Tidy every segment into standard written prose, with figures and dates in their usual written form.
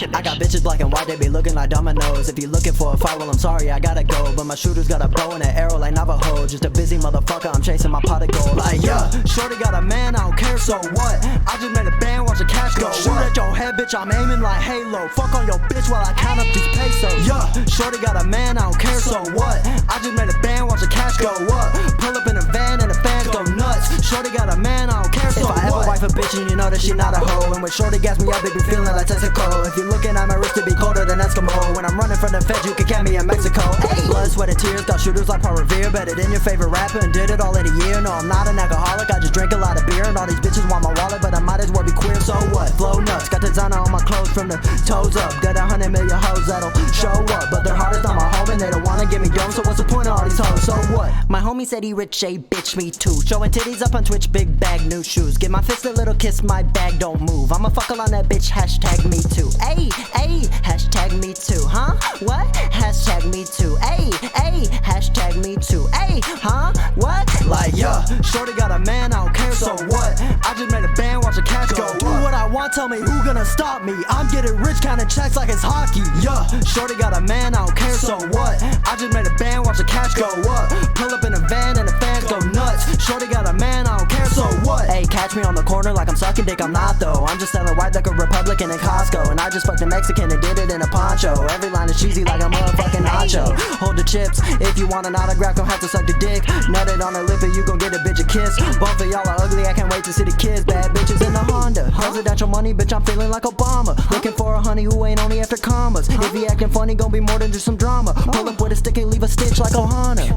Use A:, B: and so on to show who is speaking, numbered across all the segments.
A: I got bitches black and white, they be looking like dominoes. If you looking for a fight, well I'm sorry, I gotta go. But my shooter's got a bow and an arrow like Navajo. Just a busy motherfucker, I'm chasing my pot of gold. Like yeah, shorty got a man, I don't care, so what? I just made a band, watch the cash go. Shoot at your head, bitch, I'm aiming like Halo. Fuck on your bitch while I count up these pesos. Yeah, shorty got a man, I don't care, so what? I just made a band, watch the cash go up. Pull up in a van and the fans go nuts. Shorty got a man, I don't care, so what? If I ever wife a bitch and you know that she not a hoe, and when shorty gas me up, they be feeling like Texaco. If you looking at my wrist, it be colder than Eskimo. When I'm running from the feds, you can catch me in Mexico. Ay. Blood, sweat, and tears, got shooters like Paul Revere. Bet it in your favorite rapper and did it all in a year. No, I'm not an alcoholic, I just drink a lot of beer. And all these bitches want my wallet, but I might as well be queer. So what? Flow nuts, got designer on my clothes from the toes up. Got 100 million hoes that'll show up, but their heart is not my home and they don't wanna give me dome. So what's the point of all these hoes? So what? My homie said he rich, a bitch me too. Showing titties up on Twitch, big bag, new shoes. Give my fist a little kiss, my bag don't move. I'ma fuck on that bitch, hashtag me too. Ayy, ayy, hashtag me too, huh? What? Hashtag me too. Ayy, ayy, hashtag me too. Ayy, huh? What? Like, yeah, shorty got a man, I don't care, so what? I just made a band, watch the cash go. Do what I want, tell me who gonna stop me. I'm getting rich, counting checks like it's hockey. Yeah, shorty got a man, I don't care, so what? I just made a band, watch the cash go up. Pull up in a van and the fans go nuts. Shorty got a man, I don't care, so what? Hey, catch me on the corner like I'm sucking dick, I'm not though. I'm just selling white like a Republican in Costco. And I just fucked a Mexican and did it in a poncho. Every line is cheesy like a motherfucking nacho. Hold the chips, if you want an autograph, don't have to suck the dick. Nutted on a lip and you gon' get a bitch a kiss. Both of y'all are ugly, I can't wait to see the kids. Bad bitches in the Honda. Presidential money, bitch, I'm feeling like Obama. Looking for a honey who ain't only after commas. If he acting funny, gon' be more than just some drama. Pull up with a stick and leave a stitch like Ohana.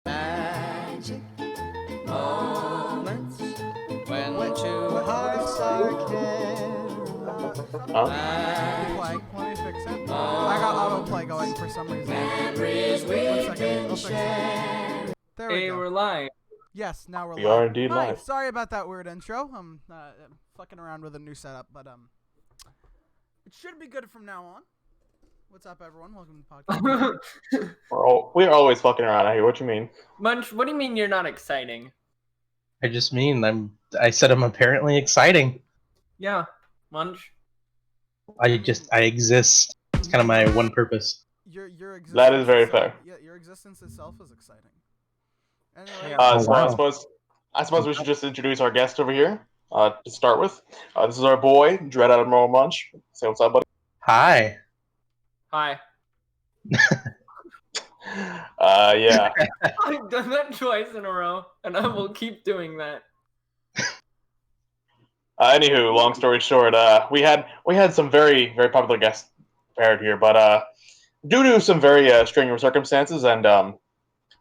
B: Magic moments when two hearts are
C: Play. Let me fix it. I got autoplay going for some reason.
B: memories we
C: One second. There we
D: Hey,
C: go.
D: we're live.
C: Yes, now we're
E: We
C: live.
E: are indeed
C: Hi,
E: live.
C: sorry about that weird intro. I'm fucking around with a new setup, but it should be good from now on. What's up, everyone? Welcome to the podcast.
E: We're always fucking around out here. What you mean?
D: Munch, what do you mean you're not exciting?
F: I just mean I said I'm apparently exciting.
D: Yeah, Munch.
F: I exist. It's kind of my one purpose.
C: Your existence.
E: That is very fair.
C: Yeah, your existence itself is exciting. Anyway,
D: Yeah.
E: So
F: wow.
E: I suppose we should just introduce our guest over here. To start with, this is our boy, Dread Admiral Munch. Say what's up, buddy.
F: Hi.
D: Hi.
E: Yeah.
D: I've done that twice in a row, and I will keep doing that.
E: Anywho, long story short, we had some very very popular guests prepared here, but due to some very strenuous circumstances and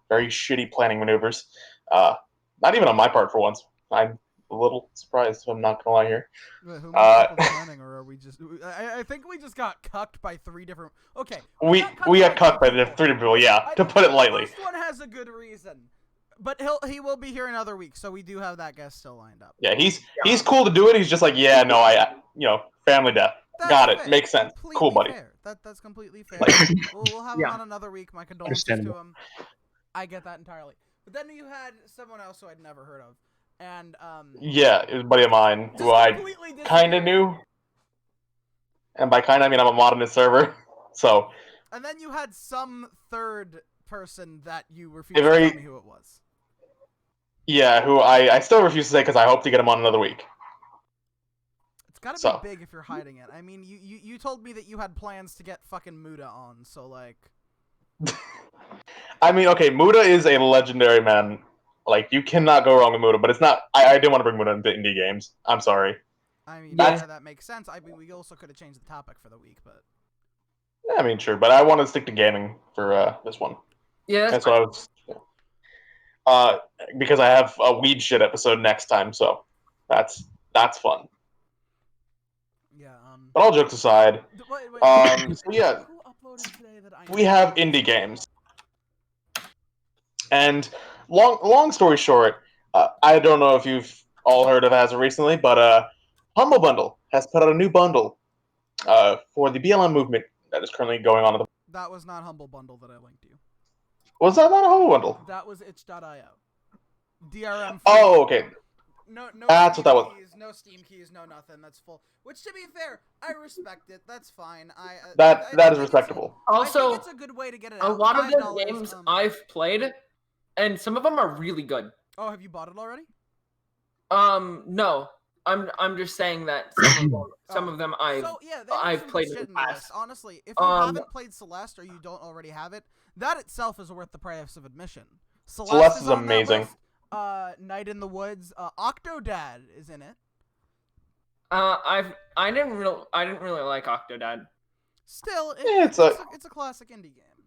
E: very shitty planning maneuvers, not even on my part for once. I'm a little surprised, if I'm not gonna lie here.
C: who made people planning, or are we just? I think we just got cucked by 3 different. Okay.
E: We got cucked by the 3 different people, yeah, to put it lightly.
C: The first one has a good reason, but he will be here another week, so we do have that guest still lined up.
E: Yeah, he's cool to do it. He's just like, yeah, no, family death.
C: That's
E: Got it.
C: fair.
E: Makes sense.
C: Completely
E: Cool, buddy.
C: Fair. That's completely fair.
E: Like-
C: we'll have him
D: Yeah.
C: on another week. My condolences to
F: Understandable.
C: him. I get that entirely. But then you had someone else who I'd never heard of, and
E: Yeah, it was a buddy of mine
C: just
E: who I
C: completely
E: kind of
C: disappeared.
E: knew. And by kind of, I mean I'm a mod on this server. So,
C: And then you had some third person that you refused
E: A very-
C: to tell me who it was.
E: yeah, who I still refuse to say because I hope to get him on another week.
C: It's gotta
E: So-
C: be big if you're hiding it. I mean, you told me that you had plans to get fucking Muda on, so like.
E: I mean, okay, Muda is a legendary man. Like, you cannot go wrong with Muda, but it's not... I didn't want to bring Muda into indie games. I'm sorry.
C: I mean,
E: That's-
C: yeah, that makes sense. I mean, we also could have changed the topic for the week, but.
E: I mean, sure, but I want to stick to gaming for this one.
D: Yeah,
E: That's what I was... because I have a weed shit episode next time, so that's fun.
C: Yeah.
E: But all jokes aside,
C: Wait.
E: so yeah,
C: Who uploaded today that I
E: we have indie games. And long story short, I don't know if you've all heard of as of recently, but Humble Bundle has put out a new bundle for the BLM movement that is currently going on.
C: That was not Humble Bundle that I linked you.
E: Was that not a Humble Bundle?
C: That was itch.io. DRM free.
E: Oh, okay.
C: No
E: That's
C: Steam
E: what that was.
C: keys, no Steam keys, no nothing. That's full. Which, to be fair, I respect it. That's fine.
E: That is
C: think it's
E: respectable.
C: I
D: Also,
C: think it's a good way to get it
D: a
C: out.
D: lot of the
C: $5,
D: games I've played, and some of them are really good.
C: Oh, have you bought it already?
D: No, I'm just saying that some of them
C: So yeah, they have
D: I've
C: some
D: played
C: good
D: in
C: shit
D: the
C: in the
D: past.
C: list. Honestly, if you
D: Um,
C: haven't played Celeste or you don't already have it, that itself is worth the price of admission.
E: Celeste is
C: on that
E: amazing.
C: list. Night in the Woods. Octodad is in it.
D: I didn't really like Octodad.
C: Still,
E: It's
C: it's a classic indie game.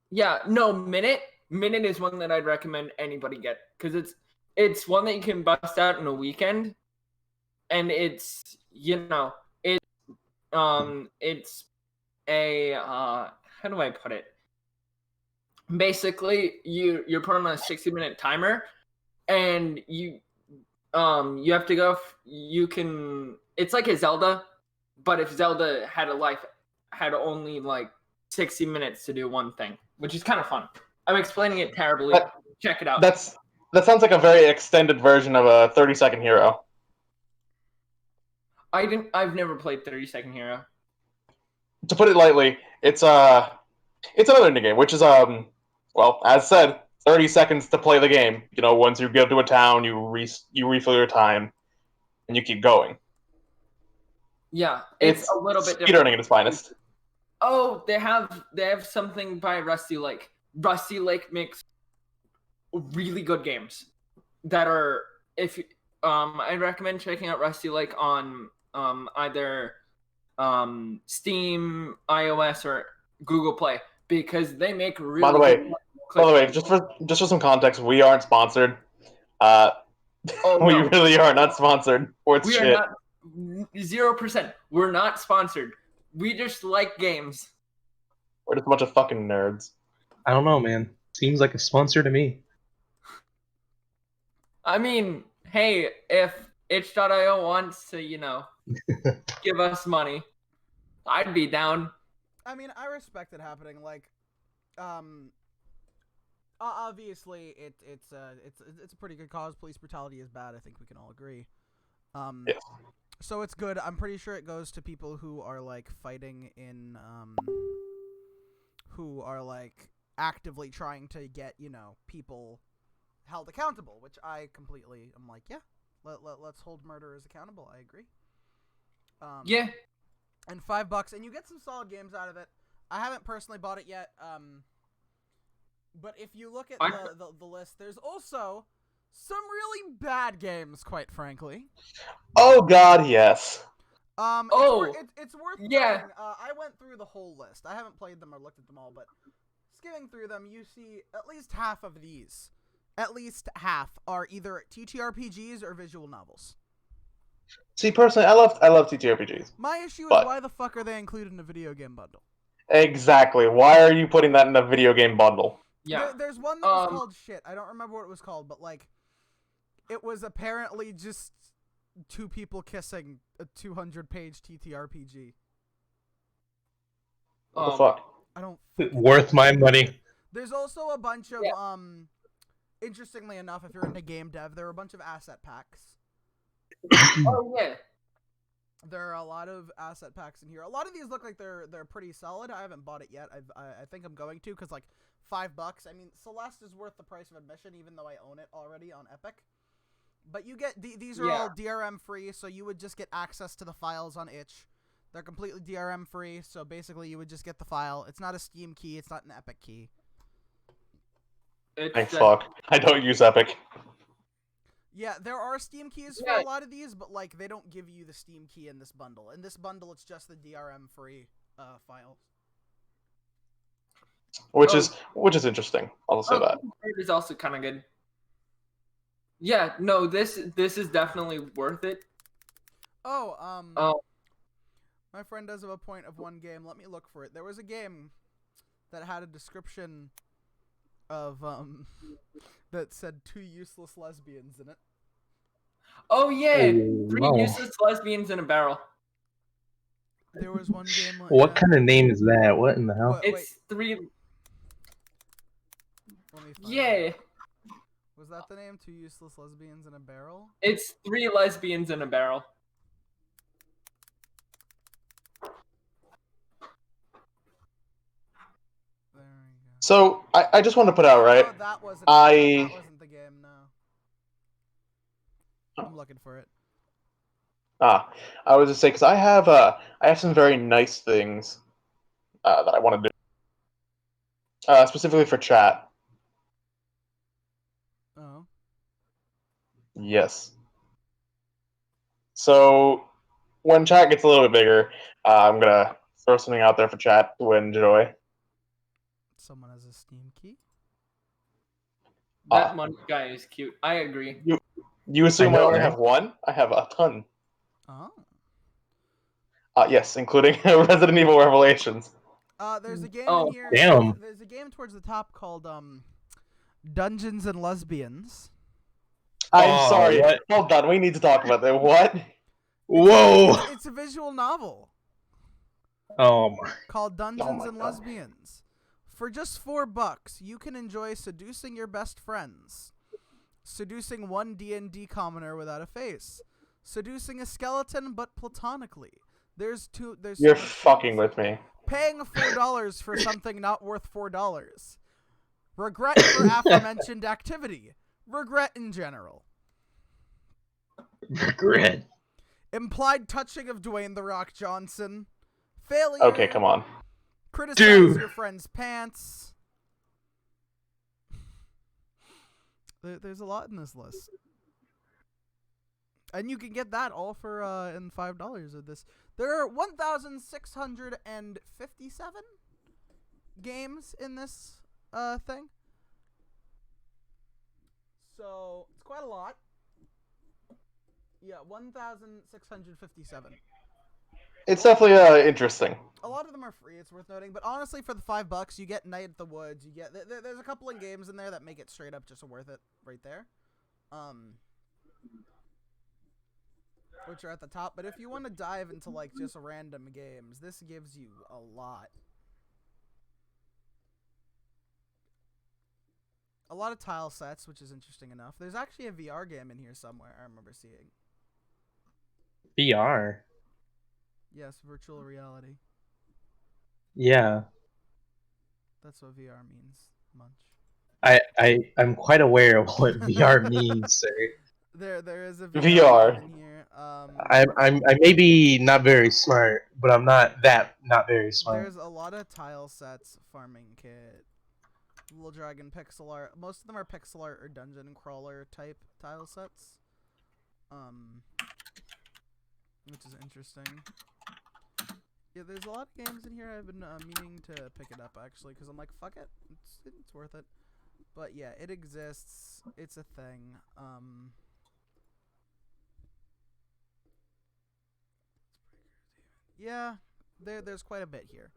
D: Yeah, no, Minute is one that I'd recommend anybody get because it's one that you can bust out in a weekend, and it's it's a how do I put it? Basically, you're put on a 60-minute timer, and you have to go. You can. It's like a Zelda, but if Zelda had only like 60 minutes to do one thing, which is kind of fun. I'm explaining it terribly. Check it out.
E: That sounds like a very extended version of a 30-second hero.
D: I've never played 30-second hero.
E: To put it lightly, it's another indie game, which is well, as said, 30 seconds to play the game. You know, once you get to a town, you refill your time, and you keep going.
D: Yeah, it's a little bit different.
E: Speedrunning at its finest.
D: Oh, they have something by Rusty Lake. Rusty Lake makes really good games that are I'd recommend checking out Rusty Lake on either Steam, iOS, or Google Play because they make really.
E: By the way, just for some context, we aren't sponsored. We really are not sponsored.
D: We are not 0%. We're not sponsored. We just like games.
E: We're just a bunch of fucking nerds.
F: I don't know, man. Seems like a sponsor to me.
D: I mean, hey, if itch.io wants to, give us money, I'd be down.
C: I mean, I respect it happening. Like, obviously, it's a pretty good cause. Police brutality is bad. I think we can all agree.
E: Yes.
C: So it's good. I'm pretty sure it goes to people who are like fighting in, who are like actively trying to get people held accountable, which I completely am like, yeah, let's hold murderers accountable. I agree.
D: Yeah.
C: And $5, and you get some solid games out of it. I haven't personally bought it yet. But if you look at the list, there's also some really bad games, quite frankly.
E: Oh God, yes.
C: It's worth
D: yeah.
C: noting, I went through the whole list. I haven't played them or looked at them all, but skimming through them, you see at least half of these. At least half are either TTRPGs or visual novels.
E: See, personally, I love TTRPGs.
C: My issue is why the fuck are they included in a video game bundle?
E: Exactly. Why are you putting that in a video game bundle?
D: Yeah.
C: There's one that was called shit. I don't remember what it was called, but like, it was apparently just two people kissing a 200-page TTRPG.
E: What the fuck?
C: I don't.
F: Worth my money.
C: There's also a bunch of interestingly enough, if you're into game dev, there are a bunch of asset packs.
D: Oh yeah.
C: There are a lot of asset packs in here. A lot of these look like they're pretty solid. I haven't bought it yet. I think I'm going to because like $5. I mean, Celeste is worth the price of admission, even though I own it already on Epic. But you get these are all DRM free, so you would just get access to the files on itch. They're completely DRM free, so basically you would just get the file. It's not a Steam key. It's not an Epic key.
E: Thanks, fuck. I don't use Epic.
C: Yeah, there are Steam keys for a lot of these, but like they don't give you the Steam key in this bundle. In this bundle, it's just the DRM free files.
E: Which is interesting. I'll say that.
D: It is also kind of good. Yeah, no, this is definitely worth it.
C: My friend does have a point of one game. Let me look for it. There was a game that had a description of that said 2 useless lesbians in it.
D: Oh yeah,
F: Oh,
D: 3
F: no.
D: useless lesbians in a barrel.
C: There was one game.
F: What
C: yeah.
F: kind of name is that? What in the hell?
C: Wait,
D: It's 3.
C: let me find
D: Yeah,
C: it. Was that the name? 2 useless lesbians in a barrel?
D: it's 3 lesbians in a barrel.
C: There we go.
E: So I just want to put out, right?
C: Oh, that wasn't.
E: I-
C: That wasn't the game. No.
E: Oh.
C: I'm looking for it.
E: I was just say because I have some very nice things that I want to do, specifically for chat.
C: Oh.
E: Yes. So when chat gets a little bit bigger, I'm gonna throw something out there for chat to enjoy.
C: Someone has a Steam key.
D: That money guy is cute. I agree.
E: You assume I,
F: know,
E: only
F: right?
E: have one? I have a ton.
C: Oh.
E: Yes, including Resident Evil Revelations.
C: There's a game
D: Oh,
C: in here.
F: damn.
C: There's a game towards the top called Dungeons and Lesbians.
E: I'm
F: Oh,
E: sorry.
F: what?
E: Hold on, we need to talk about that. What?
F: Whoa!
C: It's a visual novel
F: Oh my.
C: called Dungeons
E: my
C: and
E: God.
C: Lesbians. For just $4, you can enjoy seducing your best friends, seducing one D&D commoner without a face, seducing a skeleton but platonically. There's so
E: You're
C: much
E: fucking
C: choice.
E: with me.
C: Paying $4 for something not worth $4. Regret for aforementioned activity. Regret in general.
F: Regret.
C: Implied touching of Dwayne The Rock Johnson. Failure.
E: Okay, come on.
C: Criticize
F: Dude.
C: your friend's pants. There's a lot in this list. And you can get that all for in $5 of this. There are 1,657 games in this thing. So it's quite a lot. Yeah, 1,657.
E: It's definitely interesting.
C: A lot of them are free. It's worth noting, but honestly, for the $5, you get Night at the Woods. You get there's a couple of games in there that make it straight up just worth it right there, which are at the top. But if you want to dive into like just random games, this gives you a lot. A lot of tile sets, which is interesting enough. There's actually a VR game in here somewhere. I remember seeing.
F: VR.
C: Yes, virtual reality.
F: Yeah.
C: That's what VR means, Munch.
F: I'm quite aware of what VR means, sir.
C: There is a
E: VR.
C: game in here.
F: I may be not very smart, but I'm not very smart.
C: There's a lot of tile sets, farming kit, Little Dragon pixel art. Most of them are pixel art or dungeon crawler type tile sets. Which is interesting. Yeah, there's a lot of games in here. I've been meaning to pick it up actually because I'm like, fuck it, it's worth it. But yeah, it exists. It's a thing. Yeah, there's quite a bit here.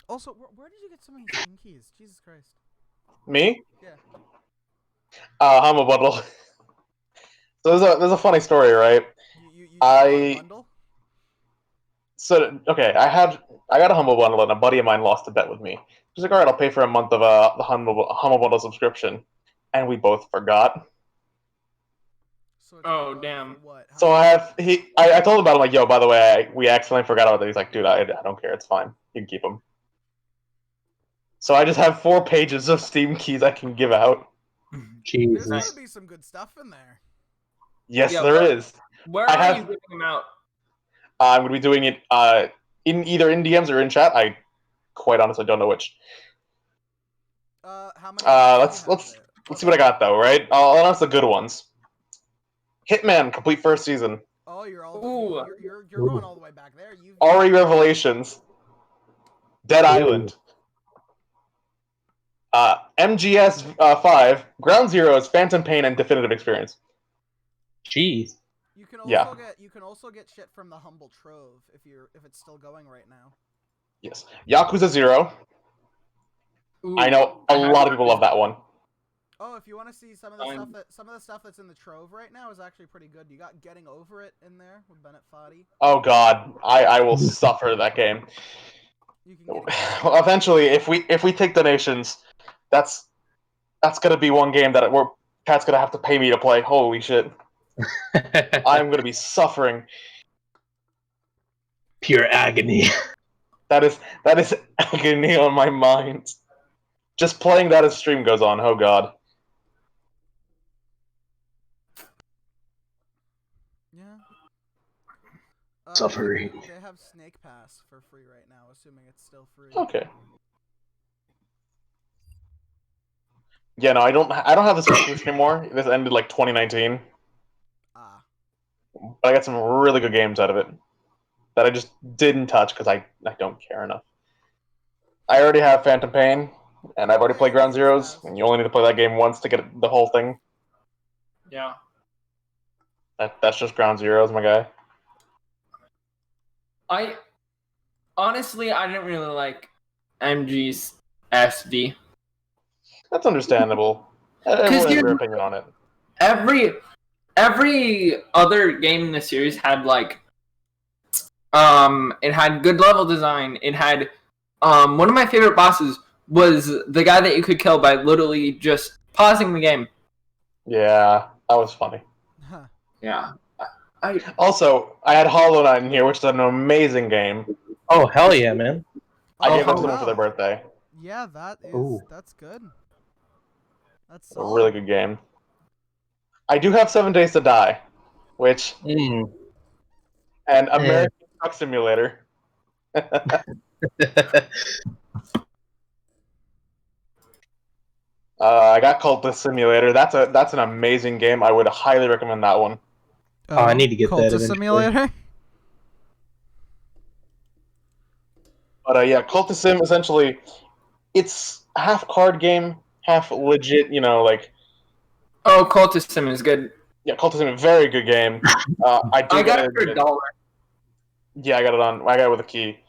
C: Also, where did you get so many Steam keys? Jesus Christ.
E: Me?
C: Yeah.
E: Humble bundle. So there's a funny story, right?
C: You bought a bundle?
E: So okay, I got a humble bundle, and a buddy of mine lost a bet with me. He's like, all right, I'll pay for a month of the humble bundle subscription, and we both forgot.
C: So
D: Oh, damn.
C: What? How
E: So
C: much?
E: I told him about it, I'm like, yo, by the way, we accidentally forgot about that. He's like, dude, I don't care, it's fine, you can keep them. So I just have 4 pages of Steam keys I can give out.
C: There's
F: Jesus.
C: gotta be some good stuff in there.
E: Yes,
D: Yeah,
E: there
D: what-
E: is.
D: Where
E: I
D: are
E: have-
D: you giving them out?
E: I'm gonna be doing it in either in DMs or in chat. I quite honestly don't know which.
C: How many?
E: Let's see what I got though. Right, I'll announce the good ones. Hitman complete first season.
C: Oh, you're all.
D: Ooh.
C: You're going all the way back there. You.
E: Ori Revelations. Dead Island. MGS 5. Ground Zeroes. Phantom Pain and Definitive Experience.
F: Jeez.
C: You can also
E: Yeah.
C: get shit from the Humble Trove if it's still going right now.
E: Yes. Yakuza 0.
D: Ooh,
E: I know a lot of people love that one.
C: Oh, if you want to see some of the
D: Um,
C: stuff that's in the trove right now is actually pretty good. You got Getting Over It in there with Bennett Foddy.
E: Oh God, I will suffer that game.
C: You can get it.
E: Eventually, if we take donations, that's gonna be one game that Pat's gonna have to pay me to play. Holy shit, I'm gonna be suffering.
F: Pure agony.
E: That is agony on my mind. Just playing that as stream goes on. Oh God.
C: Yeah.
F: Suffering.
C: They have Snake Pass for free right now, assuming it's still free.
E: Okay. Yeah, no, I don't have the subscription anymore. This ended like 2019,
C: Ah.
E: but I got some really good games out of it that I just didn't touch because I don't care enough. I already have Phantom Pain, and I've already played Ground Zeroes, and you only need to play that game once to get the whole thing.
D: Yeah.
E: That's just Ground Zeroes, my guy.
D: I honestly I didn't really like MG's SD.
E: That's understandable. Everyone has
D: here's-
E: their opinion on it.
D: Every other game in the series had like it had good level design. It had one of my favorite bosses was the guy that you could kill by literally just pausing the game.
E: Yeah, that was funny.
C: Huh.
D: Yeah.
E: Also, I had Hollow Knight in here, which is an amazing game.
F: Oh hell yeah, man!
E: I gave that to
C: wow.
E: someone for their birthday.
C: Yeah,
F: Ooh.
C: that's good. That's
E: A
C: solid.
E: really good game. I do have 7 Days to Die, which
F: Mm.
E: and American Truck Simulator. I got Cultist Simulator. That's an amazing game. I would highly recommend that one.
F: Oh, I need to get that
C: Cultist
F: eventually.
C: Simulator.
E: But yeah, Cultist Sim essentially, it's half card game, half legit. You know, like
D: Oh, Cultist Sim is good.
E: yeah, Cultist Sim, very good game. I
D: got it for $1.
E: Yeah, I got it with a key.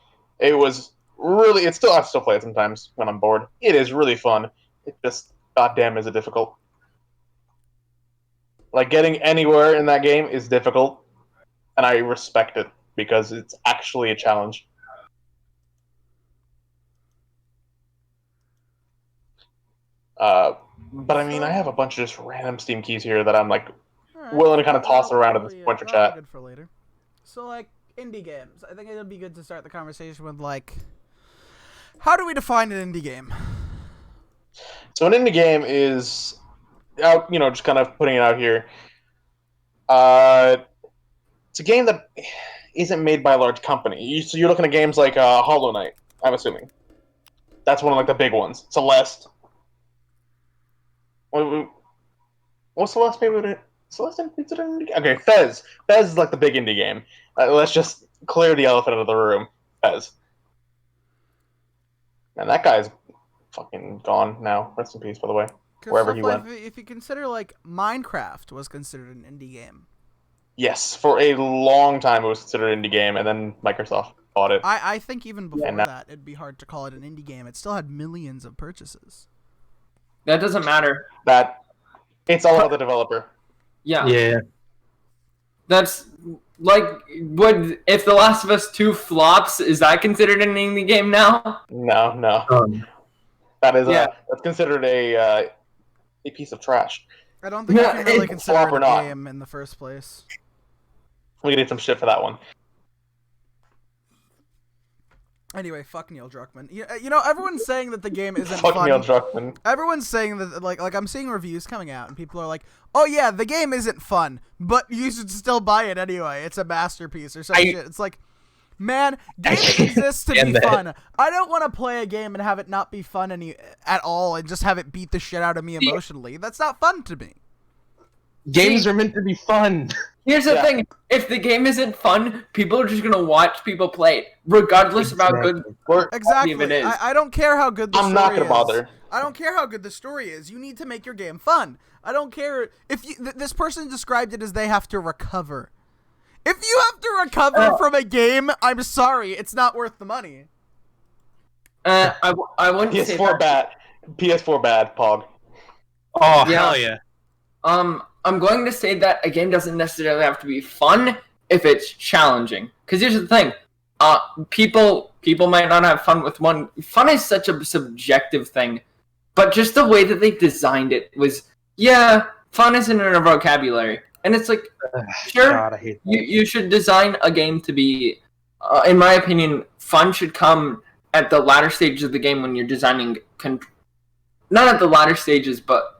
E: It was really. I still play it sometimes when I'm bored. It is really fun. It just goddamn is it difficult. Like getting anywhere in that game is difficult, and I respect it because it's actually a challenge. But I mean, I have a bunch of just random Steam keys here that I'm like
C: Alright,
E: willing to kind of toss
C: that'll
E: around at
C: be,
E: this point for
C: that'll be
E: chat.
C: good for later. So like indie games, I think it'd be good to start the conversation with like, how do we define an indie game?
E: So an indie game is out, just kind of putting it out here. It's a game that isn't made by a large company. So you're looking at games like Hollow Knight, I'm assuming. That's one of like the big ones. Celeste. What's Celeste made with it? Celeste is it an indie game? Okay, Fez. Fez is like the big indie game. Let's just clear the elephant out of the room. Fez. And that guy's fucking gone now. Rest in peace, by the way.
C: 'Cause
E: Wherever
C: stuff
E: he
C: like,
E: went.
C: if you consider like Minecraft was considered an indie game.
E: Yes, for a long time it was considered an indie game, and then Microsoft bought it.
C: I think even before
E: now-
C: that, it'd be hard to call it an indie game. It still had millions of purchases.
D: That doesn't matter.
E: That it's all about the developer.
D: Yeah.
F: Yeah.
D: That's like if The Last of Us 2 flops, is that considered an indie game now?
E: No. That is that's considered a piece of trash.
C: I don't think you
D: Yeah,
C: can really
D: it-
C: consider
E: flop
C: it
E: or
C: a
E: not.
C: game in the first place.
E: We get some shit for that one.
C: Anyway, fuck Neil Druckmann. You know, everyone's saying that the game isn't
E: Fuck
C: fun.
E: Neil Druckmann.
C: Everyone's saying that, like I'm seeing reviews coming out, and people are like, "Oh yeah, the game isn't fun, but you should still buy it anyway. It's a masterpiece or some shit." It's like, man, games exist to be
F: understand that.
C: fun. I don't want to play a game and have it not be fun at all, and just have it beat the shit out of me emotionally. That's not fun to me.
F: Games are meant to be fun.
D: Here's the thing: if the game isn't fun, people are just gonna watch people play it, regardless of how good.
C: Exactly.
D: It is.
C: I don't care how good the
E: I'm
C: story
E: not gonna
C: is.
E: bother.
C: I don't care how good the story is. You need to make your game fun. I don't care if this person described it as they have to recover. If you have to recover from a game, I'm sorry, it's not worth the money.
D: I wouldn't say
E: PS4
D: that.
E: PS4 bad, Pog.
F: Oh
D: Yeah.
F: hell yeah!
D: I'm going to say that a game doesn't necessarily have to be fun if it's challenging. Because here's the thing, people might not have fun with one. Fun is such a subjective thing, but just the way that they designed it was, yeah, fun isn't in our vocabulary, and it's like, sure,
F: God, I hate that.
D: you should design a game to be, in my opinion, fun should come at the latter stages of the game when you're designing. Not at the latter stages, but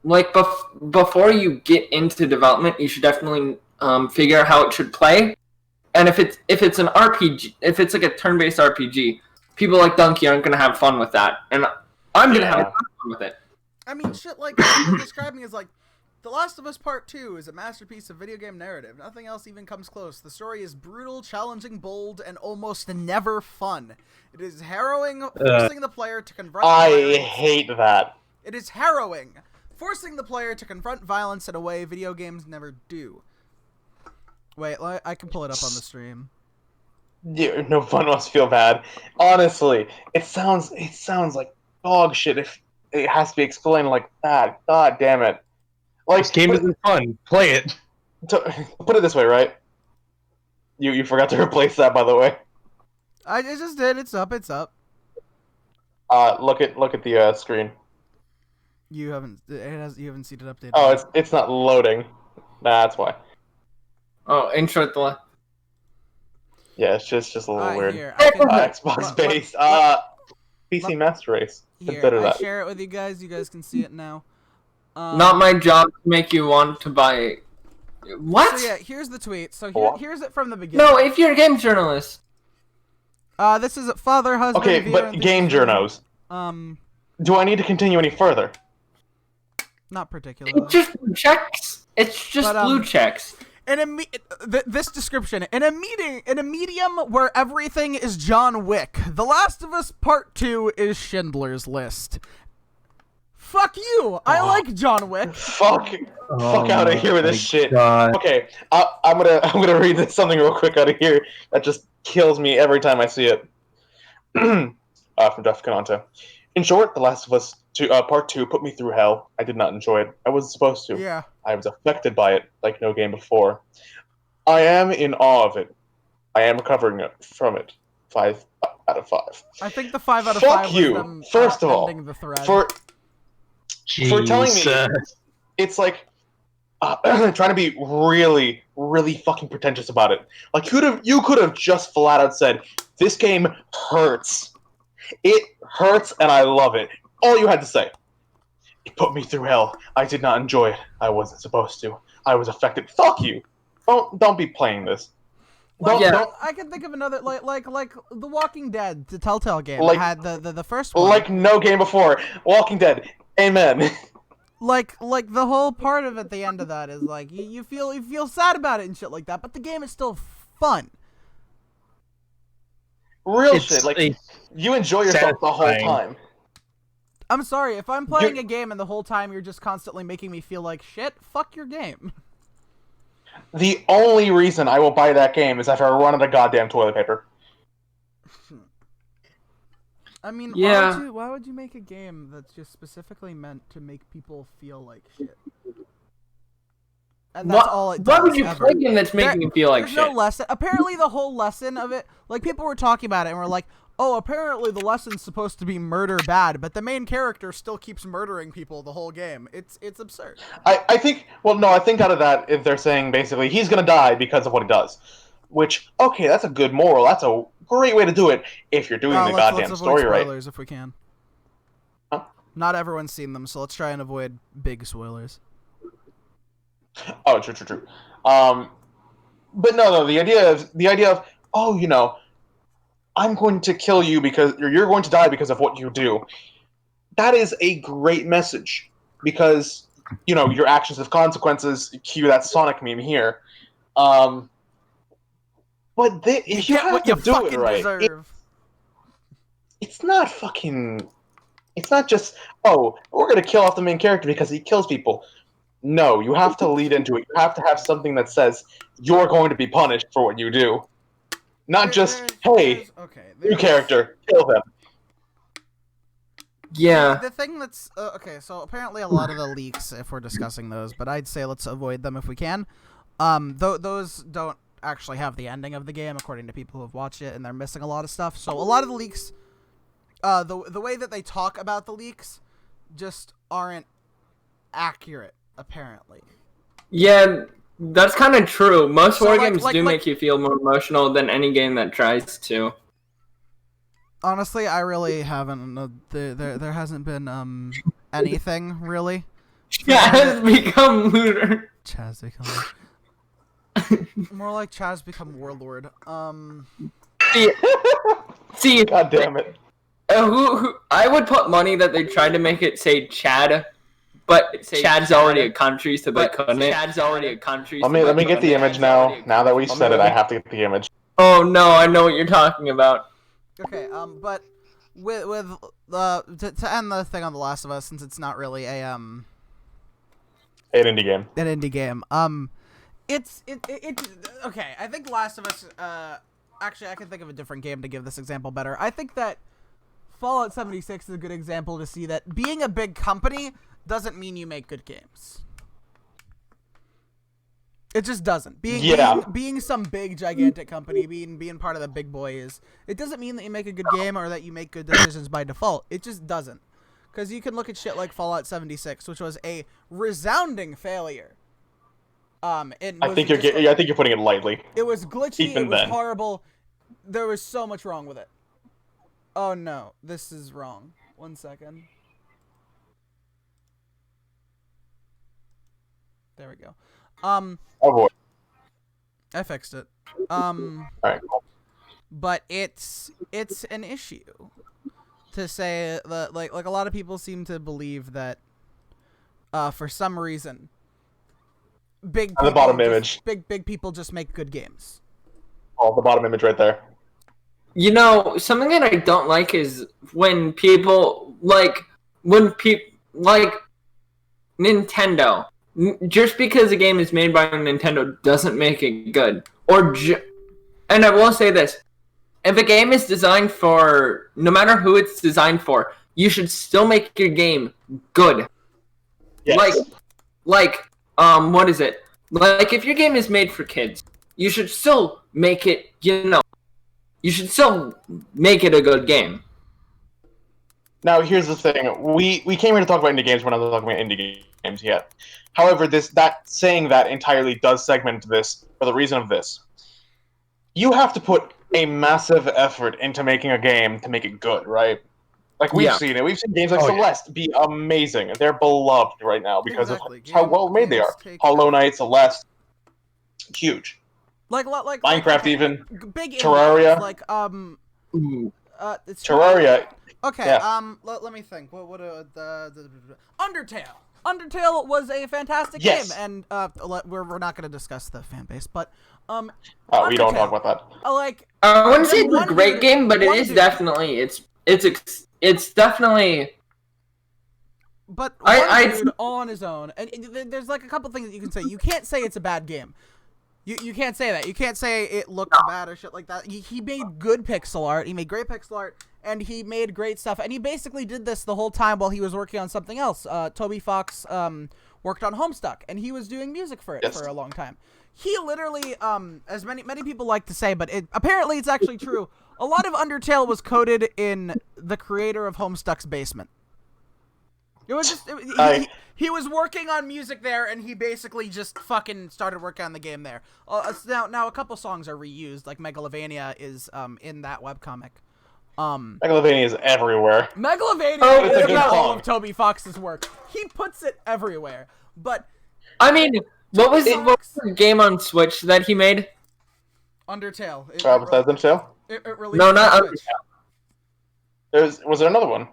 D: like before you get into development, you should definitely figure out how it should play. And if it's an RPG, if it's like a turn-based RPG, people like Donkey aren't gonna have fun with that, and I'm gonna have fun with it.
C: I mean, shit like what you're describing is like, The Last of Us Part 2 is a masterpiece of video game narrative. Nothing else even comes close. The story is brutal, challenging, bold, and almost never fun. It is harrowing, forcing the player to confront violence.
E: hate that.
C: It is harrowing, forcing the player to confront violence in a way video games never do. Wait, I can pull it up on the stream.
E: Yeah, no fun must feel bad. Honestly, it sounds like dog shit if it has to be explained like that. God damn it. Like,
F: This game isn't fun. Play it.
E: Put it this way, right? You forgot to replace that, by the way.
C: I just did. It's up. It's up.
E: Look at the screen.
C: You haven't. You haven't seen it updated.
E: Oh, it's not loading. That's why.
D: Oh, intro at the left.
E: Yeah, it's just a little weird.
C: Here, I can,
E: Xbox based. PC Master Race.
C: here,
E: Consider
C: I
E: that.
C: share it with you guys. You guys can see it now.
D: Not my job to make you want to buy. What?
C: So yeah, here's the tweet. So
E: What?
C: here's it from the beginning.
D: No, if you're a game journalist.
C: This is father, husband.
E: Okay,
C: viewer,
E: but game journos. Do I need to continue any further?
C: Not particularly.
D: It's just blue checks. It's just
C: But,
D: blue checks.
C: This description in a medium where everything is John Wick. The Last of Us Part 2 is Schindler's List. Fuck you! I like John Wick.
E: Fuck out of here with this shit.
F: God.
E: Okay, I'm gonna read this something real quick out of here that just kills me every time I see it. From Jeff Cananta. In short, The Last of Us Part 2 put me through hell. I did not enjoy it. I wasn't supposed to.
C: Yeah.
E: I was affected by it like no game before. I am in awe of it. I am recovering from it. 5 out of 5.
C: I think the 5 out of
E: Fuck
C: 5
E: you.
C: was them
E: First of all,
C: ending the thread.
E: for telling me
F: Jesus.
E: it's like trying to be really, really fucking pretentious about it. Like you could have just flat out said, "This game hurts. It hurts, and I love it." All you had to say. It put me through hell. I did not enjoy it. I wasn't supposed to. I was affected. Fuck you. Don't be playing this.
C: Well,
E: Don't
C: I can think of another like The Walking Dead, the Telltale game.
E: Like-
C: had the first one.
E: like no game before. Walking Dead. Amen.
C: Like the whole part of it, the end of that is like you feel sad about it and shit like that, but the game is still fun.
E: Real
F: It's
E: shit. Like
F: a-
E: you enjoy yourself the whole
F: satisfying.
E: time.
C: I'm sorry, if I'm playing a game and the whole time you're just constantly making me feel like shit, fuck your game.
E: The only reason I will buy that game is if I run out of goddamn toilet paper.
C: I mean,
D: Yeah.
C: why would you make a game that's just specifically meant to make people feel like shit? And that's all it does.
D: Why would you
C: ever.
D: play a game that's making you feel like
C: There's
D: shit?
C: no lesson. Apparently, the whole lesson of it, like people were talking about it and were like, "Oh, apparently the lesson's supposed to be murder bad," but the main character still keeps murdering people the whole game. It's absurd.
E: I think. Well, no, I think out of that, if they're saying basically he's gonna die because of what he does, which okay, that's a good moral. That's a great way to do it if you're doing the goddamn
C: let's
E: story
C: avoid
E: right.
C: spoilers if we can.
E: Huh?
C: Not everyone's seen them, so let's try and avoid big spoilers.
E: Oh, true. But no, the idea of oh, you know, I'm going to kill you because or you're going to die because of what you do. That is a great message because you know your actions have consequences. Cue that Sonic meme here. But if you
C: Get
E: have
C: what
E: to
C: you
E: do it
C: fucking
E: right,
C: deserve.
E: it's not fucking. It's not just oh, we're gonna kill off the main character because he kills people. No, you have to lead into it. You have to have something that says you're going to be punished for what you do. Not just, hey, new character, kill them.
D: Yeah.
C: The thing that's okay, so apparently a lot of the leaks, if we're discussing those, but I'd say let's avoid them if we can. Those don't actually have the ending of the game according to people who have watched it, and they're missing a lot of stuff. So a lot of the leaks, the way that they talk about the leaks, just aren't accurate apparently.
D: Yeah, that's kind of true. Most
C: So,
D: war
C: like-
D: games
C: like-
D: do
C: like-
D: make you feel more emotional than any game that tries to.
C: Honestly, I really haven't. There hasn't been anything really.
D: Yeah, has become looter.
C: Chaz become more like Chaz become warlord.
D: See,
E: God damn it.
D: who I would put money that they tried to make it say Chad, but Chad's already a country, so they couldn't. Chad's already a country.
E: Let me get the image now. Now that we said it, I have to get the image.
D: Oh no, I know what you're talking about.
C: Okay, but with to end the thing on The Last of Us, since it's not really an indie game. It's okay. I think Last of Us. Actually, I can think of a different game to give this example better. I think that Fallout 76 is a good example to see that being a big company doesn't mean you make good games. It just doesn't. Being some big gigantic company, being part of the big boys, it doesn't mean that you make a good game or that you make good decisions by default. It just doesn't. Because you can look at shit like Fallout 76, which was a resounding failure.
E: I think you're putting it lightly.
C: It was glitchy.
E: Even
C: It was
E: then.
C: horrible. There was so much wrong with it. Oh no, this is wrong. 1 second. There we go.
E: Oh boy.
C: I fixed it.
E: Alright, cool.
C: But it's an issue to say that like a lot of people seem to believe that for some reason
E: On the bottom image.
C: big people just make good games.
E: Oh, the bottom image right there.
D: You know, something that I don't like is when people like Nintendo. Just because a game is made by Nintendo doesn't make it good. And I will say this: if a game is designed for, no matter who it's designed for, you should still make your game good.
E: Yes.
D: What is it? Like, if your game is made for kids, you should still make it, you should still make it a good game.
E: Now, here's the thing. We came here to talk about indie games. We're not talking about indie games yet. However, saying that entirely does segment this for the reason of this. You have to put a massive effort into making a game to make it good, right? Like, we've seen it. We've seen games like Celeste be amazing. They're beloved right now because of how well made they are. Hollow Knight, Celeste, huge.
C: Like
E: Minecraft even.
C: Big
E: Terraria.
C: like it's
E: Terraria.
C: Okay,
E: Yeah.
C: let me think. What the Undertale. Undertale was a fantastic
E: Yes.
C: game, and we're not going to discuss the fan base, but
E: We don't talk about that.
D: I wouldn't say it's a
C: one
D: great
C: dude-
D: game, but it
C: one
D: is
C: dude-
D: definitely it's definitely.
C: But
D: I-
C: one dude on his own, and there's like a couple things that you can say. You can't say it's a bad game. You can't say that. You can't say it looked bad or shit like that. He made good pixel art. He made great pixel art, and he made great stuff. And he basically did this the whole time while he was working on something else. Toby Fox worked on Homestuck, and he was doing music for it for a long time. He literally, as many people like to say, but apparently it's actually true. A lot of Undertale was coded in the creator of Homestuck's basement. It was just he was working on music there, and he basically just fucking started working on the game there. Now a couple songs are reused, like Megalovania is in that webcomic.
E: Megalovania is everywhere.
C: Megalovania
E: it's a
C: is
E: good
C: not all
E: song.
C: of Toby Fox's work. He puts it everywhere. But
D: I mean, what was the game on Switch that he made?
C: Undertale.
E: Besides Undertale?
C: It released
D: No,
C: on
D: not
C: Switch.
E: Was there another one?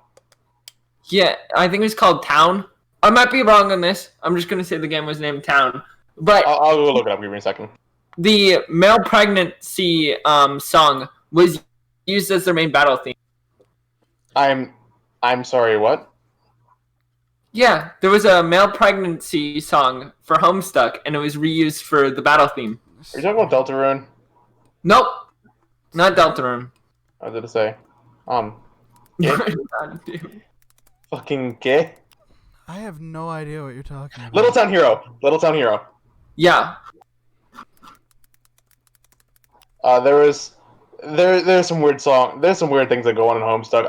D: Yeah, I think it was called Town. I might be wrong on this. I'm just gonna say the game was named Town. But
E: I'll go look it up. Give me a second.
D: the male pregnancy song was used as their main battle theme.
E: I'm sorry, what?
D: Yeah, there was a male pregnancy song for Homestuck, and it was reused for the battle theme.
E: Are you talking about Deltarune?
D: Nope, not Deltarune.
E: I was going to say. Yeah. Fucking gay.
C: I have no idea what you're talking about.
E: Little Town Hero. Little Town Hero.
D: Yeah.
E: There's some weird there's some weird things that go on in Homestuck.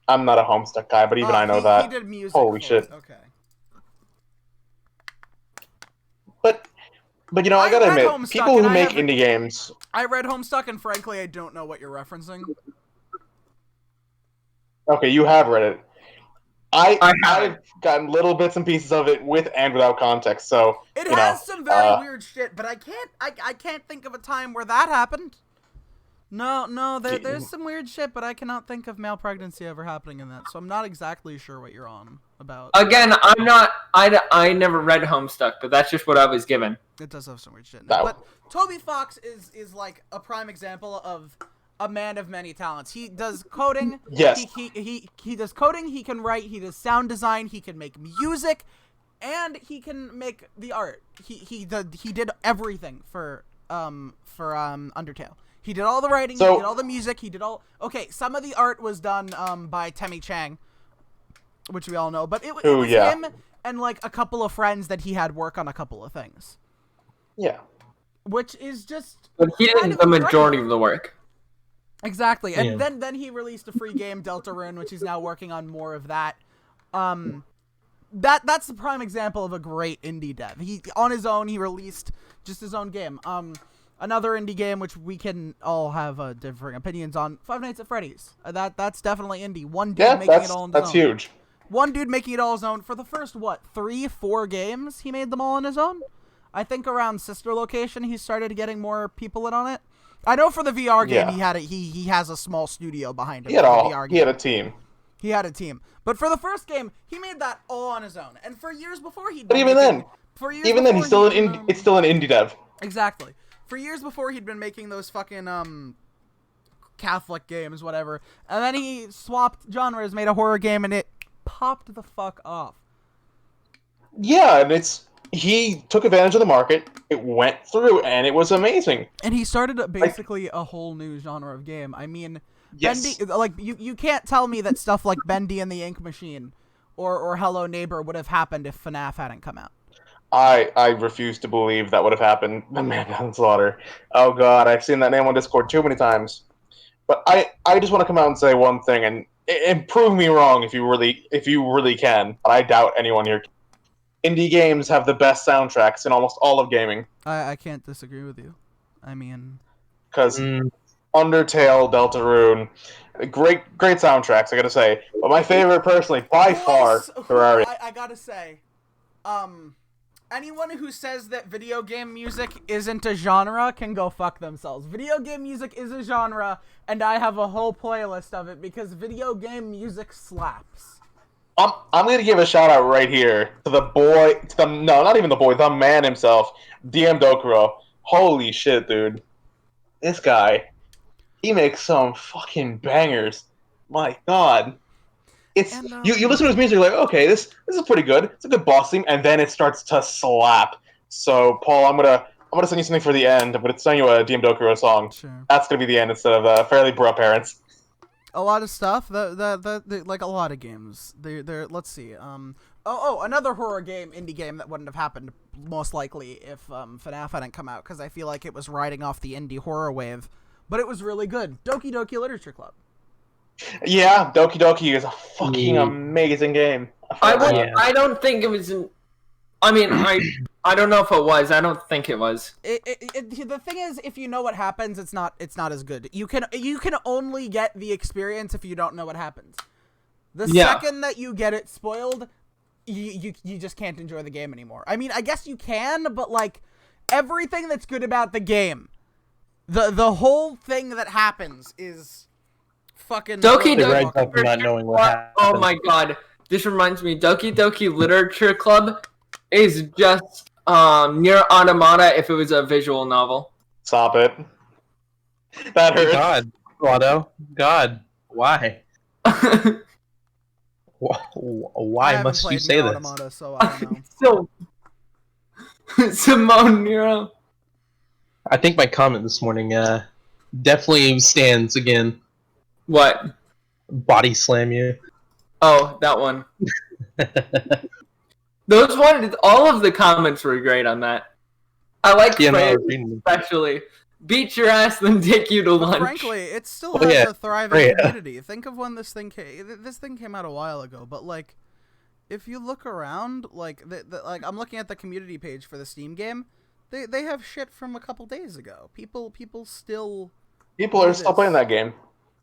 E: I'm not a Homestuck guy, but even I know that.
C: He did music.
E: Holy
C: for
E: shit.
C: it. Okay.
E: But you know, I gotta
C: read
E: admit,
C: Homestuck,
E: people who
C: and
E: make indie games.
C: I read Homestuck, and frankly, I don't know what you're referencing.
E: Okay, you have read it.
D: haven't.
E: I've gotten little bits and pieces of it with and without context. So
C: It
E: you
C: has
E: know,
C: some very weird shit, but I can't think of a time where that happened. No, there's some weird shit, but I cannot think of male pregnancy ever happening in that, so I'm not exactly sure what you're on about.
D: Again, I'm not. I never read Homestuck, but that's just what I was given.
C: It does have some weird shit in it.
E: No.
C: But Toby Fox is like a prime example of a man of many talents. He does coding.
E: Yes.
C: He does coding, he can write, he does sound design, he can make music, and he can make the art. He did everything for Undertale. He did all the writing, he did all the music, he did all... Okay, some of the art was done by Temmie Chang, which we all know, but it was him and like a couple of friends that he had work on a couple of things.
E: Yeah.
C: Which is just...
D: But he did the majority of the work.
C: Exactly, and then he released a free game, Deltarune, which he's now working on more of that. That's the prime example of a great indie dev. He on his own, he released just his own game. Another indie game which we can all have different opinions on, Five Nights at Freddy's. That's definitely indie. One dude making it all on his own.
E: That's huge.
C: One dude making it all on his own for the first 3-4 games. He made them all on his own. I think around Sister Location he started getting more people in on it. I know for the VR game he has a small studio behind him.
E: He had a team.
C: He had a team. But for the first game, he made that all on his own. And for years before he'd
E: But
C: been
E: even
C: making,
E: then, he's still it's still an indie dev.
C: Exactly. For years before he'd been making those fucking Catholic games, whatever. And then he swapped genres, made a horror game, and it popped the fuck off.
E: Yeah, and he took advantage of the market. It went through, and it was amazing.
C: And he started basically a whole new genre of game. I mean,
E: yes.
C: Bendy, like you can't tell me that stuff like Bendy and the Ink Machine or Hello Neighbor would have happened if FNAF hadn't come out.
E: I refuse to believe that would have happened. The Man Slaughter. Oh god, I've seen that name on Discord too many times. But I just want to come out and say one thing, and prove me wrong if you really can. But I doubt anyone here can. Indie games have the best soundtracks in almost all of gaming.
C: I can't disagree with you. I mean,
E: because Undertale, Deltarune, great soundtracks, I gotta say. But my favorite, personally, by far, Ferrari.
C: I gotta say, anyone who says that video game music isn't a genre can go fuck themselves. Video game music is a genre, and I have a whole playlist of it because video game music slaps.
E: I'm gonna give a shout out right here to the man himself, DM Dokuro. Holy shit, dude. This guy, he makes some fucking bangers. My god. It's you listen to his music, you're like, okay, this is pretty good. It's a good boss theme, and then it starts to slap. So Paul, I'm gonna send you something for the end. I'm gonna send you a DM Dokuro song.
C: Sure.
E: That's gonna be the end instead of Fairly Bra Parents.
C: A lot of stuff that like a lot of games. They're let's see. Another horror game, indie game that wouldn't have happened most likely if FNAF hadn't come out, because I feel like it was riding off the indie horror wave, but it was really good. Doki Doki Literature Club.
E: Yeah, Doki Doki is a fucking amazing game.
D: I don't think it was. I mean, I don't know if it was. I don't think it was.
C: The thing is, if you know what happens, it's not as good. You can only get the experience if you don't know what happens. The second that you get it spoiled, you just can't enjoy the game anymore. I mean, I guess you can, but like everything that's good about the game, the whole thing that happens is fucking
D: Doki
F: Doki not knowing what happened.
D: Oh my god, this reminds me. Doki Doki Literature Club is just Nier Automata if it was a visual novel.
E: Stop it. That hurts.
F: God, Otto. God, why? Why must you say this?
C: Automata, so I don't know.
D: So, Simone Nero.
F: I think my comment this morning definitely stands again.
D: What?
F: Body slam you.
D: Oh, that one. Those ones, all of the comments were great on that. I like
F: Yeah, no, I
D: Freya
F: was reading them.
D: especially. Beat your ass, then take you to
C: But
D: lunch.
C: frankly, it still
F: Oh,
C: has
F: yeah,
C: a thriving
F: Freya.
C: community. Think of when this thing came. This thing came out a while ago, but like, if you look around, like, like I'm looking at the community page for the Steam game, they have shit from a couple days ago. People still
E: People
C: do
E: are still
C: this.
E: playing that game.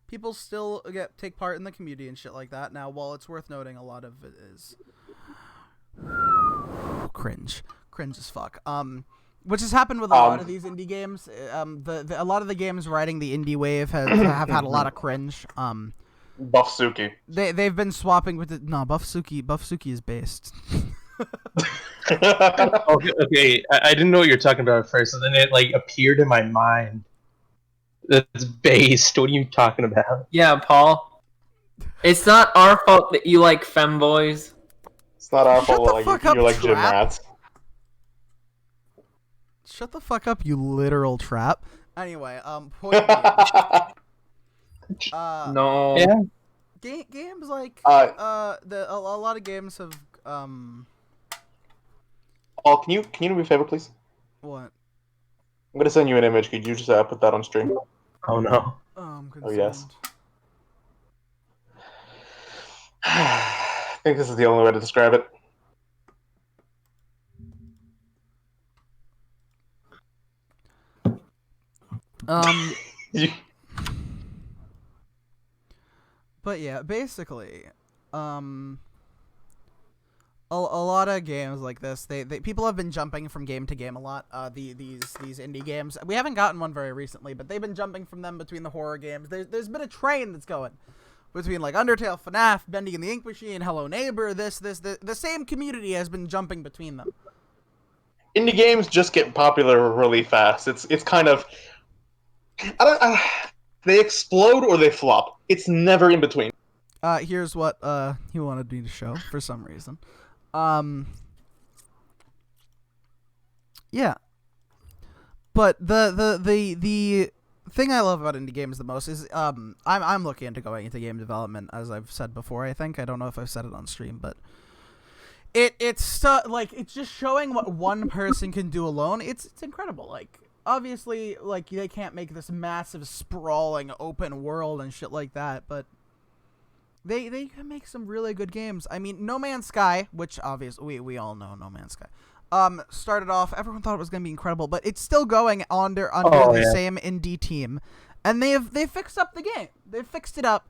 C: People still take part in the community and shit like that. Now, while it's worth noting, a lot of it is cringe as fuck. Which has happened with a lot of these indie games. A lot of the games riding the indie wave have had a lot of cringe.
E: Buff Suki.
C: They've been swapping with it. No, Buff Suki is based.
F: Okay, I didn't know what you were talking about at first, and then it like appeared in my mind. That's based. What are you talking about?
D: Yeah, Paul. It's not our fault that you like femboys.
E: It's not our
C: Shut
E: fault
C: the
E: that
C: fuck
E: you're
C: up,
E: like gym
C: Trap.
E: rats.
C: Shut the fuck up, you literal trap. Anyway, point being,
D: No.
F: Yeah.
C: games like a
E: Uh,
C: lot of games have
E: Paul, can you do me a favor, please?
C: what?
E: I'm gonna send you an image. Could you just put that on stream?
F: Oh no.
C: I'm concerned.
E: Oh, yes. I think this is the only way to describe it. You-
C: But yeah, basically, a lot of games like this, they people have been jumping from game to game a lot. These indie games, we haven't gotten one very recently, but they've been jumping from them between the horror games. There's been a train that's going between like Undertale, FNAF, Bendy and the Ink Machine, Hello Neighbor. The same community has been jumping between them.
E: Indie games just get popular really fast. It's kind of they explode or they flop. It's never in between.
C: Here's what he wanted me to show for some reason. Yeah. But the thing I love about indie games the most is I'm looking into going into game development, as I've said before. I don't know if I've said it on stream, but it's like it's just showing what one person can do alone. It's incredible. Like obviously, like they can't make this massive sprawling open world and shit like that, but they can make some really good games. I mean, No Man's Sky, which obviously we all know No Man's Sky. Started off, everyone thought it was going to be incredible, but it's still going under the same indie team, and they fixed up the game. They fixed it up.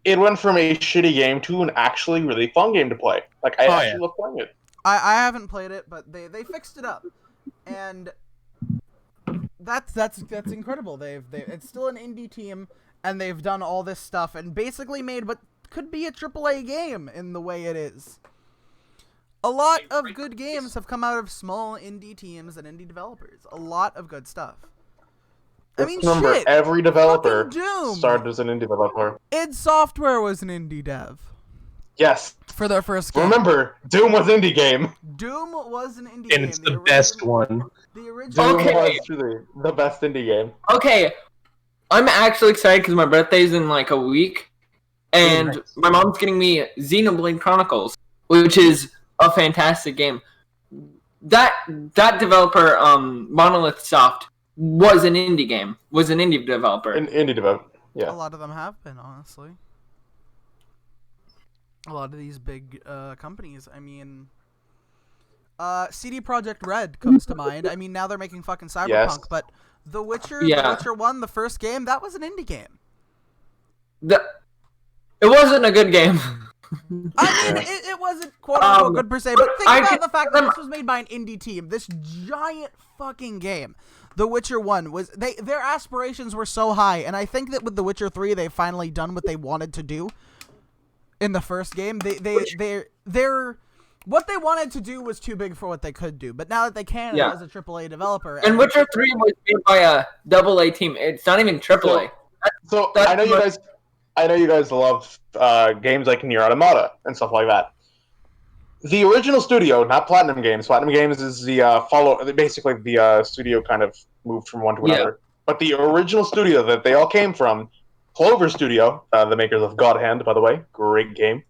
E: It went from a shitty game to an actually really fun game to play. Like I actually love playing it.
C: I haven't played it, but they fixed it up, and that's incredible. It's still an indie team, and they've done all this stuff and basically made what could be a AAA game in the way it is. A lot of good games have come out of small indie teams and indie developers. A lot of good stuff. I mean,
E: remember,
C: shit.
E: every developer
C: Doom
E: started as an indie developer.
C: id Software was an indie dev
E: Yes.
C: for their first game.
E: Remember, Doom was indie game.
C: Doom was an indie
F: And
C: game.
F: it's the best one.
C: The original.
E: Doom
D: Okay.
E: was truly the best indie game.
D: Okay, I'm actually excited because my birthday's in like a week, and
F: nice.
D: my mom's getting me Xenoblade Chronicles, which is a fantastic game. That developer, Monolith Soft, was an indie game. Was an indie developer.
E: An indie developer.
C: A
E: Yeah.
C: lot of them have been, honestly. A lot of these big companies. I mean, CD Projekt Red comes to mind. I mean, now they're making fucking Cyberpunk,
E: Yes.
C: but The Witcher,
D: Yeah.
C: The Witcher 1, the first game, that was an indie game.
D: It wasn't a good game.
C: I mean, it wasn't quote-unquote good per se, but think
D: I
C: about
D: can-
C: the fact that this was made by an indie team. This giant fucking game. The Witcher 1 was... Their aspirations were so high, and I think that with The Witcher 3, they've finally done what they wanted to do in the first game. They're what they wanted to do was too big for what they could do, but now that they can
D: Yeah.
C: as a AAA developer...
D: And Witcher 3 was made by a AA team. It's not even AAA.
E: So
D: That's
E: I know you guys love games like Nier Automata and stuff like that. The original studio, not Platinum Games. Platinum Games is the basically the studio kind of moved from one to another. But the original studio that they all came from Clover Studio, the makers of God Hand, by the way, great game.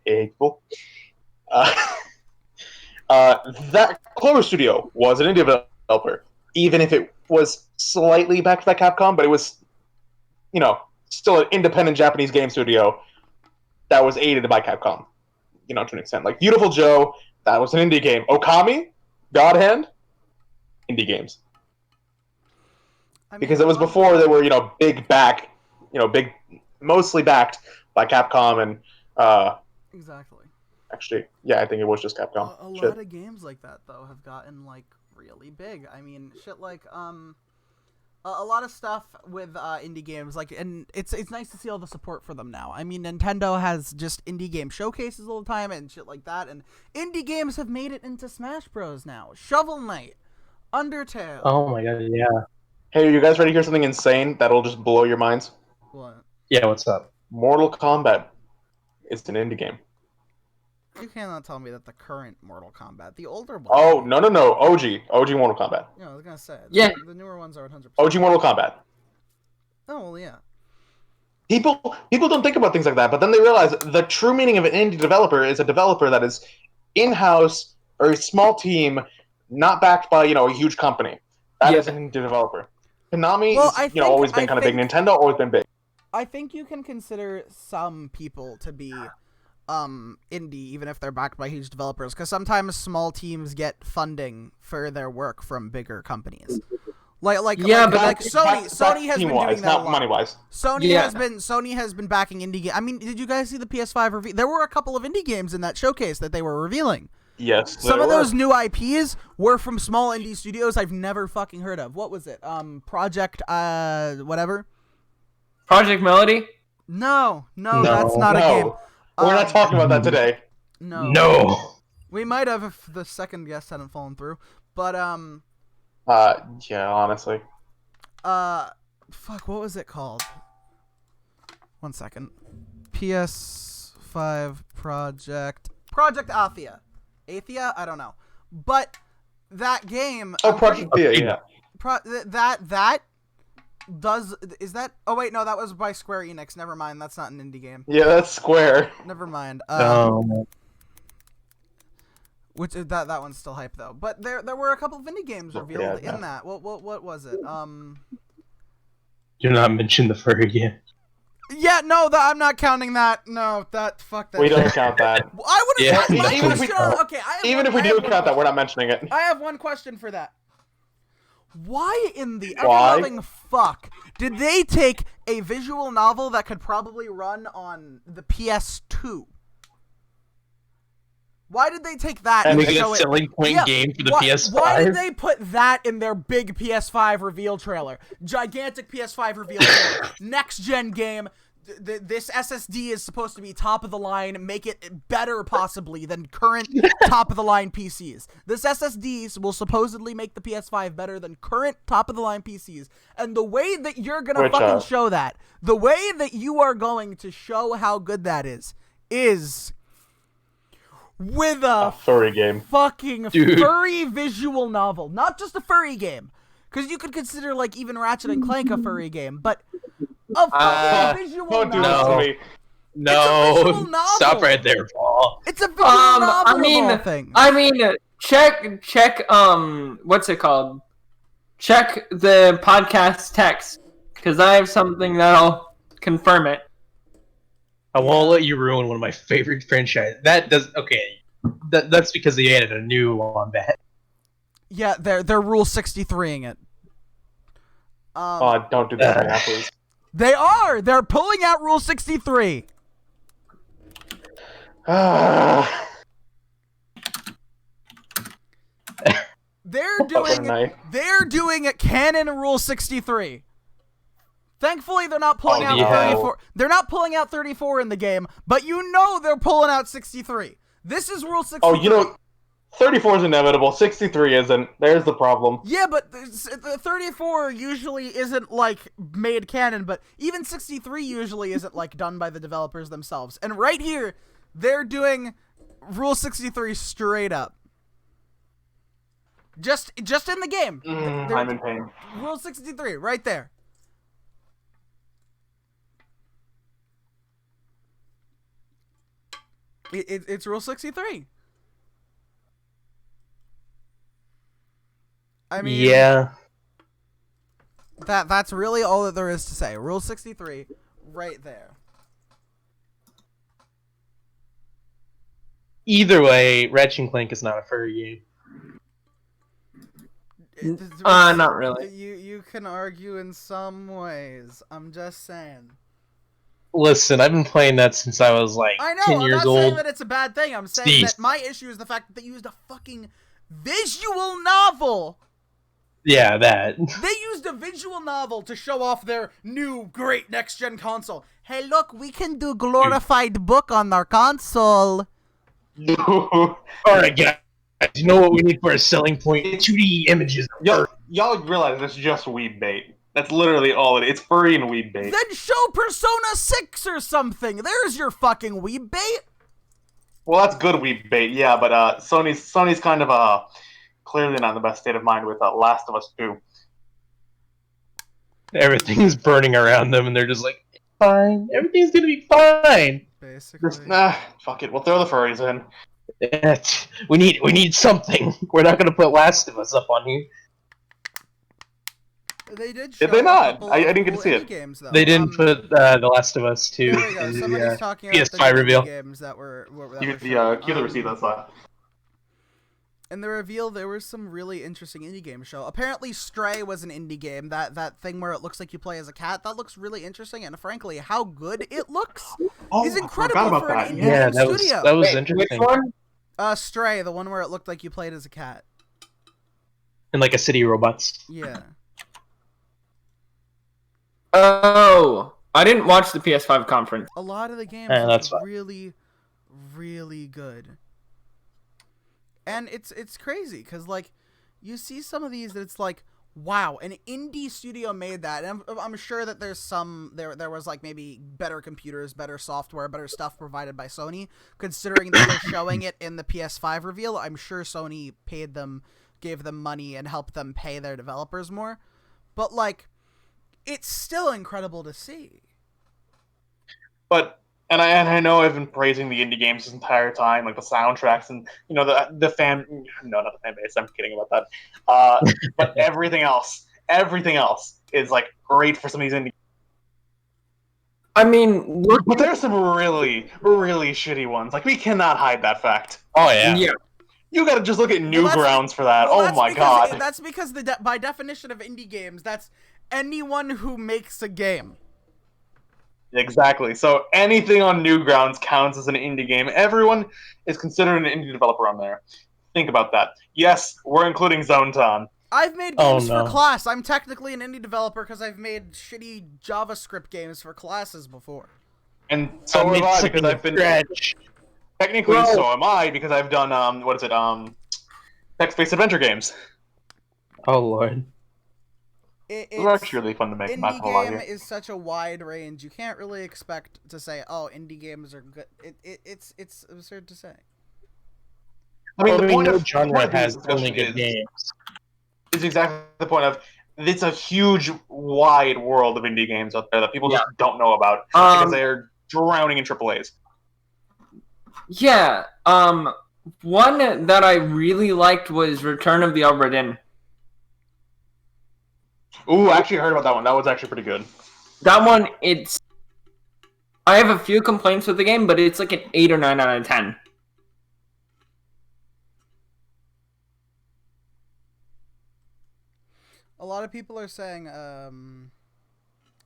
E: Hateful. That Clover Studio was an indie developer, even if it was slightly backed by Capcom, but it was, still an independent Japanese game studio that was aided by Capcom, to an extent. Like Beautiful Joe, that was an indie game. Okami, God Hand, indie games.
C: I mean,
E: Because it was before they were, big, mostly backed by Capcom and,
C: exactly.
E: actually, yeah, I think it was just Capcom.
C: A lot of games like that though have gotten like really big. I mean, shit like a lot of stuff with indie games, like, and it's nice to see all the support for them now. I mean, Nintendo has just indie game showcases all the time and shit like that, and indie games have made it into Smash Bros. Now. Shovel Knight, Undertale.
F: Oh my god, yeah.
E: Hey, are you guys ready to hear something insane that'll just blow your minds?
C: What?
F: Yeah, what's up?
E: Mortal Kombat is an indie game.
C: You cannot tell me that the current Mortal Kombat, the older one.
E: Oh, no. OG Mortal Kombat.
C: Yeah, I was gonna say.
D: Yeah.
C: The newer ones are 100%.
E: OG Mortal Kombat.
C: Oh, well, yeah.
E: People don't think about things like that, but then they realize the true meaning of an indie developer is a developer that is in-house or a small team, not backed by, a huge company. That is an indie developer. Konami is, always been kind of big. Nintendo always been big.
C: I think you can consider some people to be indie, even if they're backed by huge developers, because sometimes small teams get funding for their work from bigger companies. Like Sony has been doing that
E: not
C: a lot.
E: money-wise.
C: Sony has been backing indie games. I mean, did you guys see the PS5 review? There were a couple of indie games in that showcase that they were revealing.
E: Yes.
C: Some of those new IPs were from small indie studios I've never fucking heard of. What was it? Project whatever?
D: Project Melody?
C: No, that's not a game.
E: We're not talking about that today.
F: No.
C: We might have if the second guest hadn't fallen through. But
E: yeah, honestly.
C: fuck, what was it called? 1 second. PS5 Project Athia. Athia? I don't know. But that game.
E: Oh, Project Athia, yeah.
C: That does. Is that. Oh, wait, no, that was by Square Enix. Never mind. That's not an indie game.
E: Yeah, that's Square.
C: Never mind.
F: No.
C: Which that one's still hype though. But there were a couple of indie games revealed in that. What was it?
F: Do not mention the furry game.
C: Yeah, no, I'm not counting that. No, fuck that.
E: We don't count that.
C: I would have
F: Yeah.
E: Even if we do count that, we're not mentioning it.
C: I have one question for that. Why in the ever-loving fuck did they take a visual novel that could probably run on the PS2? Why did they take that
F: And
C: and
F: make it
C: show
F: a selling point game for the PS5?
C: Why did they put that in their big PS5 reveal trailer? Gigantic PS5 reveal trailer. Next-gen game. This SSD is supposed to be top of the line, make it better possibly than current top of the line PCs. This SSD will supposedly make the PS5 better than current top of the line PCs. And the way that you're going to fucking show that, the way that you are going to show how good that is with a
E: furry game.
C: Fucking furry visual novel. Not just a furry game. Because you could consider like even Ratchet and Clank a furry game, but a fucking visual novel.
E: Don't do this to me.
F: No,
C: it's a visual novel.
F: Stop right there, Paul.
C: It's a visual novel of all things.
D: I mean, check, what's it called? Check the podcast text, because I have something that'll confirm it.
F: I won't let you ruin one of my favorite franchises. That's because they added a new on that.
C: Yeah, they're Rule 63ing it.
E: Don't do that right now, please.
C: They are! They're pulling out Rule 63. They're doing a canon Rule 63. Thankfully, they're not pulling out 34. They're not pulling out 34 in the game, but they're pulling out 63. This is Rule 63.
E: 34 is inevitable. 63 isn't. There's the problem.
C: Yeah, but the 34 usually isn't, like, made canon, but even 63 usually isn't, like, done by the developers themselves. And right here, they're doing Rule 63 straight up. Just in the game.
E: I'm in pain.
C: Rule 63, right there. It's Rule 63. I mean,
F: yeah.
C: That's really all that there is to say. Rule 63, right there.
F: Either way, Ratchet and Clank is not a furry game.
D: Not really.
C: You can argue in some ways. I'm just saying.
F: Listen, I've been playing that since I was like
C: I know.
F: 10
C: I'm
F: years
C: not
F: old.
C: saying that it's a bad thing. I'm saying that my issue is the fact that they used a fucking visual novel.
F: Yeah, that.
C: They used a visual novel to show off their new great next-gen console. Hey, look, we can do glorified book on our console.
F: Alright, guys. You know what we need for a selling point? 2D images.
E: Y'all realize that's just weeb bait. That's literally all it is. It's furry and weeb bait.
C: Then show Persona 6 or something. There's your fucking weeb bait.
E: Well, that's good weeb bait, yeah, but Sony's kind of clearly not in the best state of mind with Last of Us 2.
F: Everything's burning around them, and they're just like, fine. Everything's gonna be fine.
C: Basically.
E: Fuck it. We'll throw the furries in.
F: We need something. We're not gonna put Last of Us up on here.
C: They did show
E: Did they not?
C: a couple
E: I didn't get to
C: cool
E: see
C: indie
E: it.
C: Games, though.
F: They didn't put The Last of Us 2
C: There we go.
F: in
C: Somebody's
F: the
C: talking about
F: PS5
C: the indie
F: reveal.
C: games that were
E: Cue
C: shown.
E: the receipt, that's that.
C: In the reveal, there was some really interesting indie game show. Apparently, Stray was an indie game. That thing where it looks like you play as a cat. That looks really interesting, and frankly, how good it looks is incredible for an indie game studio.
F: That was
D: Wait,
F: interesting.
D: which one?
C: Stray, the one where it looked like you played as a cat.
F: And like a city of robots.
C: Yeah.
D: Oh, I didn't watch the PS5 conference.
C: A lot of the games
F: that's
C: look
F: fine.
C: really, really good. And it's crazy, because, like, you see some of these that it's like, wow, an indie studio made that. And I'm sure that there's there was, like, maybe better computers, better software, better stuff provided by Sony. Considering that they're showing it in the PS5 reveal, I'm sure Sony paid them, gave them money, and helped them pay their developers more. But, like, it's still incredible to see.
E: But I know I've been praising the indie games this entire time, like the soundtracks and the fan. No, not the fan base. I'm kidding about that. But everything else is like great for some of these indie.
D: I mean,
E: But there's some really, really shitty ones. Like we cannot hide that fact.
F: Oh yeah.
D: yeah.
E: You gotta just look at Newgrounds for that.
C: Well,
E: Oh my
C: because,
E: god.
C: That's because by definition of indie games, that's anyone who makes a game.
E: Exactly. So anything on Newgrounds counts as an indie game. Everyone is considered an indie developer on there. Think about that. Yes, we're including Zone Ton.
C: I've made games for class. I'm technically an indie developer because I've made shitty JavaScript games for classes before.
E: And so have I, because I've been...
F: Scratch.
E: Technically, so am I, because I've done, text-based adventure games.
F: Oh lord.
E: Those are actually really fun to make.
C: Indie game is such a wide range. You can't really expect to say, "Oh, indie games are good." It's absurd to say.
E: I mean, the point
F: no
E: of
F: genre
E: this
F: has
E: discussion
F: only good games.
E: Is exactly the point of. It's a huge, wide world of indie games out there that people just don't know about because they're drowning in AAA's.
D: Yeah. One that I really liked was Return of the Obra Dinn.
E: Ooh, I actually heard about that one. That was actually pretty good.
D: That one, I have a few complaints with the game, but it's like an 8 or 9 out of 10.
C: A lot of people are saying,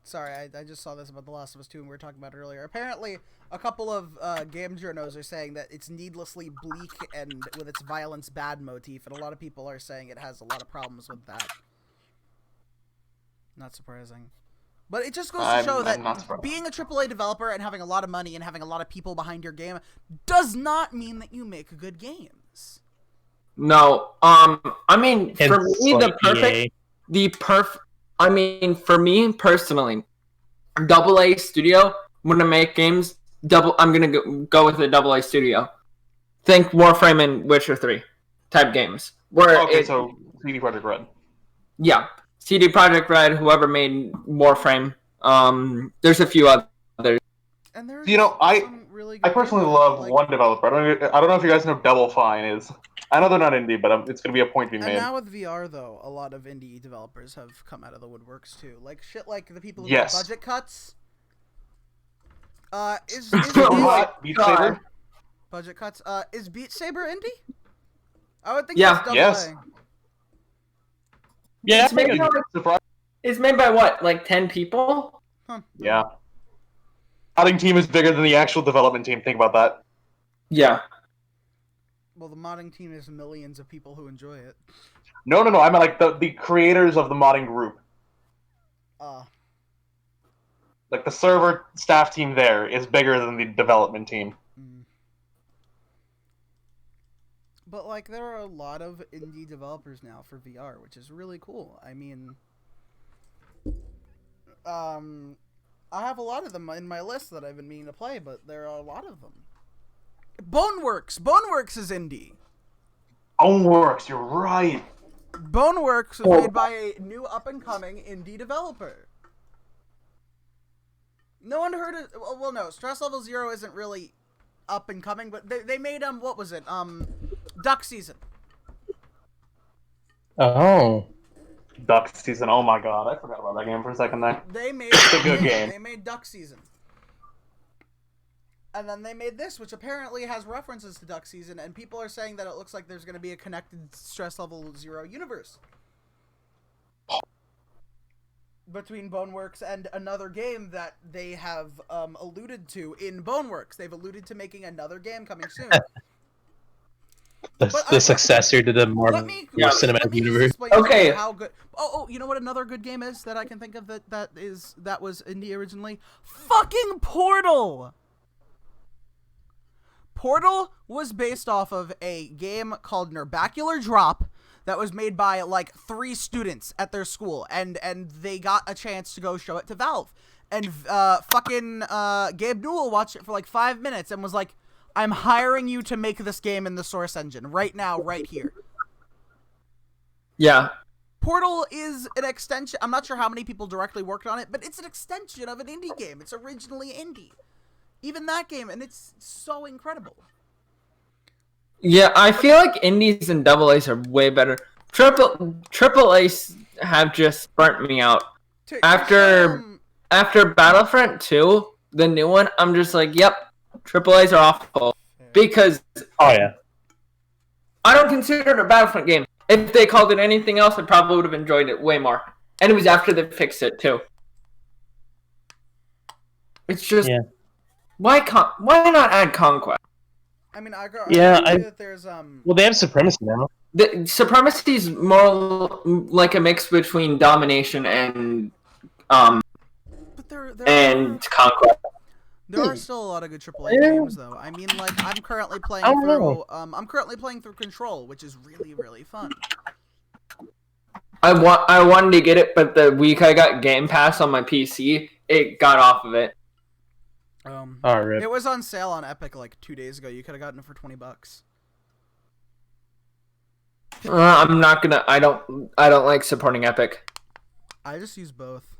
C: sorry, I just saw this about The Last of Us 2 and we were talking about it earlier. Apparently, a couple of game journos are saying that it's needlessly bleak and with its violence bad motif, and a lot of people are saying it has a lot of problems with that. Not surprising. But it just goes to show that being a AAA developer and having a lot of money and having a lot of people behind your game does not mean that you make good games.
D: No, I mean, for me, I mean, for me personally, AA studio, when I make games, I'm gonna go with a AA studio. Think Warframe and Witcher 3 type games.
E: So CD Projekt Red.
D: Yeah. CD Projekt Red, whoever made Warframe. There's a few others.
C: And there's
E: I
C: some really good.
E: I personally
C: game.
E: love
C: Like,
E: one developer. I don't know if you guys know Double Fine is. I know they're not indie, but it's gonna be a point to be
C: And
E: made.
C: now with VR though, a lot of indie developers have come out of the woodworks too. Like shit, like the people who
E: Yes.
C: did budget cuts. Is
E: What? Beat Saber?
C: budget cuts? Is Beat Saber indie? I would think
D: Yeah.
C: that's double
E: Yes.
C: A.
F: Yeah,
D: It's made, by,
E: Surprise.
D: it's made by what? Like 10 people?
C: Huh.
E: Yeah. Modding team is bigger than the actual development team. Think about that.
D: Yeah.
C: Well, the modding team is millions of people who enjoy it.
E: No. I meant like the creators of the modding group. Like the server staff team there is bigger than the development team.
C: But like, there are a lot of indie developers now for VR, which is really cool. I mean, I have a lot of them in my list that I've been meaning to play, but there are a lot of them. Boneworks is indie.
E: Boneworks, you're right.
C: Boneworks was made by a new up-and-coming indie developer. No one heard it. Well, no, Stress Level Zero isn't really up-and-coming, but they made, what was it? Duck Season.
F: Oh.
E: Duck Season, oh my god, I forgot about that game for a second there.
C: They made
E: a good game.
C: They made Duck Season. And then they made this, which apparently has references to Duck Season, and people are saying that it looks like there's going to be a connected Stress Level Zero universe between Boneworks and another game that they have alluded to in Boneworks. They've alluded to making another game coming soon.
F: The successor to the Marvel Cinematic Universe.
D: Okay.
C: How good? Oh, you know what another good game is that I can think of that was indie originally? Fucking Portal. Portal was based off of a game called Nerbacular Drop that was made by like 3 students at their school, and they got a chance to go show it to Valve. And Gabe Newell watched it for like 5 minutes and was like, I'm hiring you to make this game in the Source engine right now, right here.
D: Yeah.
C: Portal is an extension. I'm not sure how many people directly worked on it, but it's an extension of an indie game. It's originally indie. Even that game, and it's so incredible.
D: Yeah, I feel like indies and double A's are way better. Triple A's have just burnt me out. After Battlefront 2, the new one, I'm just like, yep, triple A's are awful. Because
F: I
D: don't consider it a Battlefront game. If they called it anything else, I probably would have enjoyed it way more. And it was after they fixed it too. It's just why not add Conquest?
C: I mean, I agree that there's
F: Well, they have Supremacy now.
D: The Supremacy is more like a mix between Domination and
C: but
D: Conquest.
C: there are still a lot of good AAA games though. I mean, like I'm currently playing through Control, which is really, really fun.
D: I wanted to get it, but the week I got Game Pass on my PC, it got off of it.
F: Rip.
C: It was on sale on Epic like 2 days ago. You could have gotten it for $20.
D: I'm not gonna. I don't like supporting Epic.
C: I just use both.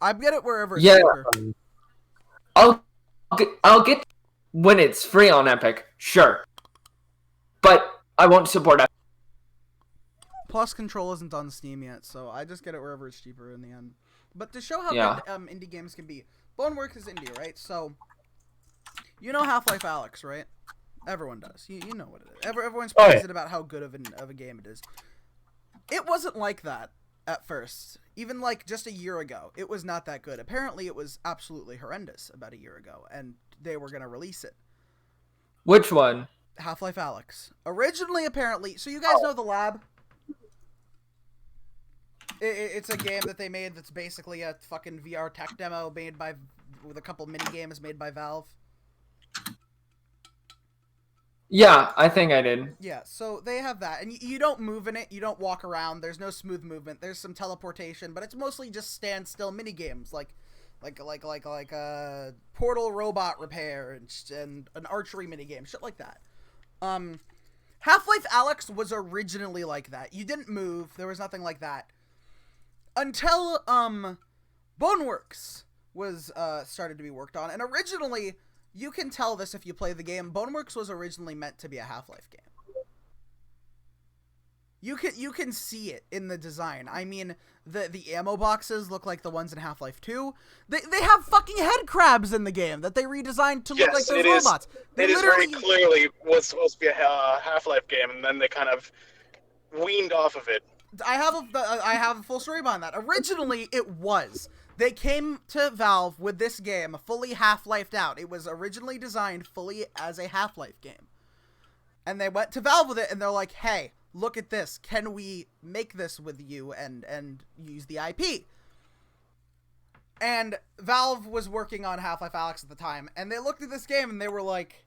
C: I get it wherever it's
D: Yeah.
C: cheaper.
D: I'll get when it's free on Epic, sure. But I won't support Epic.
C: Plus, Control isn't on Steam yet, so I just get it wherever it's cheaper in the end. But to show how good indie games can be, Boneworks is indie, right? So, you know Half-Life Alyx, right? Everyone does. You know what it is. Everyone's praising about how good of a game it is. It wasn't like that at first. Even like just a year ago, it was not that good. Apparently, it was absolutely horrendous about a year ago, and they were going to release it.
D: Which one?
C: Half-Life Alyx. Originally, apparently... So you guys know The Lab? It's a game that they made that's basically a fucking VR tech demo made by... with a couple mini-games made by Valve.
D: Yeah, I think I did.
C: Yeah, so they have that. And you don't move in it. You don't walk around. There's no smooth movement. There's some teleportation, but it's mostly just standstill mini-games like portal robot repair and an archery minigame, shit like that. Half-Life Alyx was originally like that. You didn't move. There was nothing like that. Until, Boneworks was, started to be worked on. And originally, You can tell this if you play the game. Boneworks was originally meant to be a Half-Life game. You can see it in the design. I mean, the ammo boxes look like the ones in Half-Life 2. They have fucking head crabs in the game that they redesigned to look like those robots.
E: It is very clearly was supposed to be a Half-Life game, and then they kind of weaned off of it.
C: I have a full story behind that. Originally, it was. They came to Valve with this game fully Half-Lifed out. It was originally designed fully as a Half-Life game. And they went to Valve with it, and they're like, hey, look at this. Can we make this with you and use the IP? And Valve was working on Half-Life Alyx at the time, and they looked at this game and they were like,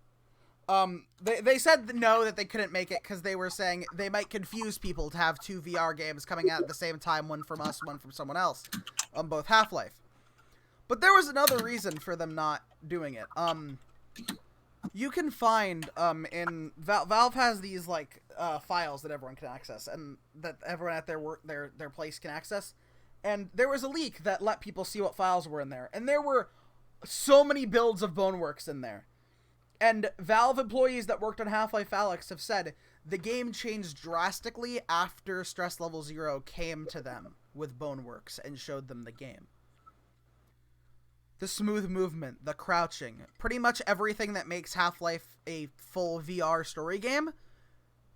C: they said no, that they couldn't make it because they were saying they might confuse people to have two VR games coming out at the same time, one from us, one from someone else, on both Half-Life. But there was another reason for them not doing it. You can find, Valve has these, like, files that everyone can access, and that everyone at their place can access. And there was a leak that let people see what files were in there. And there were so many builds of Boneworks in there. And Valve employees that worked on Half-Life Alyx have said the game changed drastically after Stress Level 0 came to them with Boneworks and showed them the game. The smooth movement, the crouching, pretty much everything that makes Half-Life a full VR story game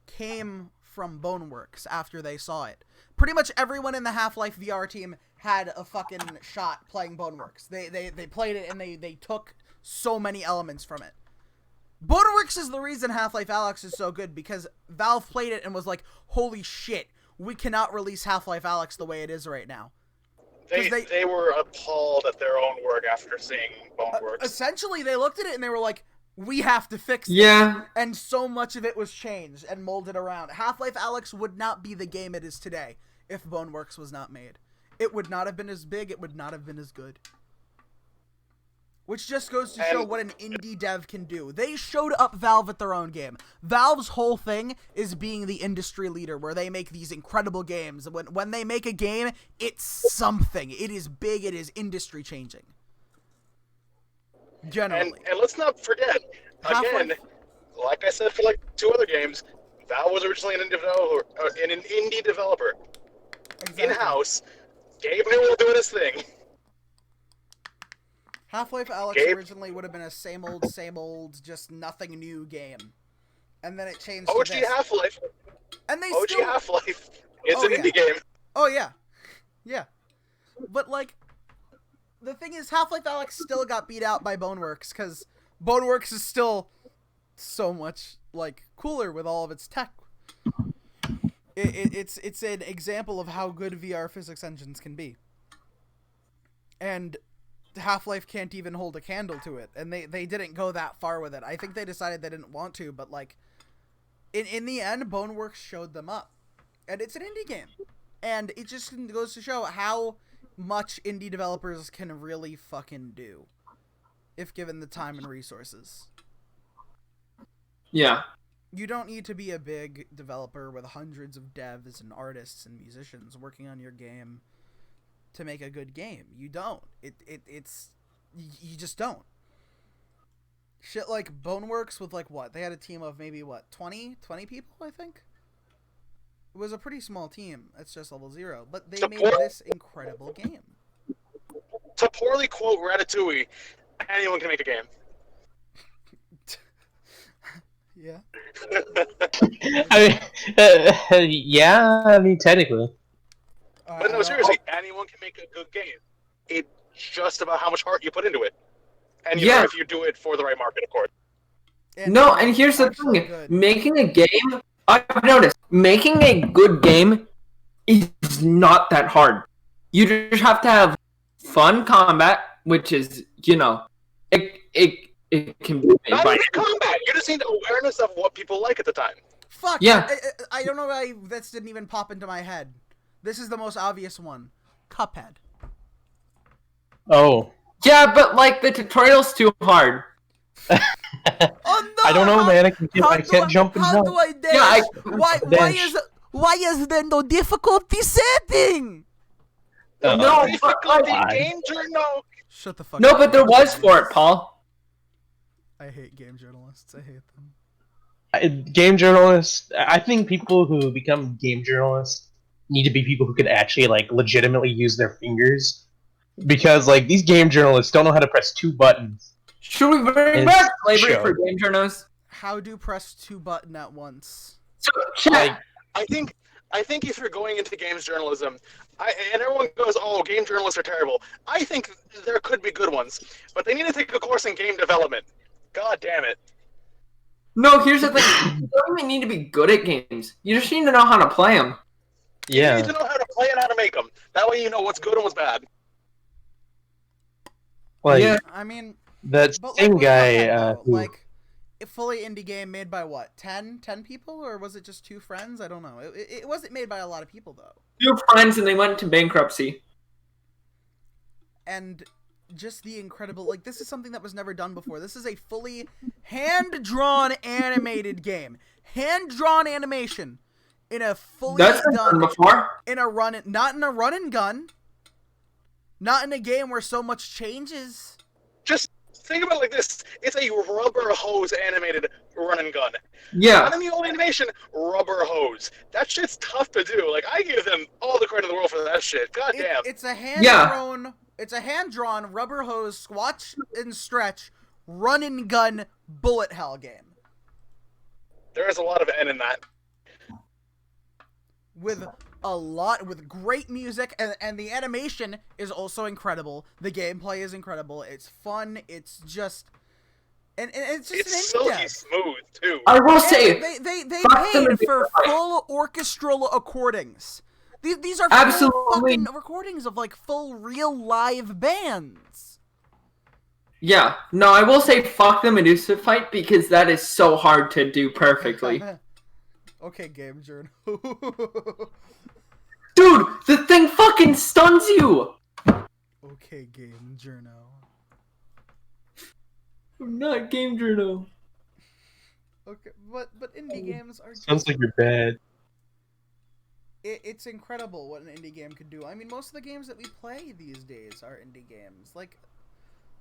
C: came from Boneworks after they saw it. Pretty much everyone in the Half-Life VR team had a fucking shot playing Boneworks. They played it and they took so many elements from it. Boneworks is the reason Half-Life Alyx is so good, because Valve played it and was like, holy shit, we cannot release Half-Life Alyx the way it is right now.
E: They were appalled at their own work after seeing Boneworks.
C: Essentially, they looked at it and they were like, we have to fix this.
D: Yeah.
C: And so much of it was changed and molded around. Half-Life Alyx would not be the game it is today if Boneworks was not made. It would not have been as big, it would not have been as good. Which just goes to show what an indie dev can do. They showed up Valve at their own game. Valve's whole thing is being the industry leader, where they make these incredible games. When they make a game, it's something. It is big, it is industry changing. Generally.
E: And let's not forget, again, like I said for like 2 other games, Valve was originally an indie developer.
C: Exactly.
E: In-house. Gabe Newell doing his thing.
C: Half-Life Alyx originally would have been a same old, just nothing new game. And then it changed to
E: OG
C: this.
E: Half-Life.
C: And they
E: OG
C: still...
E: Half-Life. It's an indie game.
C: Oh, yeah. Yeah. But, like, the thing is, Half-Life Alyx still got beat out by Boneworks, because Boneworks is still so much, like, cooler with all of its tech. It's an example of how good VR physics engines can be. And Half-Life can't even hold a candle to it, and they didn't go that far with it. I think they decided they didn't want to, but like in the end, Boneworks showed them up, and it's an indie game, and it just goes to show how much indie developers can really fucking do if given the time and resources.
D: Yeah.
C: You don't need to be a big developer with hundreds of devs and artists and musicians working on your game to make a good game. You don't. It's you just don't. Shit like Boneworks with like what? They had a team of maybe what, 20 people, I think? It was a pretty small team at Stress Level 0, but they made this incredible game.
E: To poorly quote Ratatouille, anyone can make a game.
C: Yeah.
F: I mean, technically.
E: But no, seriously, anyone can make a good game. It's just about how much heart you put into it. And you know, if you do it for the right market, of course.
D: And here's the thing. Making a game, I've noticed, making a good game is not that hard. You just have to have fun combat, which is, you know, it can be made
E: not
D: by
E: even combat. You just need awareness of what people like at the time.
C: Fuck.
D: Yeah.
C: I don't know why that didn't even pop into my head. This is the most obvious one. Cuphead.
F: Oh.
D: Yeah, but like the tutorial's too hard.
C: Oh no!
F: I don't know, man. I can't jump and
C: How
F: jump.
C: do I dash?
F: Dash.
C: Why is there no difficulty setting?
D: No,
E: difficulty game turn no.
C: Shut the fuck up.
D: No, but there was for it, Paul.
C: I hate game journalists. I hate them.
F: Game journalists. I think people who become game journalists need to be people who can actually like legitimately use their fingers, because like these game journalists don't know how to press 2 buttons.
D: Should we bring
F: It's
D: back slavery
F: show.
D: for game journalists?
C: How do press 2 button at once?
D: So, chat.
F: Like,
E: I think if you're going into games journalism, and everyone goes, "Oh, game journalists are terrible." I think there could be good ones, but they need to take a course in game development. God damn it!
D: No, here's the thing. You don't even need to be good at games. You just need to know how to play them.
E: You
F: yeah,
E: need to know how to play and how to make them. That way, you know what's good and what's bad.
F: like
D: Yeah.
C: I mean,
F: that
C: but
F: same
C: like,
F: guy
C: though,
F: who
C: like, a fully indie game made by what? 10 people, or was it just 2 friends? I don't know. It wasn't made by a lot of people though.
D: 2 friends and they went into bankruptcy.
C: And just the incredible, like, this is something that was never done before. This is a fully hand-drawn animated game. Hand-drawn animation in a fully
D: That's been done before.
C: in a run, not in a run and gun, not in a game where so much changes.
E: Just think about it like this: it's a rubber hose animated run and gun.
D: Yeah.
E: Not in the old animation, rubber hose. That shit's tough to do. Like, I give them all the credit in the world for that shit. God damn.
C: It's a hand-drawn, it's a hand-drawn rubber hose, squash and stretch, run and gun bullet hell game.
E: There is a lot of N in that.
C: With great music, and the animation is also incredible. The gameplay is incredible. It's fun. It's just, and it's just
E: It's
C: an indie
E: silky
C: game.
E: smooth too.
D: I will
C: And
D: say,
C: they
D: fuck them
C: paid
D: and
C: for
D: be-
C: full orchestral recordings. These are
D: Absolutely.
C: full fucking recordings of like full real live bands.
D: yeah. No, I will say fuck the Medusa fight because that is so hard to do perfectly.
C: Okay, Game Journal.
D: Dude, the thing fucking stuns you!
C: Okay, Game Journal.
D: I'm not Game Journal.
C: Okay, but indie games are
F: sounds like you're bad.
C: it's incredible what an indie game can do. I mean, most of the games that we play these days are indie games. Like,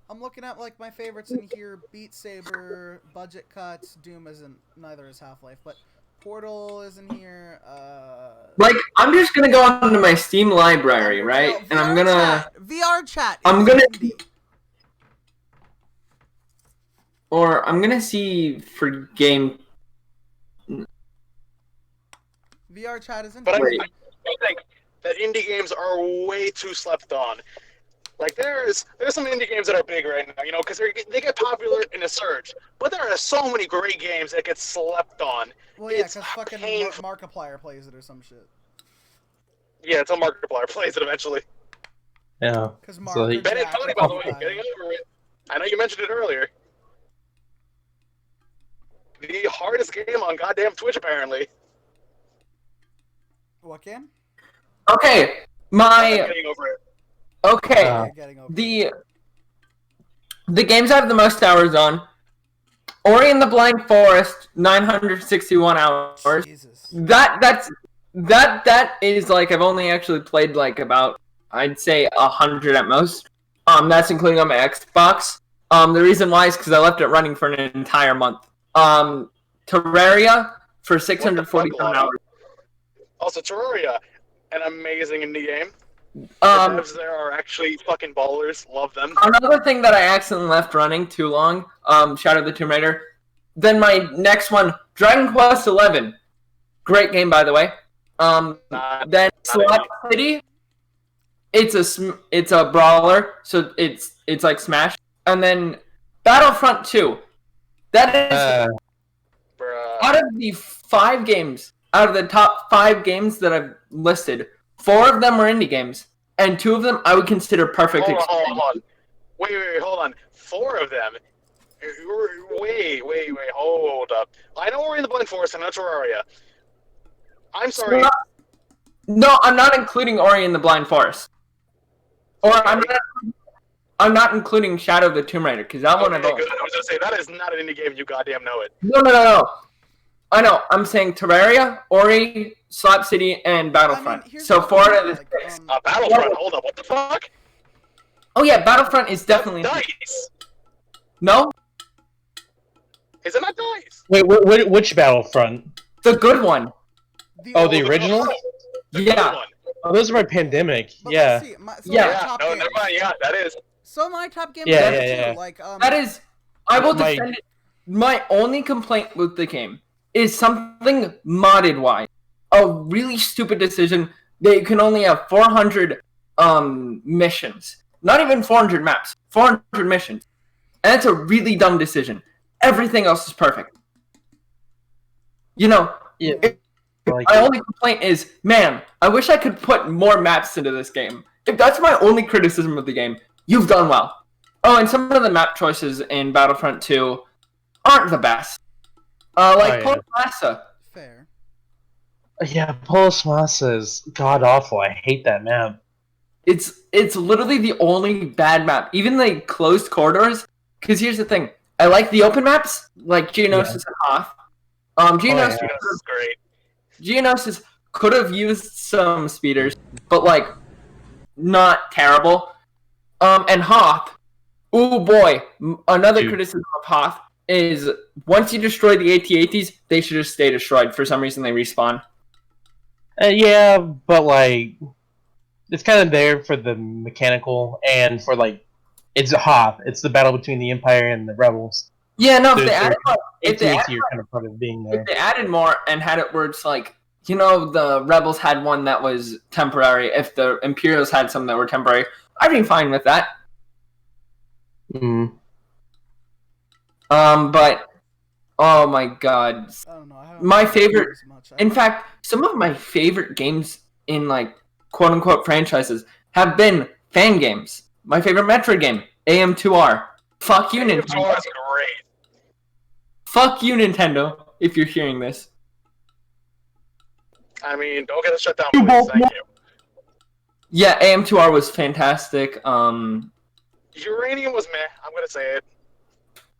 C: I'm looking at like my favorites in here: Beat Saber, Budget Cuts, Doom isn't, neither is Half-Life, but Portal is in here.
D: Like, I'm just gonna go onto my Steam library, right?
C: No,
D: And I'm gonna,
C: VR chat.
D: I'm
C: is
D: gonna-
C: indie.
D: or I'm gonna see for game.
C: VR chat is indie.
E: But I
D: Wait.
E: think that indie games are way too slept on. Like, there's some indie games that are big right now, you know, because they get popular in a surge. But there are so many great games that get slept on.
C: Well, yeah,
E: it's
C: because fucking
E: painful.
C: Markiplier plays it or some shit.
E: Yeah, it's a Markiplier plays it eventually.
F: Yeah.
C: Because
F: It's
C: Mark
F: like-
E: Ben and Tony, by the way, getting over it. I know you mentioned it earlier. The hardest game on goddamn Twitch, apparently.
C: What game?
D: Okay,
E: I'm
D: my
E: getting over it.
D: okay.
C: Yeah, getting over.
D: The games I have the most hours on: Ori and the Blind Forest, 961 hours.
C: Jesus.
D: That is like I've only actually played like about, I'd say 100 at most. That's including on my Xbox. The reason why is because I left it running for an entire month. Terraria for 647 hours.
E: Also, Terraria, an amazing indie game. The
D: Um,
E: devs there are actually fucking ballers. Love them.
D: Another thing that I accidentally left running too long, Shadow of the Tomb Raider. Then my next one, Dragon Quest XI. Great game, by the way.
E: Not
D: Then Slap City. It's a brawler, so it's like Smash. And then Battlefront 2. That is
E: bruh.
D: out of the 5 games, out of the top 5 games that I've listed, 4 of them are indie games, and 2 of them I would consider perfect.
E: Hold on. Wait, hold on. 4 of them. Wait, hold up. I know we're in the Blind Forest and not Terraria. I'm sorry.
D: No, I'm not including Ori and the Blind Forest. Or I'm not including Shadow of the Tomb Raider, because that one I
E: Okay,
D: don't.
E: good. I was gonna say, that is not an indie game, you goddamn know it.
D: No. I know. I'm saying Terraria, Ori, Slap City, and Battlefront.
C: here's
D: So
C: the
D: 4
C: thing,
D: out of the
C: like,
D: 6.
E: Battlefront, hold up, what the fuck?
D: Oh yeah, Battlefront is definitely
E: Nice!
D: no.
E: Is it not nice?
F: Wait, which Battlefront?
D: The good one.
F: Oh, the original?
E: The
D: Yeah.
E: good one.
F: Oh, those are my Pandemic.
C: But
F: Yeah.
C: let's see,
D: Yeah.
C: my
E: Yeah,
C: top
E: no,
C: games.
E: never mind. Yeah, that is.
C: So my top games
F: Yeah,
C: are
F: yeah,
C: too.
F: yeah.
C: Like
D: That is, I will
F: My-
D: defend it. My only complaint with the game is something modded wise. A really stupid decision that you can only have 400 missions. Not even 400 maps. 400 missions. And that's a really dumb decision. Everything else is perfect. You know,
F: Yeah. Like,
D: my only complaint is, man, I wish I could put more maps into this game. If that's my only criticism of the game, you've done well. Oh, and some of the map choices in Battlefront 2 aren't the best. Like
F: Oh, yeah.
D: Port Massa.
C: fair.
F: yeah, Polis Massa is god awful. I hate that map.
D: It's literally the only bad map. Even the closed corridors. Because here's the thing. I like the open maps, like Geonosis and Hoth. Geonosis,
F: yeah.
E: That's great.
D: Geonosis could have used some speeders, but like not terrible. And Hoth, oh boy, another
F: Dude.
D: criticism of Hoth is once you destroy the AT-ATs, they should just stay destroyed. For some reason, they respawn.
F: Yeah, but like, it's kind of there for the mechanical and for like, it's Hoth. It's the battle between the Empire and the Rebels.
D: Yeah, no, if
F: There's-
D: they added more, if they
F: AT-AT are kind of part of being there.
D: if they added more and had it where it's like, you know, the Rebels had one that was temporary. If the Imperials had some that were temporary, I'd be fine with that.
F: Mm.
D: But oh my god,
C: I don't know. I haven't
D: My
C: played
D: favorite-
C: as much.
D: in fact, some of my favorite games in like quote unquote franchises have been fan games. My favorite Metroid game, AM2R. Fuck you,
E: It's
D: Nintendo.
E: great.
D: Fuck you, Nintendo. If you're hearing this.
E: I mean, don't get us shut down,
F: You
E: please.
F: both
E: Thank you.
D: Yeah, AM2R was fantastic.
E: Uranium was meh. I'm gonna say it.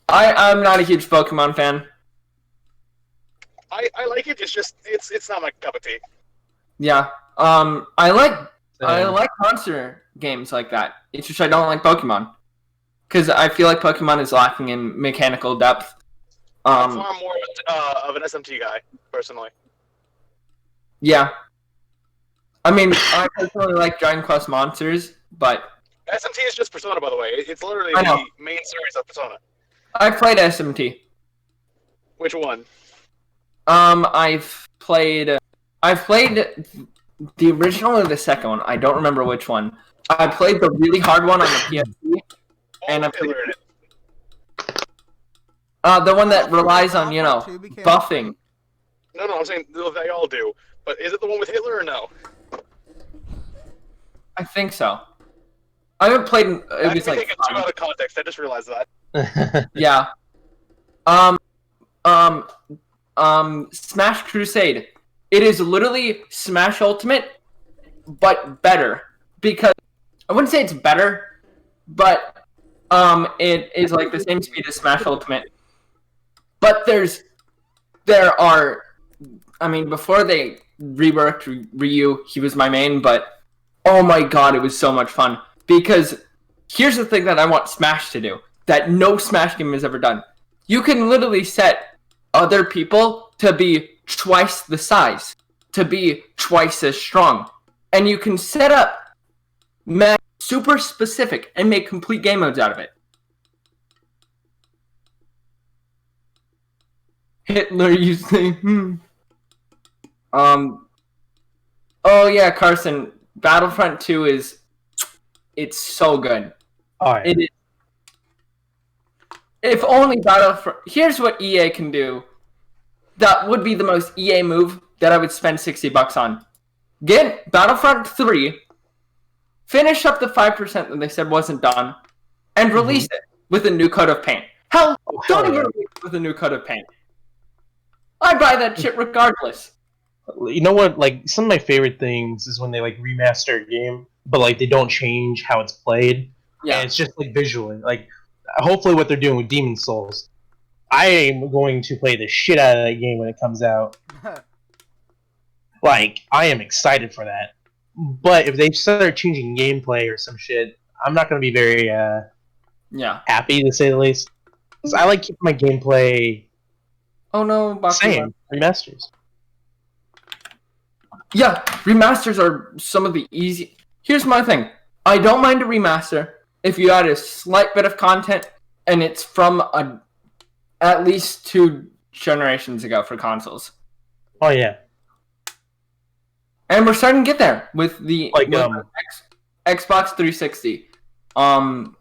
D: I'm not a huge Pokemon fan.
E: I like it. It's just it's not my cup of tea.
D: Yeah. I like monster games like that. It's just I don't like Pokemon. Because I feel like Pokemon is lacking in mechanical depth.
E: I'm far more of an SMT guy, personally.
D: Yeah. I mean, I personally like Dragon Quest Monsters, but
E: SMT is just Persona, by the way. It's literally
D: I know.
E: the main series of Persona.
D: I've played SMT.
E: Which one?
D: I've played the original or the second one. I don't remember which one. I played the really hard one on the PSP. And I'm
E: Hitler in it.
D: The one that relies on, you know,
C: Battlefront 2 became-
D: buffing.
E: No, I'm saying they all do. But is it the one with Hitler or no?
D: I think so. I haven't played. It
E: I
D: was
E: could
D: like
E: take it too out of context. I just realized that.
D: yeah. Smash Crusade. It is literally Smash Ultimate, but better. Because I wouldn't say it's better, but it is like the same speed as Smash Ultimate. But there are, I mean, before they reworked Ryu, he was my main, but oh my god, it was so much fun. Because here's the thing that I want Smash to do, that no Smash game has ever done. You can literally set other people to be twice the size, to be twice as strong. And you can set up match super specific and make complete game modes out of it. Hitler, you say, Oh yeah, Carson, Battlefront 2 it's so good.
F: Alright.
D: It is. If only Battlefront. Here's what EA can do. That would be the most EA move that I would spend $60 on. Get Battlefront 3, finish up the 5% that they said wasn't done, and release it with a new coat of paint. Hell, don't even release it with a new coat of paint. I'd buy that shit regardless.
F: You know what? Like, some of my favorite things is when they like remaster a game, but like they don't change how it's played.
D: Yeah.
F: And it's just like visually. Like, hopefully, what they're doing with Demon Souls, I am going to play the shit out of that game when it comes out. Like, I am excited for that. But if they start changing gameplay or some shit, I'm not going to be very
D: Yeah.
F: happy, to say the least. 'Cause I like keeping my gameplay
D: Oh no, Bakugan.
F: Same remasters.
D: Yeah, remasters are some of the easy. Here's my thing. I don't mind a remaster if you add a slight bit of content and it's from at least 2 generations ago for consoles.
F: Oh yeah,
D: And we're starting to get there with the
F: like
D: Xbox 360. And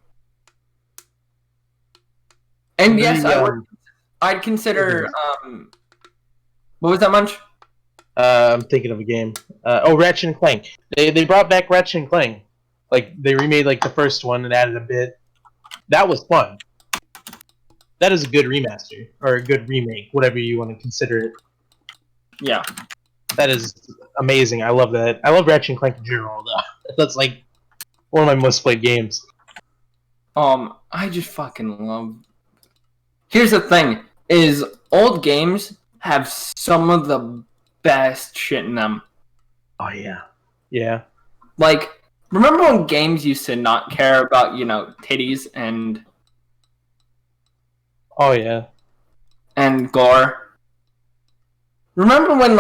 D: yes, I'd consider what was that, Munch?
F: I'm thinking of a game. Ratchet and Clank. They brought back Ratchet and Clank. Like they remade like the first one and added a bit. That was fun. That is a good remaster or a good remake, whatever you want to consider it.
D: Yeah.
F: That is amazing. I love that. I love Ratchet and Clank in general, though. That's like one of my most played games.
D: I just fucking love. Here's the thing: is old games have some of the best shit in them.
F: Oh yeah, yeah.
D: Like, remember when games used to not care about titties
F: Oh yeah.
D: and gore? Remember when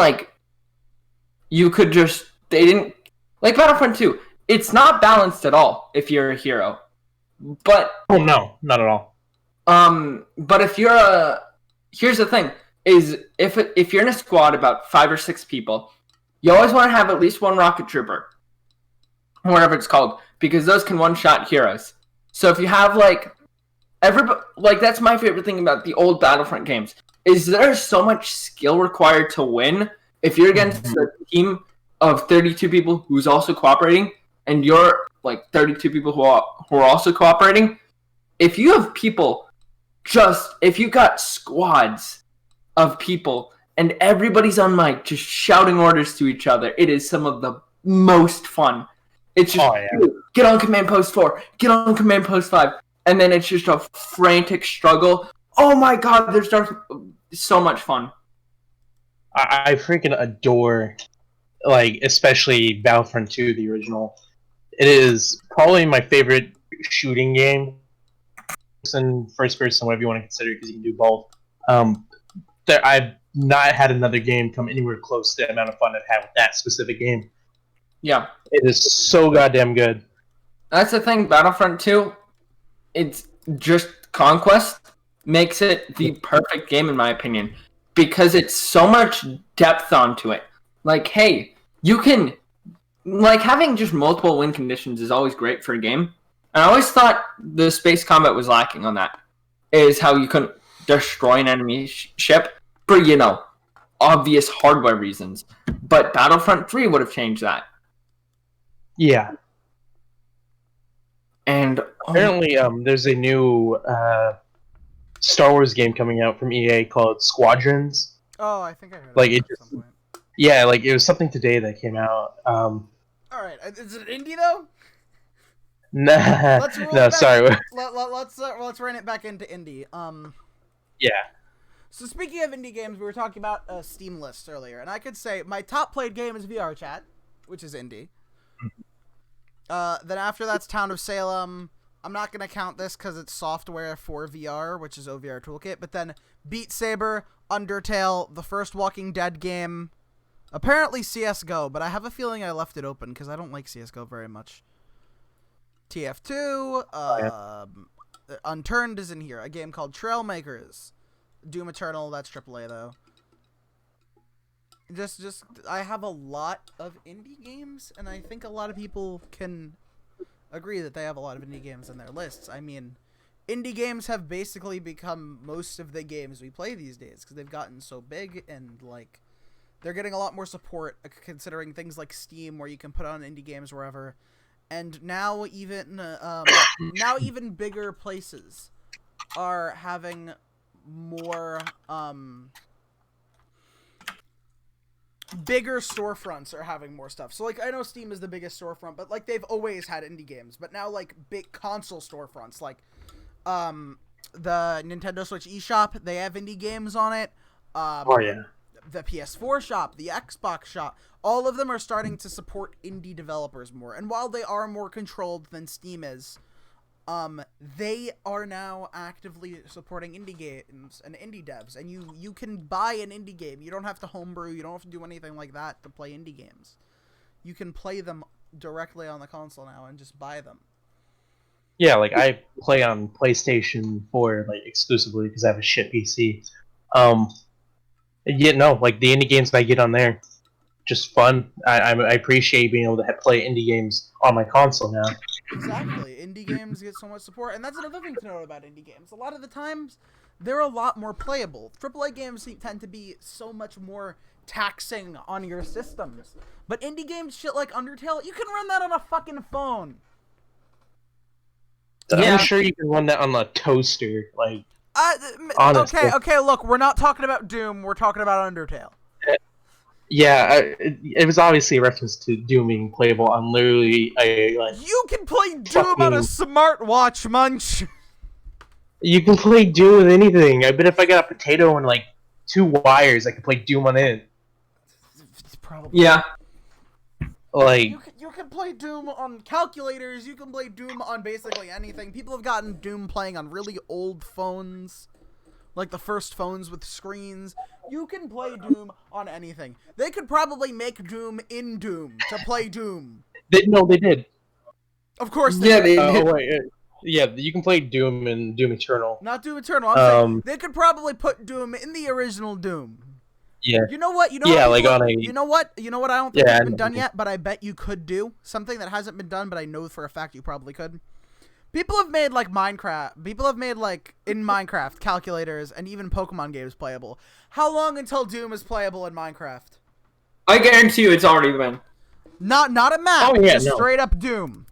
D: you could just they didn't like Battlefront 2. It's not balanced at all if you're a hero. But
F: Oh no, not at all.
D: but if you're here's the thing is if you're in a squad about 5 or 6 people, you always want to have at least one rocket trooper. Whatever it's called, because those can one-shot heroes. So if you have everybody, that's my favorite thing about the old Battlefront games is there's so much skill required to win. If you're against a team of 32 people who's also cooperating, and you're 32 people who are also cooperating, if you have people if you got squads of people and everybody's on mic just shouting orders to each other, it is some of the most fun. It's just get on command post 4, get on command post 5, and then it's just a frantic struggle. Oh my god, there's so much fun.
F: I freaking adore, especially Battlefront 2, the original. It is probably my favorite shooting game. First person, whatever you want to consider, because you can do both. I've not had another game come anywhere close to the amount of fun I've had with that specific game.
D: Yeah.
F: It is so goddamn good.
D: That's the thing, Battlefront 2, it's just Conquest makes it the perfect game in my opinion. Because it's so much depth onto it. Hey, you can having just multiple win conditions is always great for a game. And I always thought the space combat was lacking on that. Is how you couldn't destroy an enemy ship for, obvious hardware reasons. But Battlefront 3 would have changed that.
F: Yeah.
D: And
F: apparently, there's a new Star Wars game coming out from EA called Squadrons.
C: Oh, I think I heard
F: Like,
C: that
F: it
C: at some point.
F: Yeah, it was something today that came out.
C: Alright, is it indie though?
F: Nah,
C: Let's roll
F: no,
C: it back.
F: sorry.
C: Let's run it back into indie.
F: Yeah.
C: So speaking of indie games, we were talking about Steam lists earlier, and I could say my top played game is VR Chat, which is indie. Then after that's Town of Salem. I'm not gonna count this because it's software for VR, which is OVR Toolkit. But then Beat Saber, Undertale, the first Walking Dead game, apparently CS:GO, but I have a feeling I left it open because I don't like CS:GO very much. TF2, Unturned is in here. A game called Trailmakers, Doom Eternal. That's AAA though. Just I have a lot of indie games, and I think a lot of people can agree that they have a lot of indie games in their lists. I mean, indie games have basically become most of the games we play these days because they've gotten so big and they're getting a lot more support considering things like Steam where you can put on indie games wherever. And now even bigger places are having more bigger storefronts are having more stuff. So I know Steam is the biggest storefront, but they've always had indie games. But now big console storefronts the Nintendo Switch eShop, they have indie games on it.
F: Oh yeah.
C: The PS4 shop, the Xbox shop, all of them are starting to support indie developers more. And while they are more controlled than Steam is, they are now actively supporting indie games and indie devs, and you can buy an indie game. You don't have to homebrew. You don't have to do anything like that to play indie games. You can play them directly on the console now and just buy them.
F: Yeah, like I play on PlayStation 4 like exclusively because I have a shit PC. Yeah, no, like the indie games that I get on there, just fun. I appreciate being able to play indie games on my console now.
C: Exactly. Indie games get so much support, and that's another thing to note about indie games. A lot of the times, they're a lot more playable. AAA games tend to be so much more taxing on your systems. But indie games, shit like Undertale, you can run that on a fucking phone.
D: Yeah.
F: I'm sure you can run that on the toaster, like honestly.
C: Okay, look, we're not talking about Doom, we're talking about Undertale.
F: Yeah, it was obviously a reference to Doom being playable on literally a like.
C: You can play Doom on a smartwatch, Munch!
F: You can play Doom with anything. I bet if I got a potato and like 2 wires, I could play Doom on it.
C: Probably.
D: Yeah.
F: Like
C: You can play Doom on calculators, you can play Doom on basically anything. People have gotten Doom playing on really old phones, like the first phones with screens. You can play Doom on anything. They could probably make Doom in Doom to play Doom.
F: they did.
C: Of course
D: Yeah,
C: did.
D: they did.
F: Wait, yeah, you can play Doom and Doom Eternal.
C: Not Doom Eternal, I'm saying they could probably put Doom in the original Doom.
F: Yeah.
C: You know what?
F: Yeah, like on a.
C: You know what? I don't think
F: Yeah,
C: it's been done yet, but I bet you could do something that hasn't been done, but I know for a fact you probably could. People have made like Minecraft. People have made like in Minecraft calculators and even Pokemon games playable. How long until Doom is playable in Minecraft?
D: I guarantee you, it's already been.
C: Not a map.
F: Oh, yeah,
C: just
F: no.
C: straight up Doom.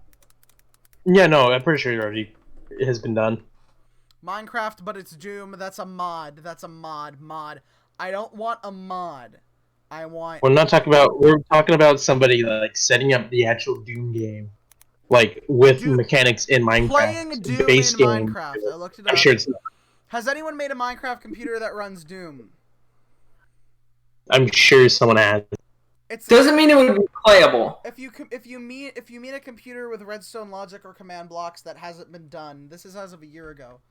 F: Yeah, no, I'm pretty sure it has been done.
C: Minecraft, but it's Doom. That's a mod. That's a mod. I don't want a mod. I want.
F: We're talking about somebody like setting up the actual Doom game, like with
C: Doom-
F: mechanics in Minecraft.
C: Playing Doom in
F: base game.
C: Minecraft. I looked it up.
F: I'm sure it's.
C: Has anyone made a Minecraft computer that runs Doom?
F: I'm sure someone has.
C: It's
D: Doesn't mean it would be playable.
C: if you meet a computer with redstone logic or command blocks that hasn't been done. This is as of a year ago.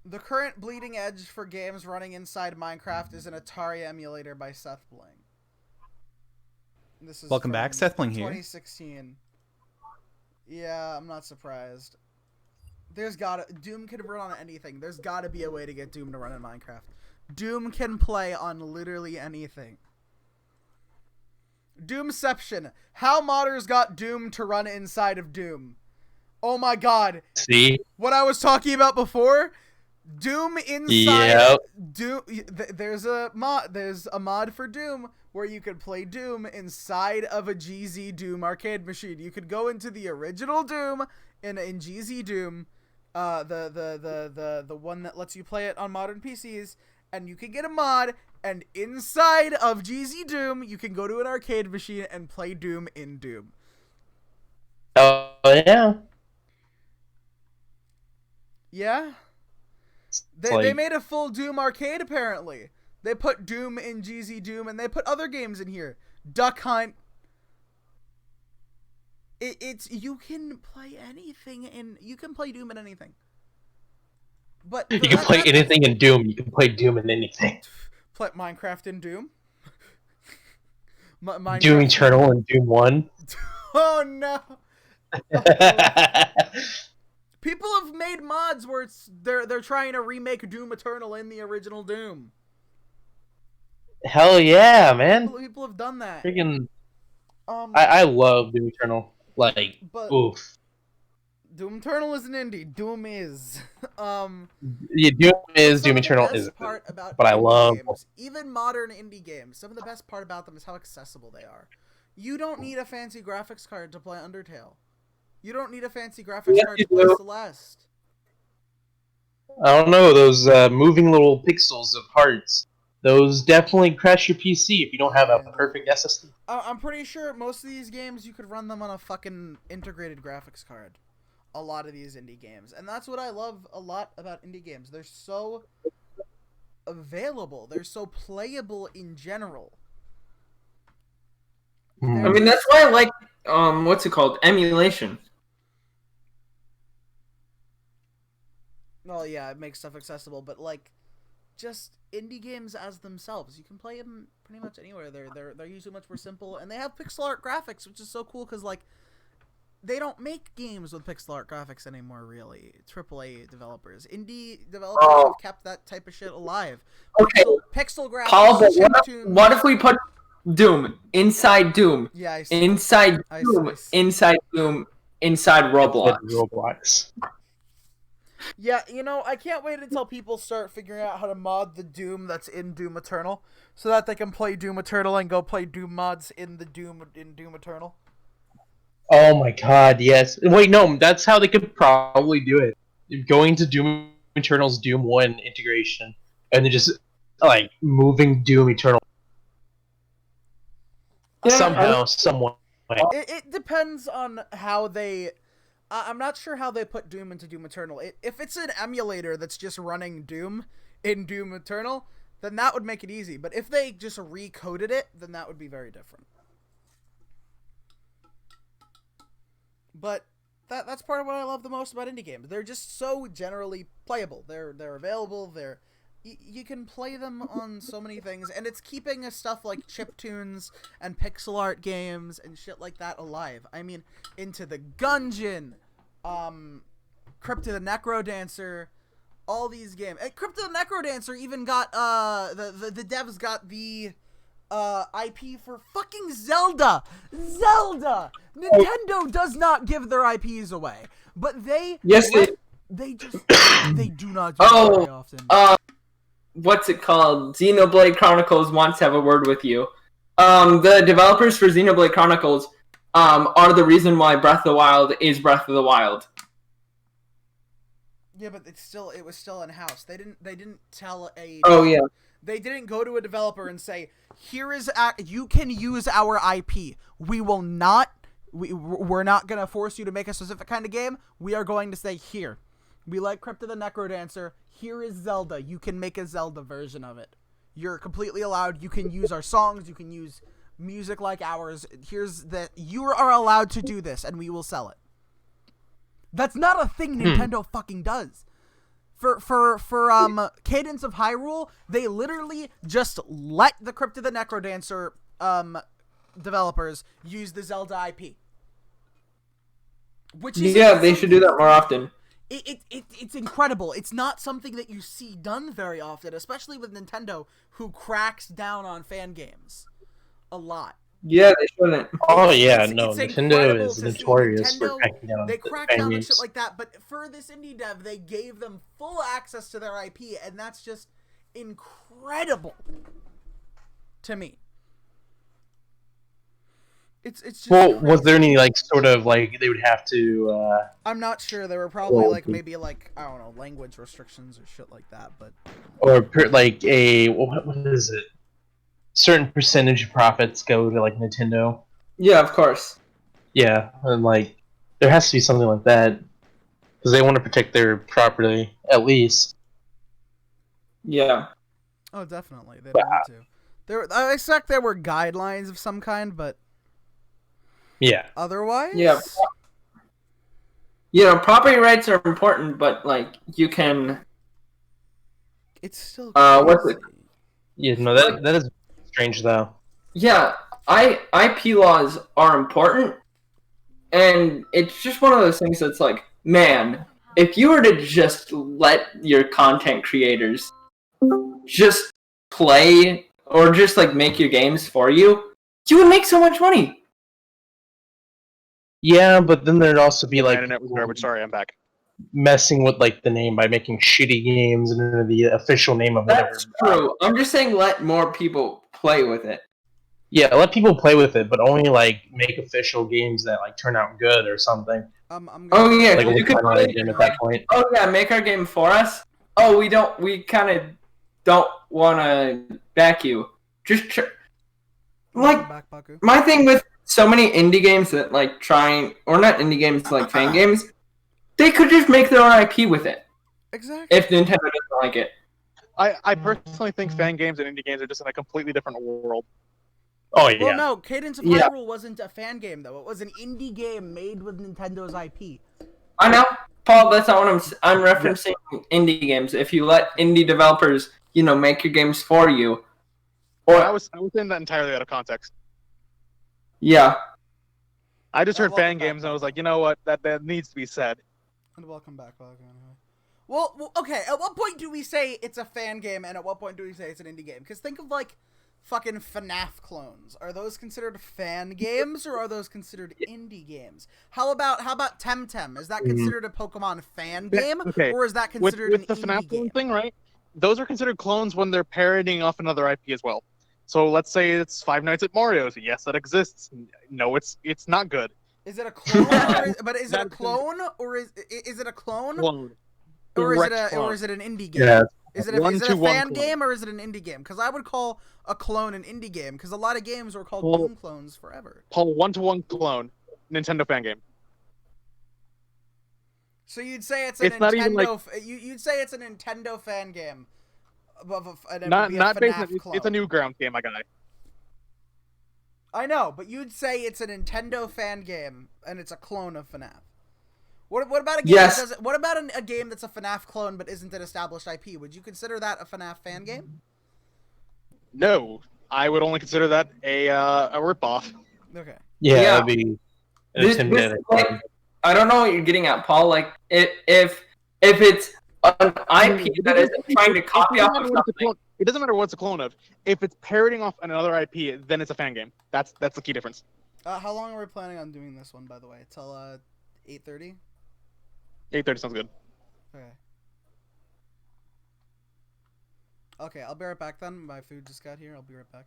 C: The current bleeding edge for games running inside Minecraft is an Atari emulator by Seth Bling. This is
G: Welcome back,
C: from
G: Seth Bling here.
C: 2016. Yeah, I'm not surprised. Doom can run on anything. There's gotta be a way to get Doom to run in Minecraft. Doom can play on literally anything. Doomception. How modders got Doom to run inside of Doom. Oh my god.
F: See?
C: What I was talking about before? Doom inside.
F: Yep.
C: Doom. There's a mod for Doom where you could play Doom inside of a GZ Doom arcade machine. You could go into the original Doom in GZ Doom, the one that lets you play it on modern PCs, and you can get a mod. And inside of GZ Doom, you can go to an arcade machine and play Doom in Doom.
F: Oh yeah.
C: Yeah. They made a full Doom arcade, apparently. They put Doom in GZ Doom, and they put other games in here. Duck Hunt. You can play anything, and you can play Doom in anything. But
F: You can play anything in Doom. You can play Doom in anything.
C: Play Minecraft in Doom.
F: Doom Eternal and Doom 1.
C: Oh no! People have made mods where they're trying to remake Doom Eternal in the original Doom.
F: Hell yeah, man.
C: People have done that.
F: Freaking I love Doom Eternal. Like,
C: But-
F: oof.
C: Doom Eternal is an indie. Doom is.
F: Yeah, Doom is
C: Some
F: Doom
C: of the
F: Eternal
C: best
F: is.
C: part about
F: But I
C: indie
F: love
C: games, even modern indie games. Some of the best part about them is how accessible they are. You don't need a fancy graphics card to play Undertale. You don't need a fancy graphics
F: Yeah,
C: card
F: you
C: to play
F: do.
C: Celeste.
F: I don't know, those moving little pixels of hearts. Those definitely crash your PC if you don't have a perfect SSD.
C: I'm pretty sure most of these games you could run them on a fucking integrated graphics card. A lot of these indie games. And that's what I love a lot about indie games. They're so available. They're so playable in general.
D: I mean, that's why I like what's it called, emulation.
C: Well, yeah, it makes stuff accessible, but like, just indie games as themselves, you can play them pretty much anywhere. They're usually much more simple, and they have pixel art graphics, which is so cool because like, they don't make games with pixel art graphics anymore. Really, AAA developers, indie developers have kept that type of shit alive.
D: Okay,
C: Pixel graphics.
D: Paul, but
C: chiptunes.
D: what if we put Doom inside Doom,
C: Yeah, I see.
D: inside
C: I
D: Doom,
C: see.
D: inside Doom, inside Roblox?
F: Roblox.
C: Yeah, you know, I can't wait until people start figuring out how to mod the Doom that's in Doom Eternal, so that they can play Doom Eternal and go play Doom mods in the Doom Eternal.
F: Oh my god, yes. Wait, no, that's how they could probably do it. Going to Doom Eternal's Doom 1 integration, and then just, like, moving Doom Eternal somehow, somewhere.
C: It depends on how they... I'm not sure how they put Doom into Doom Eternal. If it's an emulator that's just running Doom in Doom Eternal, then that would make it easy. But if they just recoded it, then that would be very different. But that's part of what I love the most about indie games. They're just so generally playable. They're available. You can play them on so many things, and it's keeping stuff like chiptunes and pixel art games and shit like that alive. I mean, Into the Gungeon, Crypt of the Necrodancer, all these games. And Crypt of the Necrodancer even got the devs got the IP for fucking Zelda. Nintendo does not give their IPs away, but they they do not do it very often.
D: What's it called? Xenoblade Chronicles wants to have a word with you. The developers for Xenoblade Chronicles are the reason why Breath of the Wild is Breath of the Wild.
C: Yeah, but it was still in house. They didn't tell a.
D: Oh yeah.
C: They didn't go to a developer and say, you can use our IP. We're not gonna force you to make a specific kind of game. We are going to say, here, we like Crypt of the Necrodancer. Here is Zelda. You can make a Zelda version of it. You're completely allowed. You can use our songs. You can use music like ours. You are allowed to do this, and we will sell it. That's not a thing Nintendo fucking does. For Cadence of Hyrule, they literally just let the Crypt of the Necrodancer developers use the Zelda IP. Which is
D: they should do that more often.
C: It's incredible. It's not something that you see done very often, especially with Nintendo, who cracks down on fan games a lot.
D: Yeah, they shouldn't.
F: Oh yeah, Nintendo is notorious for cracking down on
C: They crack
F: fan
C: down on
F: games.
C: shit like that, but for this indie dev, they gave them full access to their IP, and that's just incredible to me. It's just
F: Well,
C: crazy.
F: was there any sort of they would have to?
C: I'm not sure. There were probably maybe I don't know, language restrictions or shit like that, but
F: Or what is it? Certain percentage of profits go to Nintendo.
D: Yeah, of course.
F: Yeah, and there has to be something like that because they want to protect their property at least.
D: Yeah.
C: oh, definitely they don't need to. I expect there were guidelines of some kind, but
F: Yeah.
C: otherwise,
D: Yeah. Property rights are important, but you can.
C: it's still
D: What's it?
C: crazy.
F: Yeah, no, that is strange though.
D: Yeah, IP laws are important, and it's just one of those things that's man, if you were to just let your content creators just play or just make your games for you, you would make so much money.
F: Yeah, but then there'd also be
E: Internet was garbage. Sorry, I'm back.
F: messing with the name by making shitty games and the official name of whatever.
D: That's true. I'm just saying let more people play with it.
F: Yeah, let people play with it, but only make official games that turn out good or something.
C: I'm
D: Oh
C: gonna-
D: yeah,
F: Like
D: you could
F: a game at that point.
D: Oh yeah, make our game for us. Oh, we kind of don't want to back you. Just
C: back, Baku.
D: my thing with so many indie games that or not indie games, fan games, they could just make their own IP with it
C: Exactly.
D: if Nintendo doesn't like it.
E: I personally think fan games and indie games are just in a completely different world.
F: Oh yeah.
C: Well, no, Cadence of
D: Yeah.
C: Hyrule wasn't a fan game though. It was an indie game made with Nintendo's IP.
D: I know. Paul, that's not what I'm referencing indie games. If you let indie developers, make your games for you, or
G: I was saying that entirely out of context.
D: yeah,
G: I just heard
C: welcome
G: fan
C: back,
G: games and I was
C: Pablo.
G: like, you know what? That needs to be said.
C: And welcome back, Pelican. Well, okay. At what point do we say it's a fan game, and at what point do we say it's an indie game? Because think of like fucking FNAF clones. Are those considered fan games, or are those considered indie games? How about Temtem? Is that considered a Pokemon fan game,
G: Okay.
C: or is that
G: With
C: considered
G: the
C: an
G: FNAF
C: indie
G: clone
C: game?
G: thing, right? Those are considered clones when they're parodying off another IP as well. So let's say it's Five Nights at Mario's. Yes, that exists. No, it's not good.
C: Is it a clone? But is it a
G: That's
C: clone, or is it a clone,
G: Clone.
C: or is it
G: Direct clone.
C: an indie game?
F: Yeah.
C: Is it a
G: One-to-one
C: fan
G: clone.
C: game, or is it an indie game? Because I would call a clone an indie game, because a lot of games were called
G: Well-
C: Doom clones forever.
G: Paul, one-to-one clone. Nintendo fan game.
C: So you'd say it's a
G: It's not even
C: Nintendo. You'd say it's a Nintendo fan game. And it
G: Not
C: would be a
G: based
C: FNAF
G: on,
C: clone.
G: it's a Newgrounds game, my guy.
C: I know, but you'd say it's a Nintendo fan game, and it's a clone of FNAF. What about a game
D: Yes.
C: that doesn't? What about a game that's a FNAF clone but isn't an established IP? Would you consider that a FNAF fan game?
G: No, I would only consider that a ripoff.
C: Okay.
F: Yeah,
D: Yeah.
F: that'd be an
D: This-
F: attempt
D: this-
F: at it.
D: like, I don't know what you're getting at, Paul. Like, if it's an IP that isn't trying to copy off of something.
G: It doesn't matter what it's a clone of. If it's parodying off another IP, then it's a fan game. That's the key difference.
C: How long are we planning on doing this one, by the way? Till 8:30.
G: 8:30 sounds good.
C: Okay. Okay, I'll be right back then. My food just got here. I'll be right back.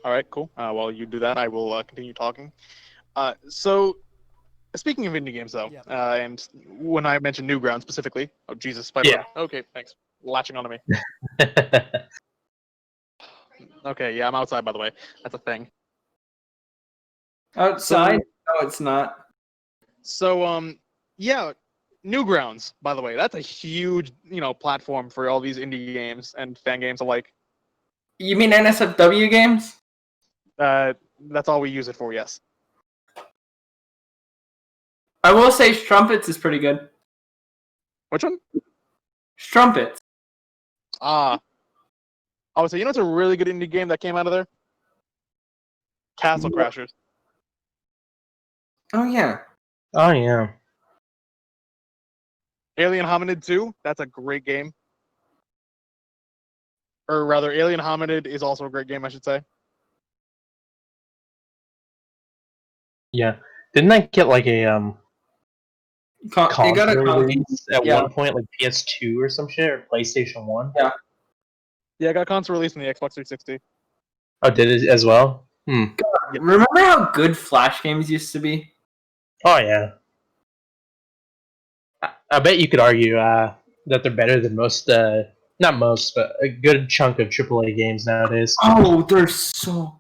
G: All right, cool. While you do that, I will continue talking. So, speaking of indie games, though,
C: Yep.
G: and when I mentioned Newgrounds specifically, oh Jesus, Spider-Man.
F: Yeah.
G: Okay, thanks. Latching onto me. Okay, yeah, I'm outside, by the way. That's a thing.
D: Outside? No, it's not.
G: So, yeah, Newgrounds, by the way, that's a huge, platform for all these indie games and fan games alike.
D: You mean NSFW games?
G: That's all we use it for, yes.
D: I will say Strumpets is pretty good.
G: Which one?
D: Strumpets.
G: Oh, so it's a really good indie game that came out of there? Castle Crashers.
D: Oh yeah.
F: Oh yeah.
G: Alien Hominid 2, that's a great game. Or rather, Alien Hominid is also a great game, I should say.
F: Yeah. Didn't that get like a
D: It got a
F: console
D: console.
F: release at
D: Yeah.
F: one point, like PS2 or some shit, or PlayStation 1?
D: Yeah.
G: Yeah, it got console released in the Xbox 360.
F: Oh, did it as well?
D: Remember how good Flash games used to be?
F: Oh yeah. I bet you could argue that they're better than most, not most, but a good chunk of AAA games nowadays.
D: Oh, they're so.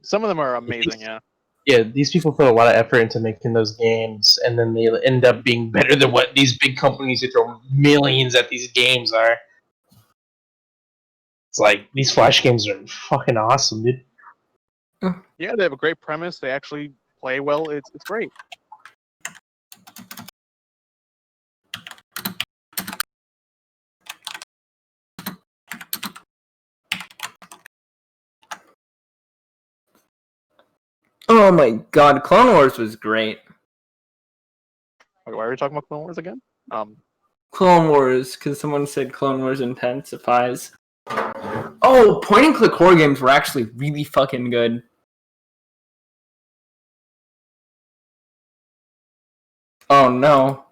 G: Some of them are amazing, yeah.
F: Yeah, these people put a lot of effort into making those games, and then they end up being better than what these big companies who throw millions at these games are. It's like, these Flash games are fucking awesome, dude.
G: Yeah, they have a great premise. They actually play well. It's great.
D: Oh my god, Clone Wars was great.
G: Okay, why are we talking about Clone Wars again?
D: Clone Wars, because someone said Clone Wars intensifies. Oh, point and click horror games were actually really fucking good. Oh no.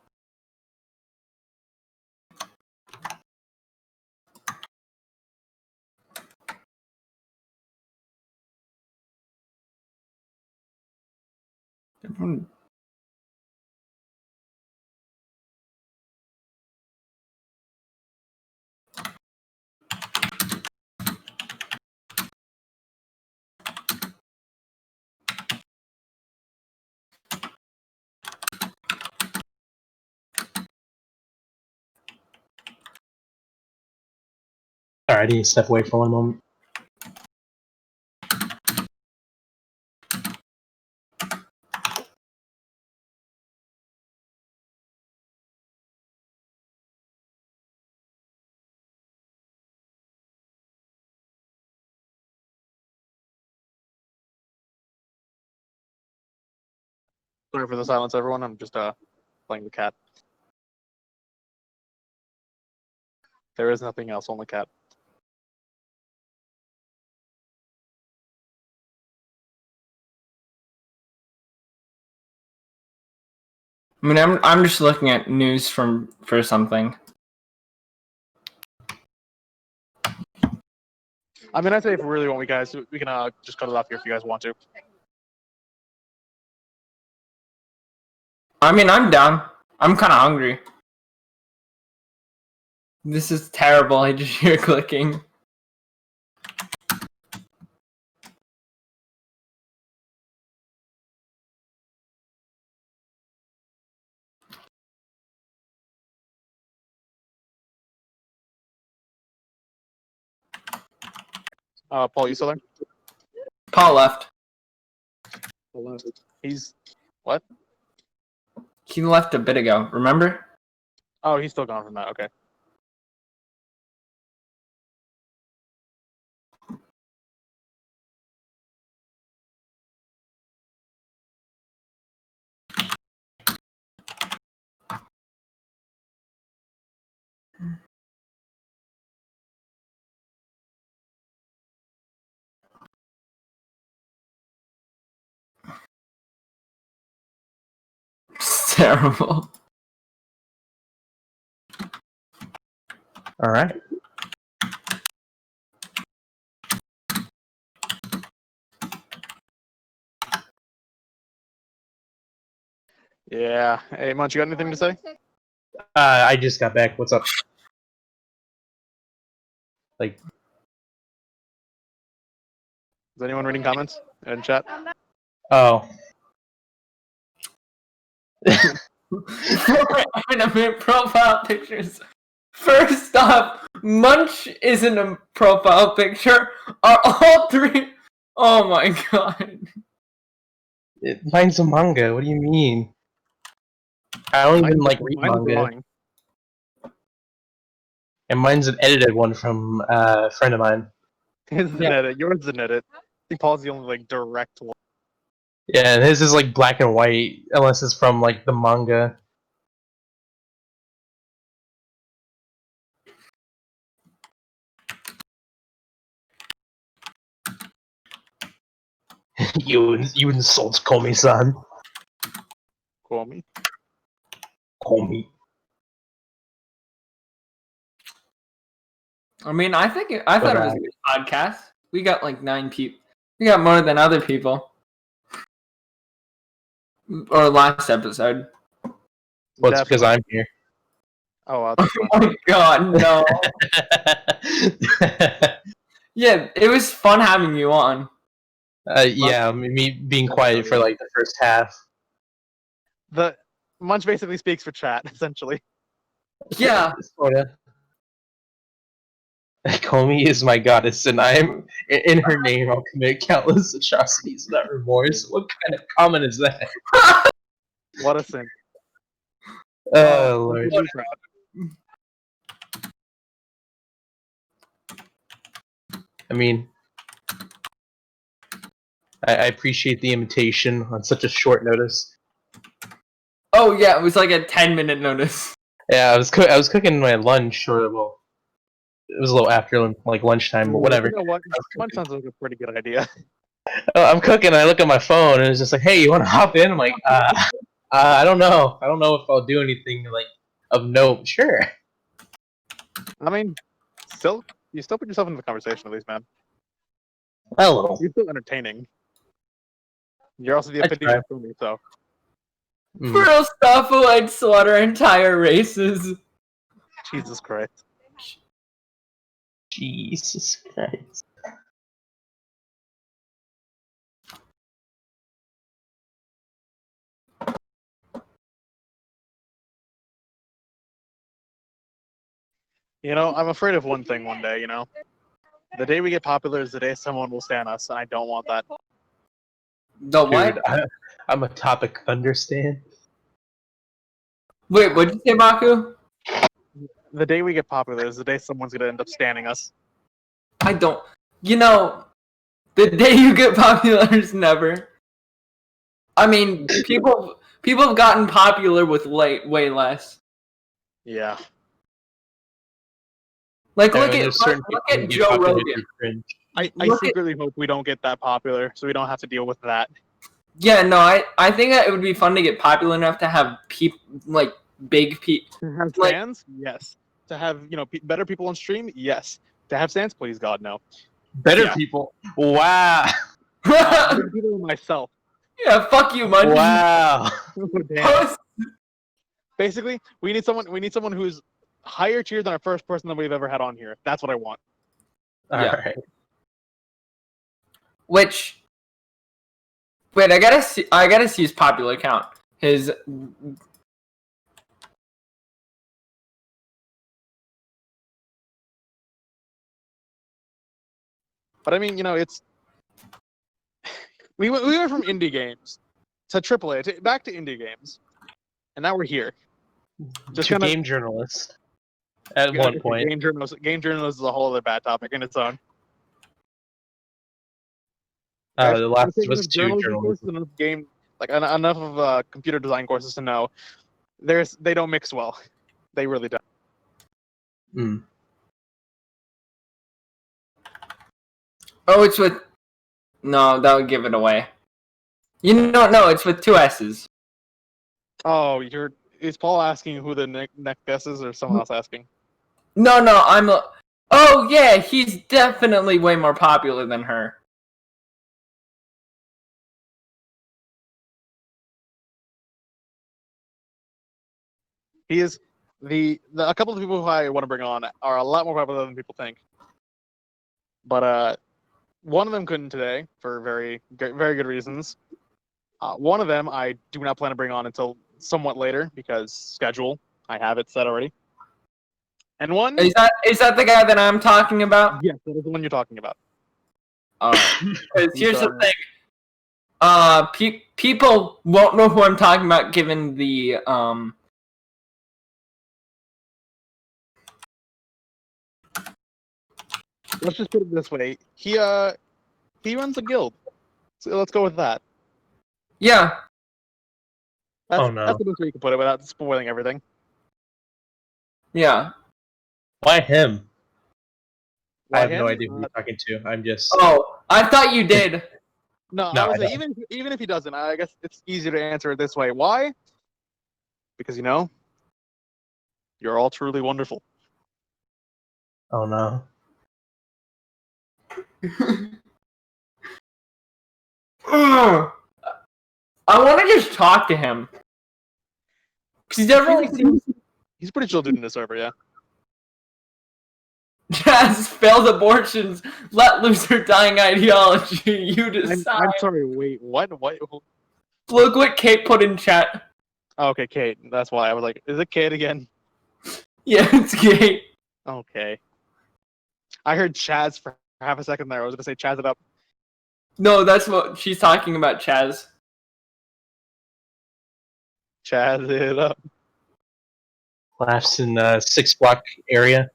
F: Alright, I need to step away for one moment.
G: Sorry for the silence, everyone. I'm just playing the cat. There is nothing else, only cat.
D: I mean, I'm just looking at news for something.
G: I mean, I'd say if we really want, we can just cut it off here if you guys want to.
D: I mean, I'm down. I'm kind of hungry. This is terrible. I just hear clicking.
G: Paul, you still there?
D: Paul left.
G: He's what?
D: He left a bit ago. Remember?
G: Oh, he's still gone from that. Okay.
D: It's terrible.
F: All right.
G: Yeah. Hey, Munch, you got anything to say?
F: I just got back. What's up? Like,
G: Is anyone reading comments in chat?
F: oh,
D: Anime profile pictures. First off, Munch isn't a profile picture. Are all three? Oh my god.
F: mine's a manga. What do you mean? I don't even like read
G: Mine's
F: manga,
G: drawing.
F: and mine's an edited one from a friend of mine.
G: His is an edit. Yours is an edit. I think Paul's the only like direct one.
F: Yeah, and his is like black and white, unless it's from like the manga. you insult Komi-san.
G: Call me.
F: Komi.
D: I mean, I thought it was a good podcast. We got like 9 people. We got more than other people. Or last episode.
F: Well, it's because I'm here.
G: Oh, wow.
D: Oh my god, no. Yeah, it was fun having you on.
F: Yeah, me being quiet for like the first half.
G: The Munch basically speaks for chat, essentially.
D: Yeah.
F: Sorta. Komi is my goddess, and I'm in her name. I'll commit countless atrocities without remorse. What kind of comment is that?
G: What a sin.
F: Oh Lord. I mean, I appreciate the invitation on such a short notice.
D: Oh yeah, it was like a 10-minute notice.
F: Yeah, I was cooking my lunch, or well, it was a little after like lunchtime, but whatever.
G: You know what? Munch sounds like a pretty good idea.
F: I'm cooking. And I look at my phone, and it's just like, "Hey, you want to hop in?" I'm like, I don't know. I don't know if I'll do anything like of note. Sure.
G: I mean, you still put yourself into the conversation at least, man.
F: A little.
G: You're still entertaining. You're also the epitome
F: try.
G: of Fumi, so.
D: Real stuff will like slaughter entire races.
G: Jesus Christ.
F: Jesus Christ.
G: You know, I'm afraid of one thing one day, you know? The day we get popular is the day someone will stand us, and I don't want that.
D: The what?
F: Dude, I'm a topic understand.
D: Wait, what'd you say, Baku?
G: The day we get popular is the day someone's gonna end up standing us.
D: I don't. You know, the day you get popular is never. I mean, People have gotten popular with way less.
G: Yeah.
D: Like
F: I
D: look
F: mean,
D: at
F: there's certain
D: look
F: people who
D: at
F: get
D: Joe
F: popular
D: Rogan.
F: through cringe.
G: I
D: Look at-
G: secretly hope we don't get that popular, so we don't have to deal with that.
D: Yeah, no, I think that it would be fun to get popular enough to have big people.
G: To have
D: Like-
G: fans, yes. To have better people on stream, yes. To have fans, please God no.
F: Better
G: Yeah.
F: people. Wow.
G: Better people than myself.
D: Yeah, fuck you, Munch.
F: Wow.
G: Damn. Basically, we need someone who's higher tier than our first person that we've ever had on here. That's what I want.
F: All
D: Yeah.
F: right.
D: Which, wait, I gotta see his popular count. His
G: But I mean, it's we went from indie games to AAA back to indie games, and now we're here. Just
F: To
G: kinda-
F: game journalist at one point.
G: Game journalist is a whole other bad topic in its own.
F: The Last
G: There's
F: of Us
G: enough
F: 2
G: journalism
F: journalist.
G: courses, enough game, enough of computer design courses to know they don't mix well. They really don't.
F: Mm.
D: oh, it's with no, that would give it away. You know, no, it's with 2 S's.
G: Oh, is Paul asking who the next guest is, or someone else asking?
D: No, oh yeah, he's definitely way more popular than her.
G: He is a couple of people who I want to bring on are a lot more popular than people think. But one of them couldn't today for very good reasons. One of them I do not plan to bring on until somewhat later because schedule. I have it set already. And one,
D: Is that the guy that I'm talking about?
G: yes, that is the one you're talking about.
D: Because here's the thing. People won't know who I'm talking about given the
G: Let's just put it this way. He runs a guild. So let's go with that.
D: yeah.
G: That's,
F: Oh, no.
G: That's the best way you can put it without spoiling everything.
D: Yeah.
F: Why him? I
G: Why
F: have no
G: him?
F: idea who you're talking to. I'm just.
D: Oh, I thought you did.
G: No,
F: No,
G: I would
F: I
G: say even if he doesn't, I guess it's easier to answer it this way. Why? Because you're all truly wonderful.
F: Oh no.
D: I want to just talk to him. Because he definitely seems
G: He's a pretty chill dude in the server, yeah.
D: has failed abortions, let loose her dying ideology. You decide.
G: I'm sorry. Wait, what? What?
D: Look what Kate put in chat.
G: Oh, okay, Kate. That's why I was like, is it Kate again?
D: Yeah, it's Kate.
G: Okay. I heard Chaz for half a second there. I was gonna say Chaz it up.
D: No, that's what she's talking about, Chaz.
G: Chaz it up.
F: Laughs in the 6 block area.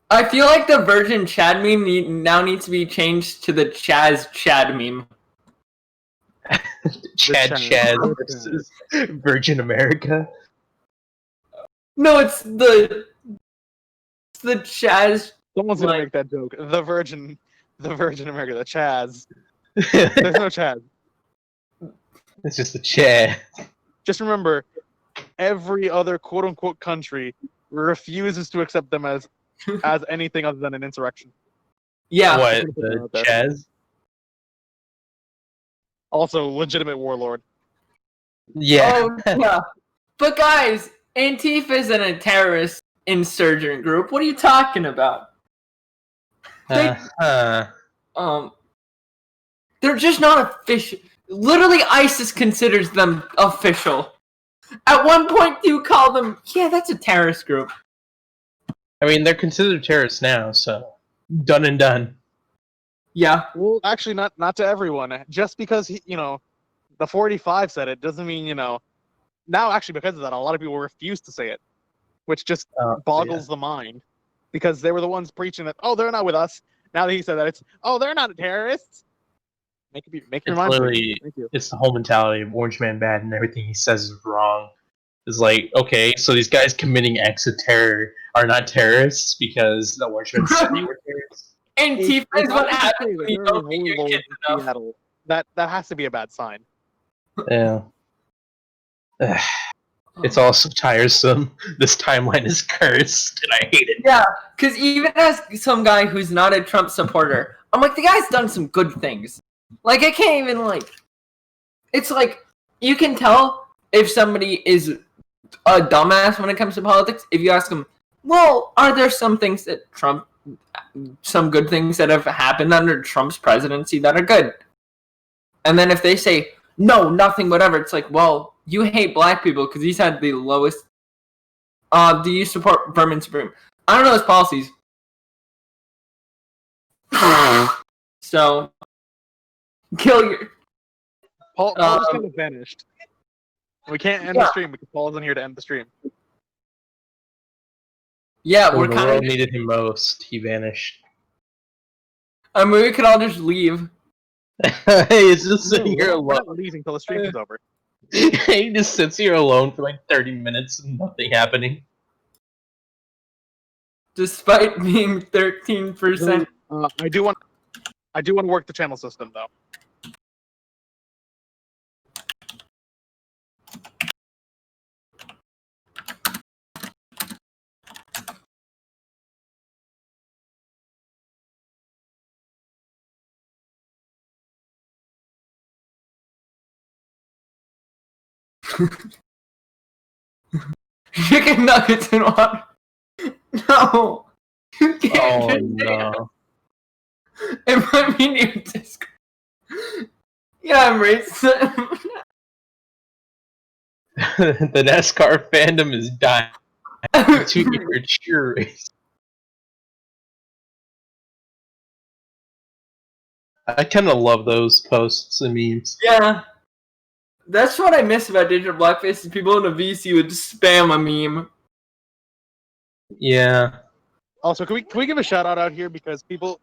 D: I feel like the Virgin Chad meme now needs to be changed to the Chaz Chad meme.
F: Chad
G: Chaz.
F: Chaz versus Virgin America.
D: No, it's the Chaz.
G: Someone's gonna
D: Like-
G: make that joke. The Virgin America, the Chaz. There's no Chaz.
F: It's just the Chad.
G: Just remember, every other quote unquote country refuses to accept them as anything other than an insurrection.
D: Yeah.
F: What? The Chaz?
G: Also, legitimate warlord.
F: Yeah.
D: Oh, yeah. But guys, Antifa isn't a terrorist insurgent group. What are you talking about?
F: Uh-huh.
D: They're just not official. Literally, ISIS considers them official. At one point, you call them, yeah, that's a terrorist group.
F: I mean, they're considered terrorists now, so done and done.
D: Yeah.
G: Well, actually, not to everyone. Just because the 45 said it doesn't mean Now, actually, because of that, a lot of people refuse to say it, which just boggles the mind, because they were the ones preaching that. Oh, they're not with us. Now that he said that, it's they're not terrorists. Make your
F: It's
G: mind.
F: literally,
G: Thank you.
F: it's the whole mentality of Orange Man bad and everything he says is wrong. It's like, okay, so these guys committing acts of terror are not terrorists because the Orange Man said they were terrorists.
D: Antifa
G: If
D: is
G: I
D: what
G: were to
D: happens
G: say that
D: when you
G: there are
D: don't feed your
G: warlords
D: kids
G: in
D: enough.
G: Seattle, that has to be a bad sign.
F: Yeah. It's all so tiresome. This timeline is cursed, and I hate it.
D: Yeah, because even as some guy who's not a Trump supporter, I'm like, the guy's done some good things. Like, I can't even, like... It's like, you can tell if somebody is a dumbass when it comes to politics if you ask them, well, are there some things that Trump... Some good things that have happened under Trump's presidency that are good? And then if they say, no, nothing, whatever, it's like, well, you hate black people because he's had the lowest... do you support Vermin Supreme? I don't know his policies. So, kill your...
G: Paul just kind of vanished. We can't end the stream because Paul isn't here to end the stream.
D: Yeah,
F: When
D: we're
F: the
D: kind
F: world
D: of...
F: needed him most, he vanished.
D: I mean, we could all just leave.
F: Hey, he's just sitting
G: No,
F: here
G: we're not
F: alone.
G: leaving until the stream is over.
F: He just sits here alone for like 30 minutes and nothing happening.
D: Despite being 13%.
G: I do want to work the channel system though.
D: Chicken nuggets and water. No. You can't
F: Oh
D: just say
F: no.
D: that. It might be new Discord. Yeah, I'm racist.
F: The NASCAR fandom is dying to your cheer race. I kind of love those posts and memes.
D: Yeah. That's what I miss about Digital Blackface is people in a VC would spam a meme.
F: Yeah.
G: Also, can we give a shout out here because people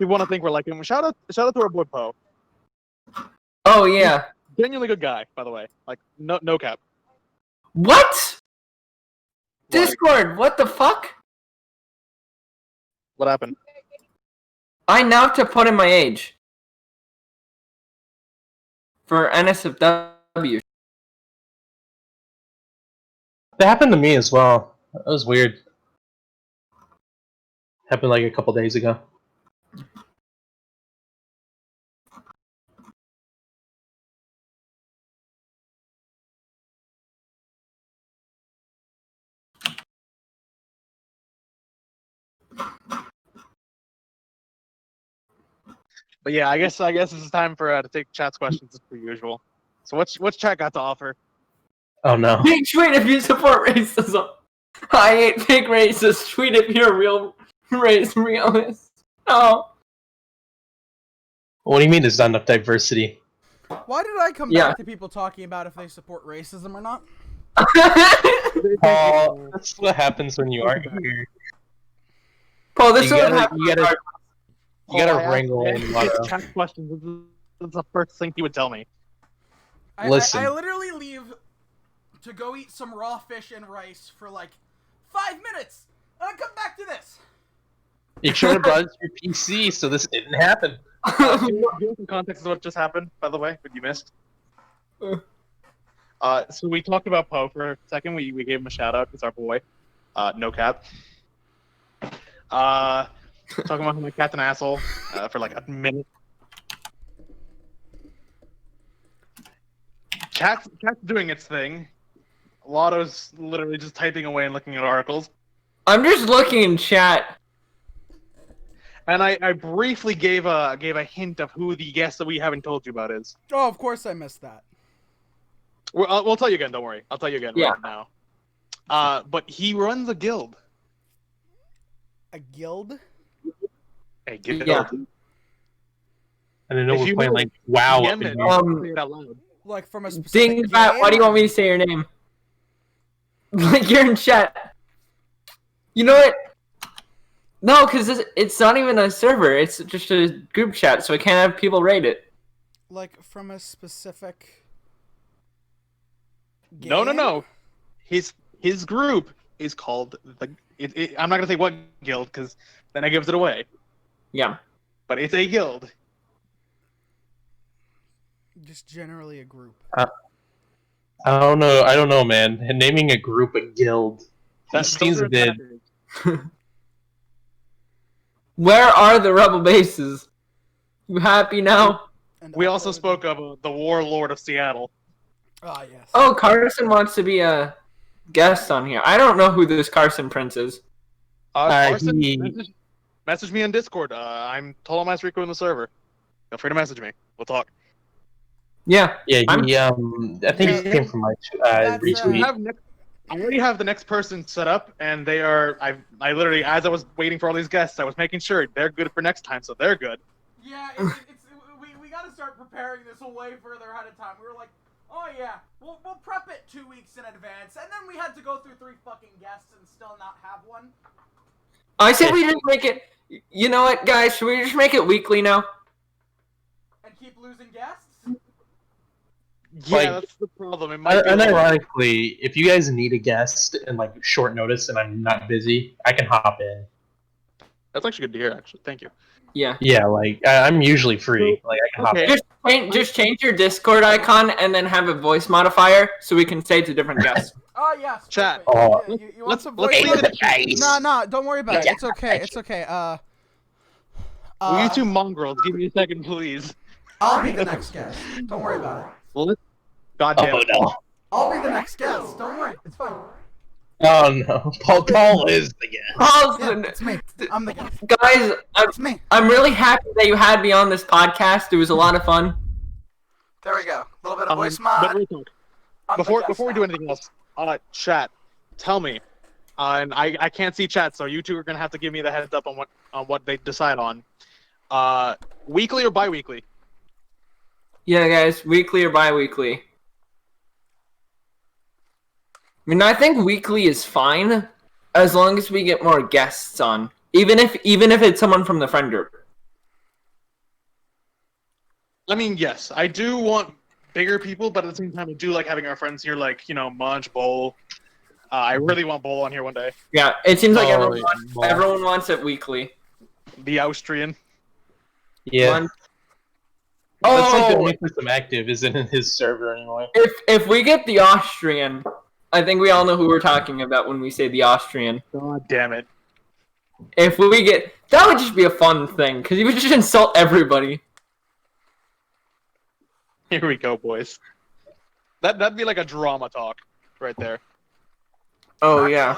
G: want to think we're like him. Shout out to our boy Poe.
D: Oh, yeah.
G: Genuinely good guy, by the way. Like no cap.
D: What?
G: Like,
D: Discord, what the fuck?
G: what happened?
D: I now have to put in my age. For NSFW.
F: That happened to me as well. That was weird. Happened like a couple days ago.
G: But yeah, I guess this is time for to take chat's questions as per usual. So what's chat got to offer?
F: Oh no.
D: Big tweet if you support racism. I hate fake racists. Tweet if you're a real race realist. Oh.
F: What do you mean there's not enough diversity?
C: Why did I come
D: Yeah.
C: back to people talking about if they support racism or not?
F: Paul, that's what happens when you aren't here.
D: Paul, this
F: You
D: would
F: gotta-
D: happen.
F: you gotta- You gotta
G: I asked
F: wrangle in a lot of...
G: chat questions. This is the first thing he would tell me.
F: Listen.
C: I literally leave to go eat some raw fish and rice for like 5 minutes, and I come back to this.
F: You should have brought your PC so this didn't happen.
G: Do you have some context of what just happened, by the way, what you missed? So we talked about Poe for a second. We gave him a shout out. It's our boy. No cap. Talking about him like cat's an asshole for like a minute. Cat's doing its thing. Lotto's literally just typing away and looking at articles.
D: I'm just looking in chat.
G: And I briefly gave a hint of who the guest that we haven't told you about is.
C: Oh, of course I missed that.
G: We'll tell you again. Don't worry. I'll tell you again
D: Yeah.
G: right now. But he runs a guild.
C: A guild?
G: A guild.
D: Yeah.
F: I didn't know
G: If
F: we're
G: you
F: playing
G: know
F: like WoW up
G: DM
F: in
G: it,
F: here.
G: say it out loud.
C: Like from a specific
D: Dingbat,
C: game?
D: why do you want me to say your name? Like, you're in chat. You know what? No, because it's not even a server. It's just a group chat, so I can't have people rate it.
C: Like from a specific.
G: No,
C: game?
G: no. His group is called the. I'm not gonna say what guild because then it gives it away.
D: Yeah.
G: But it's a guild.
C: Just generally a group.
F: I don't know. I don't know, man. Naming a group a guild seems a bit.
D: Where are the rebel bases? You happy now?
C: And
G: We also
C: upload-
G: spoke of the Warlord of Seattle.
C: Ah, yes.
D: Oh, Carson wants to be a guest on here. I don't know who this Carson Prince is.
G: Carson,
F: He-
G: message me on Discord. I'm Total Master Rico in the server. Feel free to message me. We'll talk.
D: Yeah.
F: Yeah,
D: I'm-
F: he. I think he came from my
C: That's,
F: retweet.
G: I already have the next person set up, and they are. I literally, as I was waiting for all these guests, I was making sure they're good for next time, so they're good.
C: Yeah, we got to start preparing this way further ahead of time. We were like, oh yeah, we'll prep it 2 weeks in advance, and then we had to go through 3 fucking guests and still not have one.
D: I said we just make it. You know what, guys? Should we just make it weekly now?
C: And keep losing guests?
G: Yeah,
F: Like,
G: that's the problem. It might be
F: Unironically, if you guys need a guest in like short notice and I'm not busy, I can hop in.
G: That's actually good to hear. Actually, thank you.
D: Yeah.
F: Yeah, like I'm usually free. Like I can hop
G: Okay.
F: in.
D: Just change your Discord icon and then have a voice modifier so we can say to different guests.
C: Oh yes.
G: Chat.
C: perfect.
F: Oh.
C: Yeah, you want some
G: let's
C: voice?
G: leave it-
F: guys.
C: No, don't worry about it. It's okay. It's okay.
G: Will you two mongrels give me a second, please?
C: I'll be the next guest. Don't worry about it.
G: Well, God damn
F: Oh
G: it.
F: no!
C: I'll be the next guest. Don't worry. It's fine.
F: Oh no! Paul is the guest.
D: Paul's
C: Yeah, it's me. I'm the guest.
D: guys,
C: It's me.
D: I'm really happy that you had me on this podcast. It was a lot of fun.
C: There we go. A little bit of voice
G: But
C: mod.
G: real talk,
C: I'm the guest
G: before we
C: now.
G: do anything else, chat, tell me, and I can't see chat, so you two are gonna have to give me the heads up on what they decide on. Weekly or bi-weekly?
D: Yeah, guys, weekly or bi-weekly. I mean, I think weekly is fine as long as we get more guests on. Even if it's someone from the friend group.
G: I mean, yes, I do want bigger people, but at the same time, I do like having our friends here, like Munch, Bowl. I really want Bowl on here one day.
D: Yeah, it seems like
F: Oh,
D: everyone wants it weekly.
G: The Austrian.
F: Yeah.
D: One-
F: That's like the
D: Oh,
F: only system active isn't in his server anymore.
D: if we get the Austrian, I think we all know who we're talking about when we say the Austrian.
G: God damn it.
D: If we get that, would just be a fun thing because he would just insult everybody.
G: Here we go, boys. That'd be like a drama talk right there.
D: Oh yeah.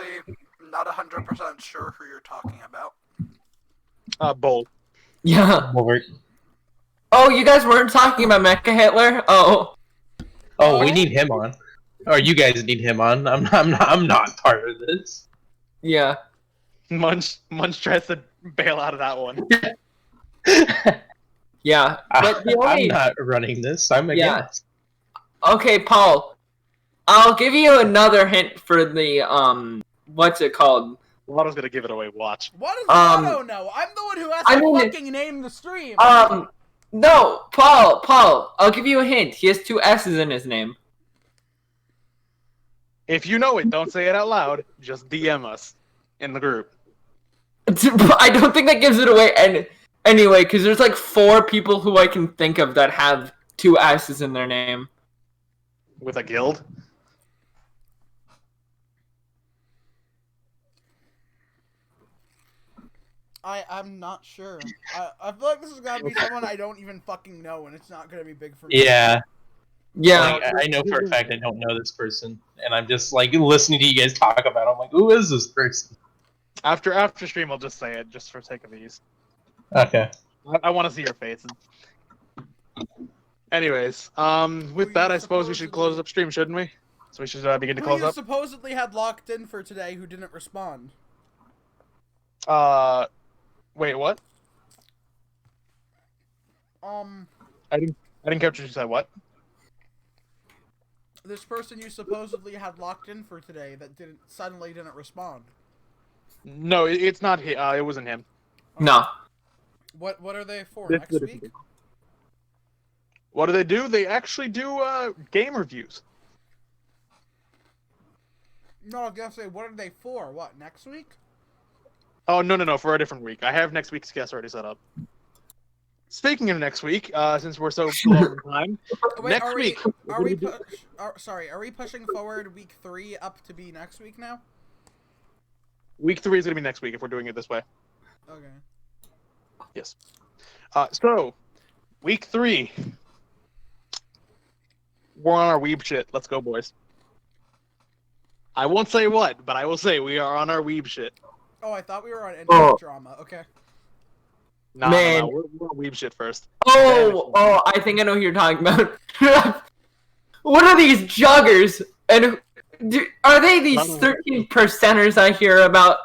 C: Not 100% sure who you're talking about.
G: Bowl.
D: Yeah.
F: Over.
D: Oh, you guys weren't talking about Mecha Hitler? Oh.
F: Oh, we need him on. Or you guys need him on. I'm not part of this.
D: Yeah.
G: Munch tries to bail out of that one.
D: Yeah. But the
F: I'm
D: only
F: not running this. I'm a
D: Yeah.
F: guest.
D: Okay, Paul. I'll give you another hint for the what's it called?
G: Lotto's gonna give it away. Watch.
C: What does
D: Um,
C: Otto know? I'm the one who has
D: I
C: to
D: mean,
C: fucking name the stream.
D: No, Paul, I'll give you a hint. He has 2 S's in his name.
G: If you know it, don't say it out loud. Just DM us in the group.
D: I don't think that gives it away anyway, because there's like 4 people who I can think of that have 2 S's in their name.
G: With a guild?
C: I'm not sure. I feel like this is gonna be someone I don't even fucking know, and it's not gonna be big for me.
F: Yeah.
D: Yeah.
F: Like, I know for a fact I don't know this person, and I'm just like listening to you guys talk about it. I'm like, who is this person?
G: After stream, I'll just say it, just for sake of ease.
F: Okay.
G: I want to see your faces. Anyways, with that, I suppose we should close up stream, shouldn't we? So we should begin to
C: Who
G: close
C: you
G: up.
C: supposedly had locked in for today who didn't respond?
G: Wait, what? I didn't capture you said what?
C: This person you supposedly had locked in for today that suddenly didn't respond.
G: No, it's not. It wasn't him.
D: No.
C: What are they for
G: This is
C: next
G: a different
C: week?
G: guy. What do? They actually do game reviews.
C: No, I was gonna say, what are they for? What, next week?
G: Oh no, for a different week. I have next week's guest already set up. Speaking of next week, since we're so low on time,
C: Wait,
G: next
C: are
G: week.
C: Are we are we pushing forward week 3 up to be next week now?
G: Week 3 is gonna be next week if we're doing it this way.
C: Okay.
G: Yes. So week 3. We're on our weeb shit. Let's go, boys. I won't say what, but I will say we are on our weeb shit.
C: Oh, I thought we were on
D: Oh.
C: drama. Okay.
G: No,
D: Man.
G: we're on weeb shit first.
D: Oh, I think I know who you're talking about. What are these joggers? And are they these 13%ers I hear about?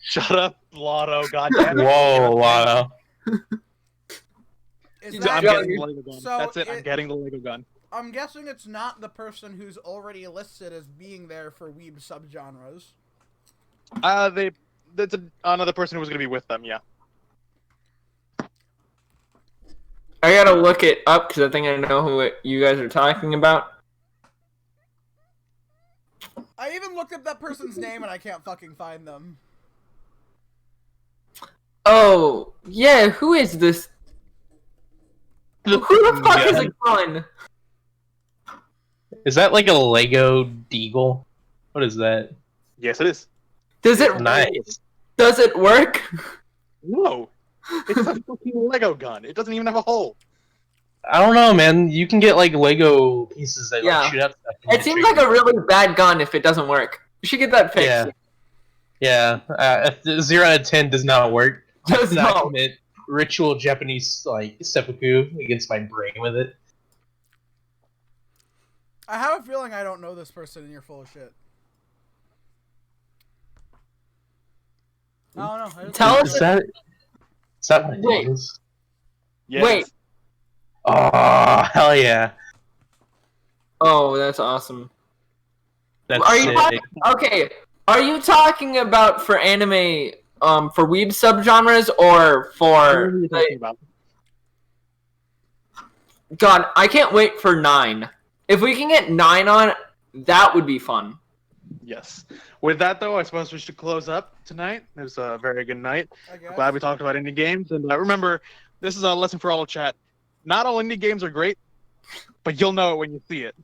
G: Shut up, Lotto. Goddamn it.
F: Whoa, Lotto.
C: Is
D: I'm
C: that,
G: I'm getting the Lego gun.
C: So
G: That's it. I'm getting the Lego gun.
C: I'm guessing it's not the person who's already listed as being there for weeb subgenres.
G: That's another person who was gonna be with them. Yeah.
D: I gotta look it up because I think I know who you guys are talking about.
C: I even looked up that person's name and I can't fucking find them.
D: Oh, yeah, who is this? Who the fuck is a gun?
F: Is that like a Lego Deagle? What is that?
G: Yes, it is.
D: Does it
F: Nice.
D: Does it work?
G: No, it's a fucking Lego gun. It doesn't even have a hole.
F: I don't know, man. You can get like Lego pieces that
D: Yeah.
F: like shoot up stuff. and
D: It
F: hit
D: seems
F: you.
D: like a really bad gun if it doesn't work. You should get that fixed.
F: Yeah. If the 0 out of 10 does not work, I
D: Does
F: cannot
D: not.
F: commit ritual Japanese like seppuku against my brain with it.
C: I have a feeling I don't know this person and you're full of shit. I don't know. I just
D: Tell
F: Is
D: us.
F: that what it
D: Wait.
F: is?
G: Yes.
D: Wait.
F: Oh, hell yeah.
D: Oh, that's awesome.
F: That's
D: Are you
F: sick.
D: talking, okay? Are you talking about for anime, for weeb subgenres, or
G: What
D: for?
G: are you talking about?
D: God, I can't wait for 9. If we can get 9 on, that would be fun.
G: Yes. With that, though, I suppose we should close up tonight. It was a very good night.
C: I guess.
G: Glad we talked about indie games. And remember, this is a lesson for all chat. Not all indie games are great, but you'll know it when you see it.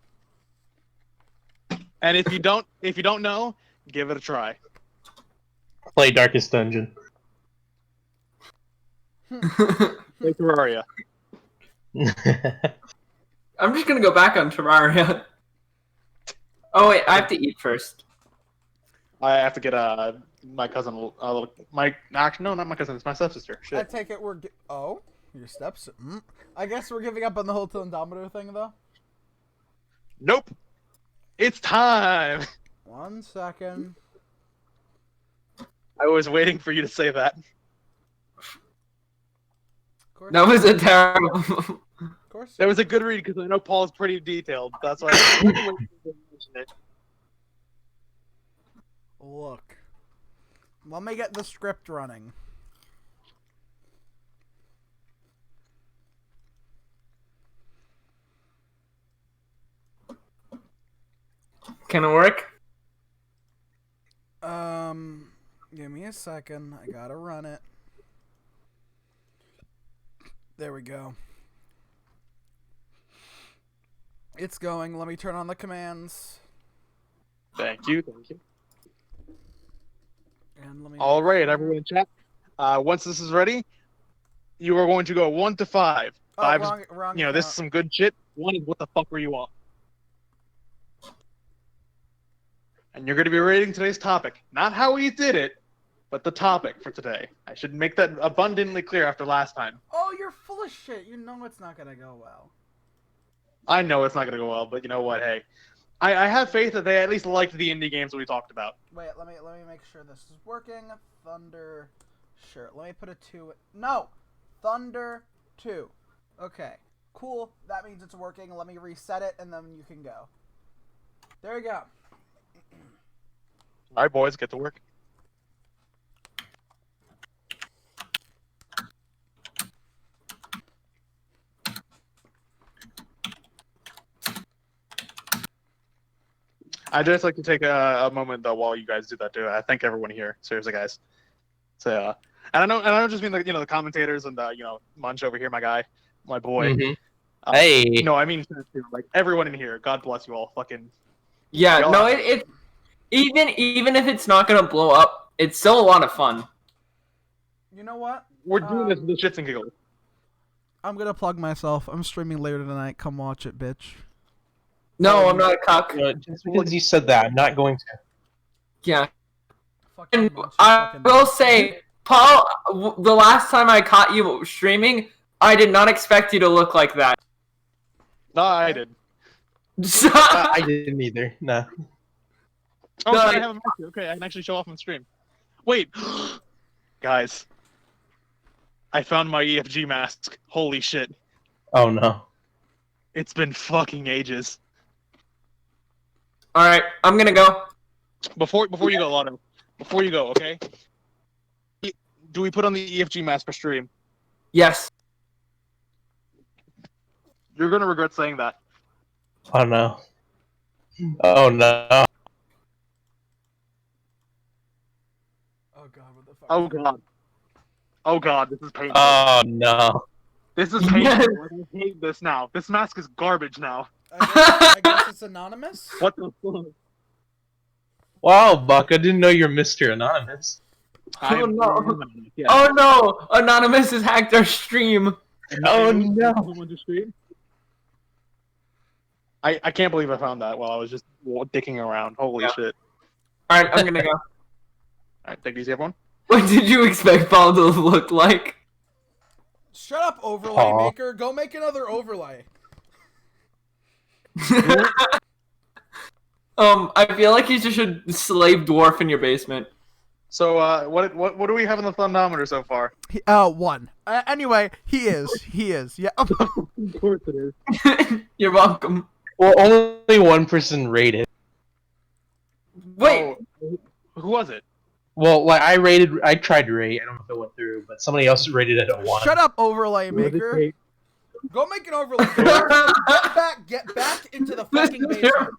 G: And if you don't know, give it a try.
F: Play Darkest Dungeon.
G: Play Terraria.
D: I'm just gonna go back on Terraria. Oh wait, I have to eat first.
G: I have to get my cousin actually no, not my cousin, it's my stepsister.
C: I
G: Shit.
C: take it oh, your steps. I guess we're giving up on the whole Tilindometer thing, though.
G: Nope. It's time.
C: 1 second.
G: I was waiting for you to say that.
C: Of course,
D: That was a terrible.
C: of course.
G: That was a good read because I know Paul's pretty detailed. That's why I was waiting for you to mention it.
C: Look. Let me get the script running.
D: Can it work?
C: Give me a second. I gotta run it. There we go. It's going. Let me turn on the commands.
G: Thank you.
C: And let me.
G: All right, everyone in chat. Once this is ready, you are going to go 1 to 5.
C: Oh,
G: 5 is,
C: wrong.
G: this is some good shit. 1 is what the fuck were you on? And you're going to be rating today's topic. Not how we did it, but the topic for today. I should make that abundantly clear after last time.
C: Oh, you're full of shit. You know it's not gonna go well.
G: I know it's not going to go well, but you know what? Hey, I have faith that they at least liked the indie games that we talked about.
C: Wait, let me make sure this is working. Thunder. Sure. Let me put a 2. No, Thunder 2. Okay, cool. That means it's working. Let me reset it, and then you can go. There you go.
G: All right, boys, get to work. I'd just like to take a moment though while you guys do that too. I thank everyone here. Seriously, guys. So, and I don't just mean like the commentators and Munch over here, my guy, my boy.
F: Mhm. Hey.
G: No, I mean like everyone in here. God bless you all. Fucking.
D: Yeah,
G: Y'all
D: no,
G: have-
D: it even if it's not gonna blow up, it's still a lot of fun.
C: You know what?
G: We're doing this for the shits and giggles.
C: I'm gonna plug myself. I'm streaming later tonight. Come watch it, bitch.
D: No, I'm not a cuck.
F: Just because you said that, I'm not going to.
D: Yeah,
C: Fucking
D: and
C: Munch, you
D: I
C: fucking
D: will
C: bitch.
D: say, Paul, the last time I caught you streaming, I did not expect you to look like that.
G: No, I did.
F: I didn't either. Nah.
G: Oh,
D: No,
G: I
D: I-
G: have a mic. Okay, I can actually show off on stream. Wait, guys, I found my EFG mask. Holy shit!
F: Oh no.
G: It's been fucking ages.
D: All right, I'm gonna go.
G: Before you go, Lotto. Before you go, okay? Do we put on the EFG mask for stream?
D: Yes.
G: You're gonna regret saying that.
F: Oh no. Oh no.
C: Oh god, what the fuck?
G: Oh god. Oh god, this is painful.
F: Oh no.
G: This is painful. I hate this now. This mask is garbage now.
C: I guess it's anonymous.
G: What the fuck?
F: Wow, Buck, I didn't know you're Mr. Anonymous.
D: Oh no!
G: Yeah.
D: Oh no! Anonymous has hacked our stream.
F: Oh no.
G: I can't believe I found that while I was just dicking around. Holy
D: Yeah.
G: shit.
D: All right, I'm gonna go.
G: Alright, take it easy, everyone.
D: What did you expect Paul to look like?
C: Shut up, overlay
F: Aw.
C: maker. Go make another overlay.
D: I feel like you just should slave dwarf in your basement.
G: So, what do we have in the thundometer so far?
C: 1. Anyway, he is. Yeah.
G: Of course it is.
D: You're welcome.
F: Well, only one person rated.
D: Wait,
G: Oh, who was it?
F: Well, like I tried to rate. I don't know if it went through, but somebody else rated it at 1.
C: Shut up, overlay maker. Go make an overlay. Get back into the fucking basement.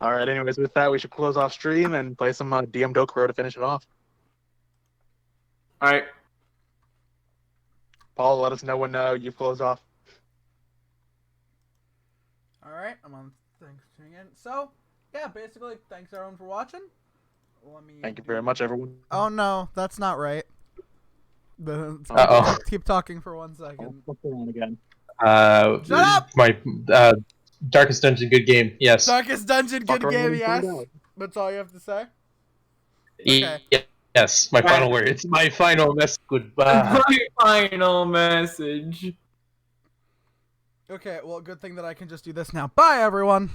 G: Alright, anyways, with that, we should close off stream and play some DM Dokuro to finish it off.
D: All right.
G: Paul, let us know when you've closed off.
C: Alright, I'm on thanks for tuning in. So, yeah, basically, thanks everyone for watching. Let me
G: Thank you very much, everyone.
C: Oh no, that's not right.
F: Uh-oh.
C: Keep talking for 1 second.
G: What's going on again?
C: Shut up!
F: My Darkest Dungeon, good game. Yes.
C: Darkest Dungeon, good
G: Fuck,
C: game,
G: I'm
C: yes.
G: gonna find out.
C: That's all you have to say? Okay.
F: Yes. My final words. My final message. Goodbye.
D: My final message.
C: Okay, well, good thing that I can just do this now. Bye, everyone!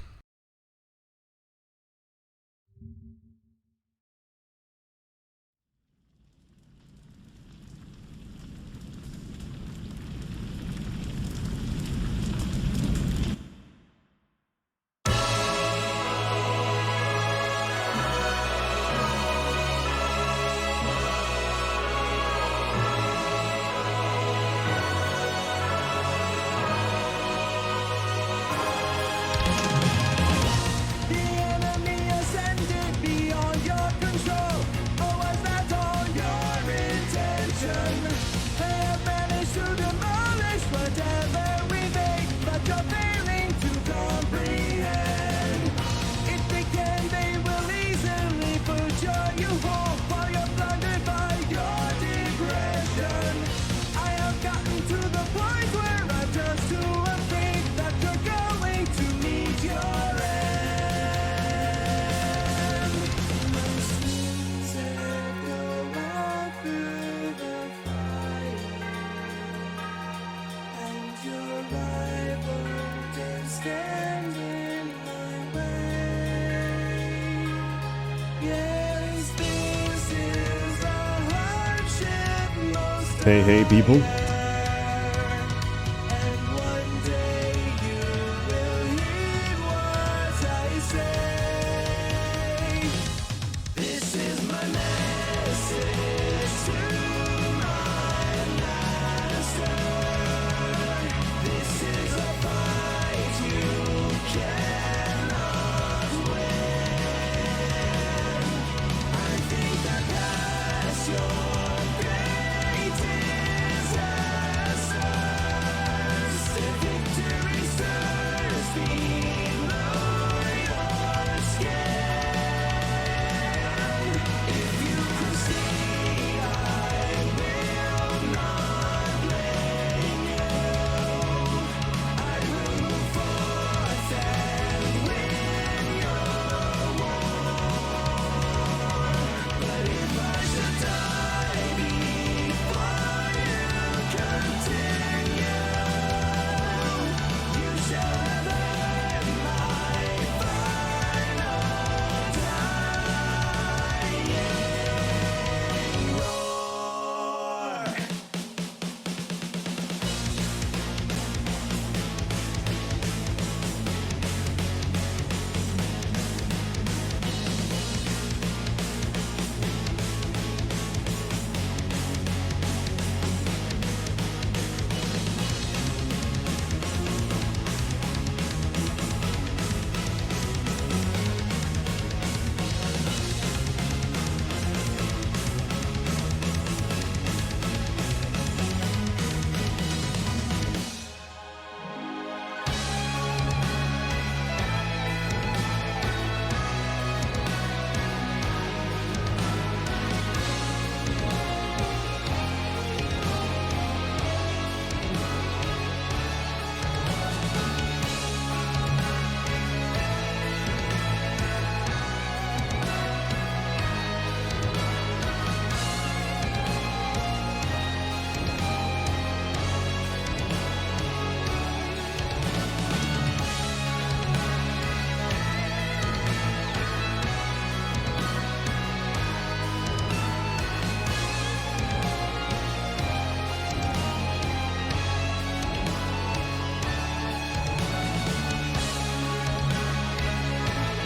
H: Hey, people.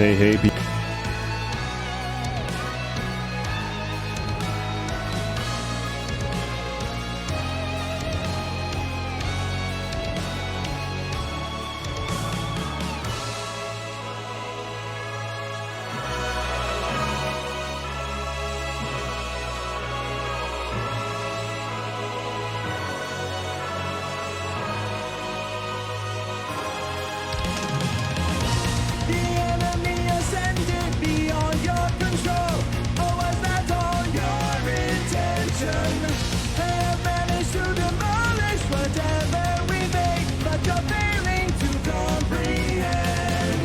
H: Hey, people.
I: The enemy ascended beyond your control. Or was that all your intention? They have managed to demolish whatever we make, but you're failing to comprehend.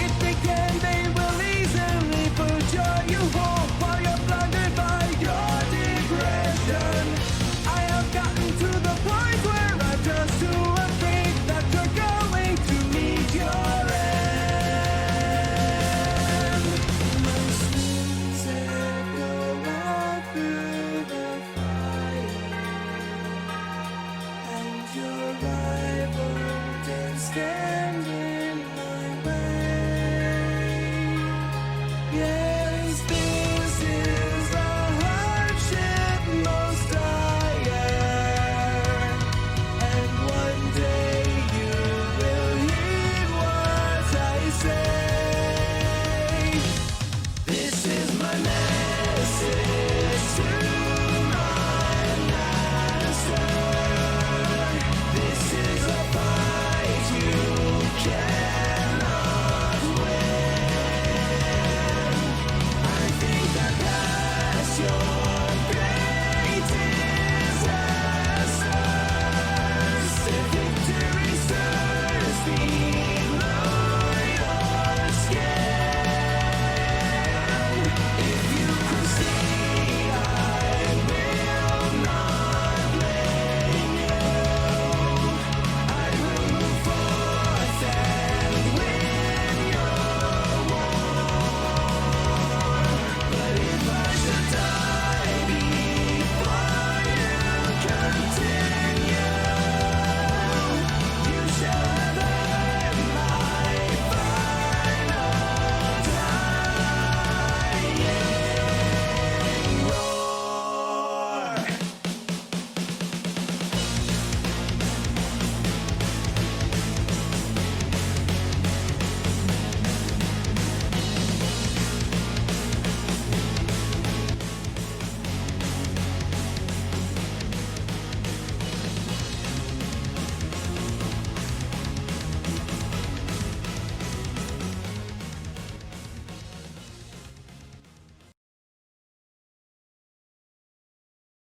I: If they can, they will easily put you home while you're blundered by your digression. I have gotten to the point where I'm just too afraid that you're going to meet your end. My sins echo out through the fire, and your rival is standing